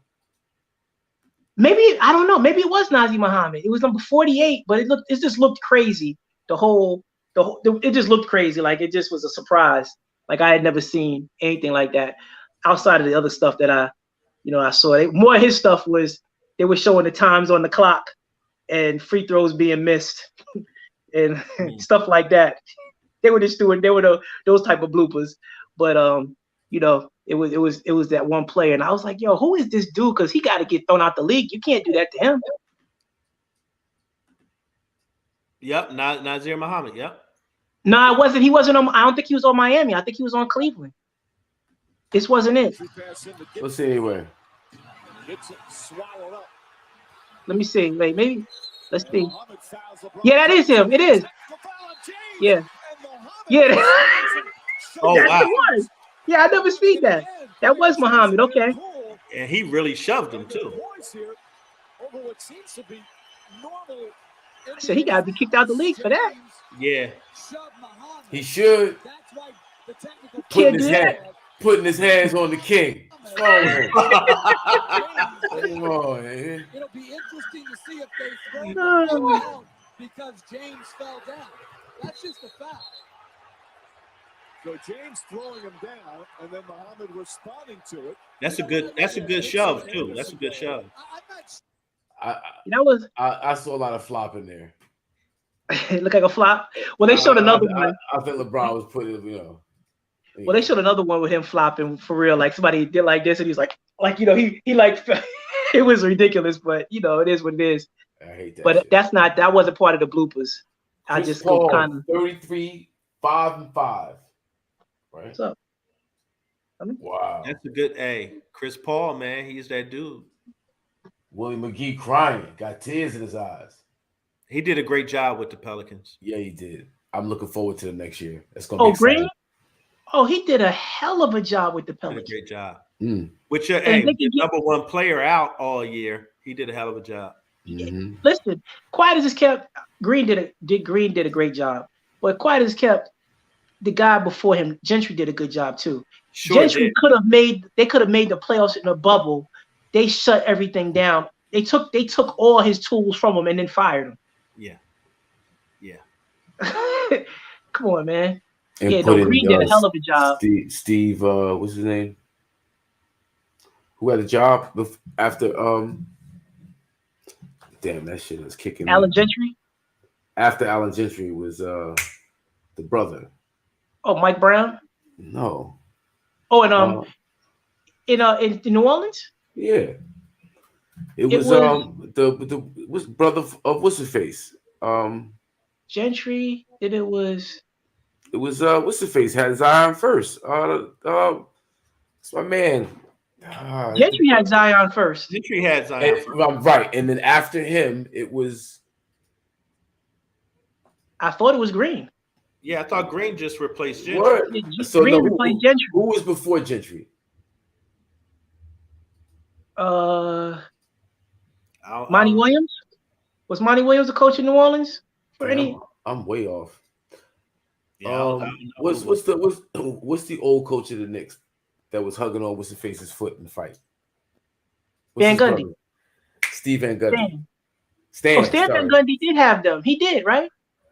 Maybe I don't know. Maybe it was Nazir Muhammad. It was number 48, but it just looked crazy. It just looked crazy. Like it just was a surprise. Like I had never seen anything like that outside of the other stuff that I saw. More of his stuff was they were showing the times on the clock and free throws being missed and stuff like that. They were just doing those type of bloopers. But it was that one player, and I was like, yo, who is this dude? Because he got to get thrown out the league. You can't do that to him. Yep, Nazir Muhammad. Yep. No, it wasn't. He wasn't on. I don't think he was on Miami. I think he was on Cleveland. This wasn't it. Let's see anywhere. Let me see. Wait, maybe. Let's see. Yeah, that is him. It is. Yeah. Yeah. Oh wow. Yeah, I never seen that. That was Muhammad. Okay. And he really shoved him too. So he got to be kicked out the league for that. Yeah. He should. Putting his hands on the king. Come on, man. It'll be interesting to see if they throw him because James fell down. That's just a fact. So James throwing him down, and then Muhammad responding to it. That's a good shove too. That's a good shove. I saw a lot of flop in there. It looked like a flop. Well, they showed another one. I think LeBron was putting, Well, they showed another one with him flopping for real. Like somebody did like this, and he's like he like it was ridiculous, but it is what it is. I hate that. But shit. that wasn't part of the bloopers. I just kind of 33, 5-5. Right. What's up? Wow. That's a good Chris Paul, man. He's that dude. Willie McGee crying, got tears in his eyes. He did a great job with the Pelicans. Yeah, he did. I'm looking forward to the next year. It's gonna be exciting. Green? Oh, he did a hell of a job with the Pelicans. Did a great job. Mm. Which the number one player out all year. He did a hell of a job. Mm-hmm. Listen, quiet as it's kept, Green did a great job. But quiet as kept, the guy before him, Gentry, did a good job too. Sure Gentry could have made the playoffs in a bubble. They shut everything down. They took all his tools from him and then fired him. Yeah. Come on, man. And Green did a hell of a job. Steve, what's his name? Who had a job after damn, that shit was kicking. Allen Gentry? After Allen Gentry was the brother. Oh, Mike Brown? No. Oh, and in New Orleans? Yeah. It was the was brother of what's his face? Gentry. Then it was What's his face? Had Zion first. It's my man. Gentry had Zion first. Gentry had Zion first. Right. And then after him, it was I thought it was Green. Yeah, I thought Green just replaced Gentry. what? Yeah, So Green no, replaced Gentry. who was before Gentry? Monty Williams? Was Monty Williams the coach in New Orleans? I'm way off. Yeah, What's the old coach of the Knicks that was hugging on what's his face's foot in the fight? Van Gundy. Steve Van Gundy. Stan Van Gundy did have them. He did, right?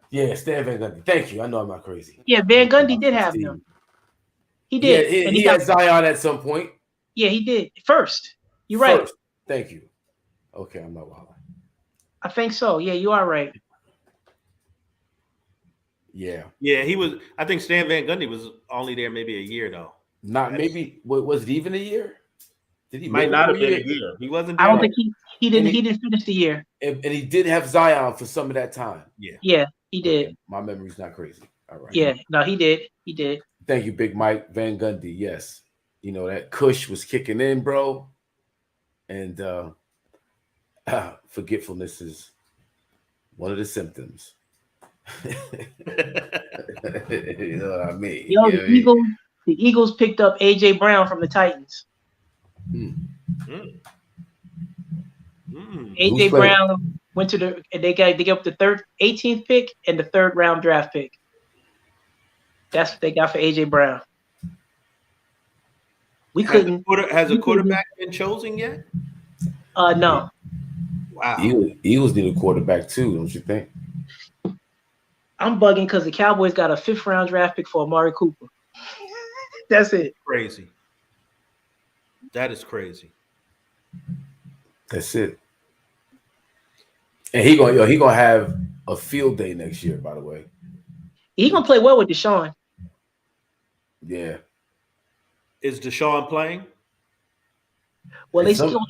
Yeah, Stan Van Gundy. Thank you. I know I'm not crazy. Yeah, Van Gundy did have them. He did. Yeah, he had Zion at some point. Yeah, he did. First. You're right. Thank you. Okay, I'm not wild. I think so. Yeah, you are right. Yeah. Yeah, he was. I think Stan Van Gundy was only there maybe a year though. Was it even a year? Did he might not have been a year. He wasn't there. I don't think he didn't finish the year. And he did have Zion for some of that time. Yeah. Yeah, he did. Okay. My memory's not crazy. All right. Yeah, no, he did. He did. Thank you, Big Mike. Van Gundy, yes. You know, that Kush was kicking in, bro. And forgetfulness is one of the symptoms. You know what I mean? Yo, the Eagles picked up AJ Brown from the Titans. AJ Brown went to they got up the 18th pick and the 3rd round draft pick. That's what they got for AJ Brown. Has a quarterback been chosen yet? No. Wow. Eagles need a quarterback too, don't you think? I'm bugging because the Cowboys got a 5th round draft pick for Amari Cooper. That's it. Crazy. That is crazy. That's it. And he gonna have a field day next year, by the way. He gonna play well with Deshaun. Yeah. Is Deshaun playing? Well, they still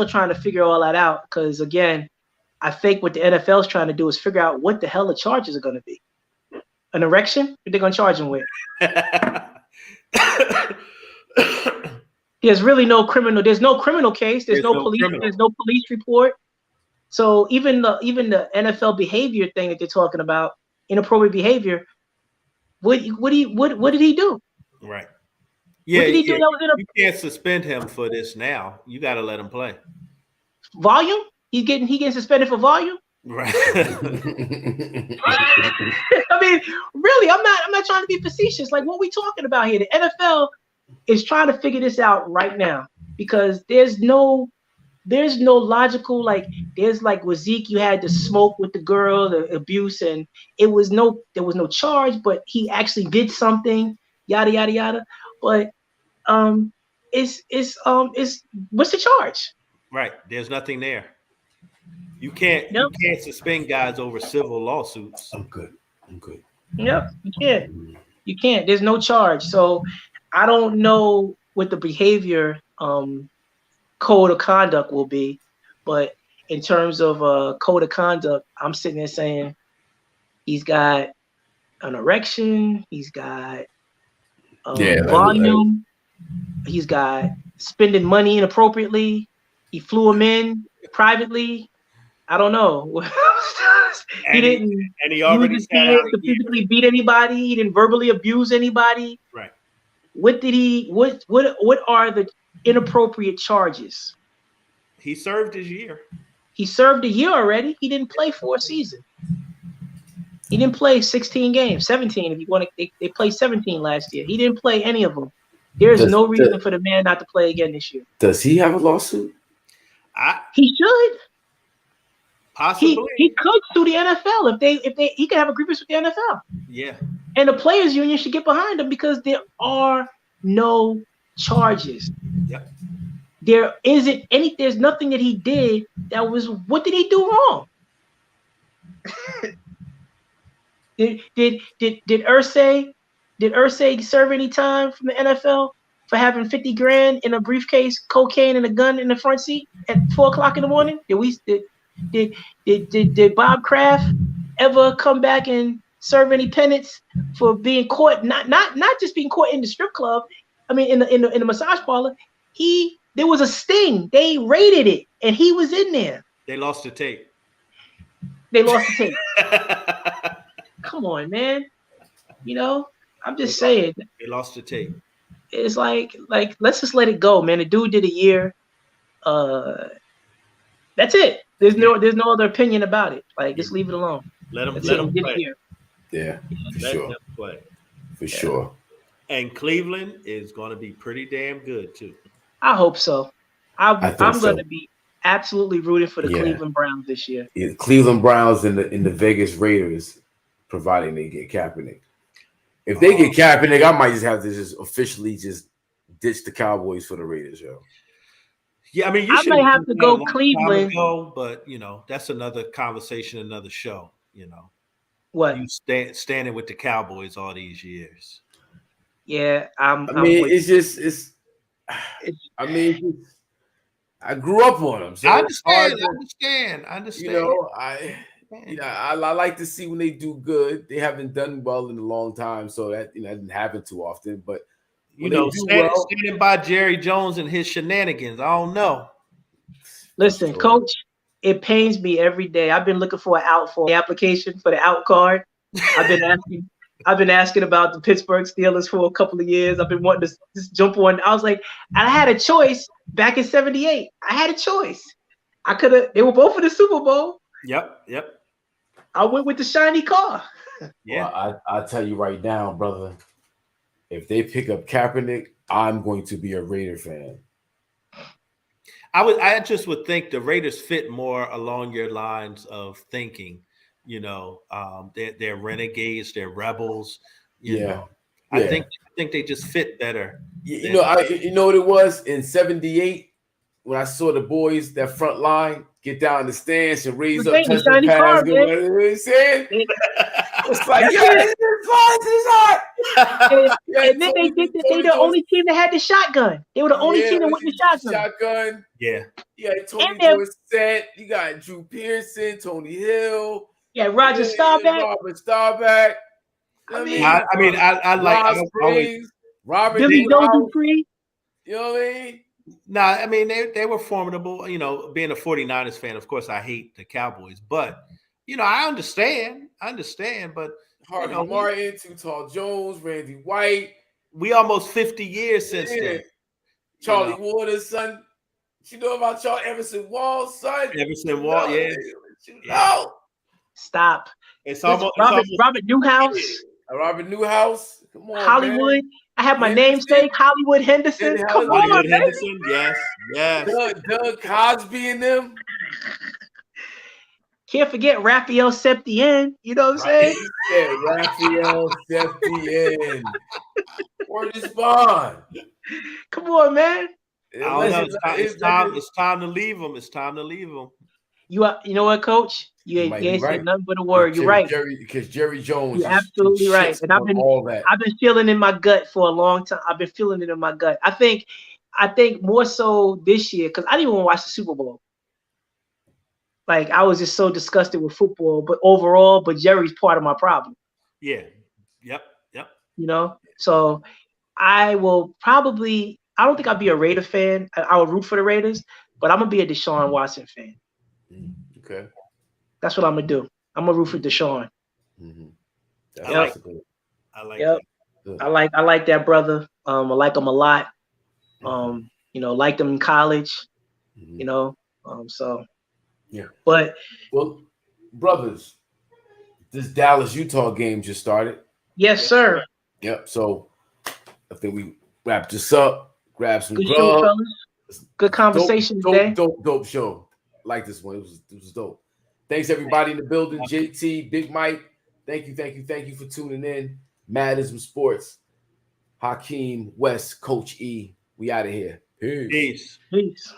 trying to figure all that out because again, I think what the NFL is trying to do is figure out what the hell the charges are going to be. An erection? What they're going to charge him with? There's really no criminal. There's no criminal case. There's no police. Criminal. There's no police report. So even the NFL behavior thing that they're talking about, inappropriate behavior. What did he do? Right. Yeah. What did he do? You can't suspend him for this now. You got to let him play. Volume? He getting suspended for volume? Right. I mean, really, I'm not trying to be facetious. Like, what we talking about here? The NFL is trying to figure this out right now because there's no logical, like, there's like with Zeke, you had the smoke with the girl, the abuse, and there was no charge, but he actually did something, yada yada yada. But it's what's the charge? Right. There's nothing there. You can't suspend guys over civil lawsuits. I'm good. Yep, you can't. There's no charge. So I don't know what the behavior code of conduct will be, but in terms of code of conduct, I'm sitting there saying he's got an erection, he's got volume, he's got spending money inappropriately, he flew him in privately. I don't know. He didn't physically beat anybody. He didn't verbally abuse anybody. Right. What are the inappropriate charges? He served his year. He served a year already. He didn't play for a season. He didn't play 16 games, 17 if you want to. They played 17 last year. He didn't play any of them. There's no reason for the man not to play again this year. Does he have a lawsuit? He should. Possibly. He could sue the NFL if he could have a grievance with the NFL. Yeah. And the players union should get behind him because there are no charges. Yep. There's nothing that he did that was, what did he do wrong? Did Irsay serve any time from the NFL for having 50 grand in a briefcase, cocaine, and a gun in the front seat at 4 o'clock in the morning? Did Bob Kraft ever come back and serve any penance for being caught? Not just being caught in the strip club. I mean, in the massage parlor. There was a sting. They raided it, and he was in there. They lost the tape. They lost the tape. Come on, man. You know, I'm just saying. They lost the tape. It's like let's just let it go, man. The dude did a year. That's it. There's no other opinion about it. Like, just leave it alone. Let him play. Yeah, for Let sure. him play. For sure. And Cleveland is going to be pretty damn good too. I hope so. I'm so. going to be absolutely rooting for the Cleveland Browns this year. Yeah, Cleveland Browns and the Vegas Raiders, providing they get Kaepernick. If they get Kaepernick, I might just have to just officially just ditch the Cowboys for the Raiders, yo. Yeah, I mean, I might have to go Cleveland. But you know, that's another conversation, another show. You know, what you standing with the Cowboys all these years. Yeah, I mean, I grew up on them. So I understand. You know, I like to see when they do good. They haven't done well in a long time, so that didn't happen too often. But standing by Jerry Jones and his shenanigans, I don't know. Listen, Coach, it pains me every day. I've been looking for the application for the out card. I've been asking about the Pittsburgh Steelers for a couple of years. I've been wanting to just jump on. I was like, I had a choice back in '78. I had a choice. I could have. They were both in the Super Bowl. Yep. I went with the shiny car. Yeah, well, I'll tell you right now, brother. If they pick up Kaepernick, I'm going to be a Raider fan. I just would think the Raiders fit more along your lines of thinking. You know, they're renegades, they're rebels. You know, I think they just fit better. You know what it was in '78 when I saw the boys, that front line, get down the stands and raise up, touch the pass. You know what I'm saying? It's like, and then they the only team that had the shotgun. They were the only team that went the shotgun. Yeah. Tony Dorsett. You got Drew Pearson, Tony Hill. Yeah, Roger Staubach. Robert Staubach. I like Robert Billy Dupree. You know what I mean? Nah, I mean they were formidable. You know, being a 49ers fan, of course, I hate the Cowboys, but you know, I understand. But Harvey Martin, Too Tall Jones, Randy White. We almost 50 years since then. Charlie Waters' son. You know about Charlie Everson Wall's son? Everson Wall, No. Stop. It's Robert Newhouse. Robert Newhouse. Come on, Hollywood. Man. I have my namesake, Hollywood Henderson. Come on, Hollywood Henderson. Yes. Doug Cosby and them. Can't forget Raphael Septien. You know what I'm saying? Yeah, Raphael Septien. Word is bond. Come on, man. It's time to leave them. It's time to leave them. You know what, Coach? You ain't said nothing but a word. You're right. Because Jerry Jones. You're absolutely right. And I've been feeling in my gut for a long time. I've been feeling it in my gut. I think more so this year because I didn't even watch the Super Bowl. Like I was just so disgusted with football, but Jerry's part of my problem. Yeah. Yep. You know, so I will probably. I don't think I'll be a Raider fan. I will root for the Raiders, but I'm gonna be a Deshaun Watson fan. Okay. That's what I'm gonna do. I'm gonna root for Deshaun. Mm-hmm. I like that. I like that brother. I like him a lot. You know, liked him in college. Mm-hmm. You know, so yeah. But brothers, this Dallas-Utah game just started. Yes, sir. Yep. So I think we wrap this up. Grab some good grub. show, fellas. Good conversation today. Dope show. I like this one. It was dope. Thanks everybody in the building. JT, Big Mike. Thank you for tuning in. IZM Sports. Hakim, West, Coach E. We out of here. Peace. Peace.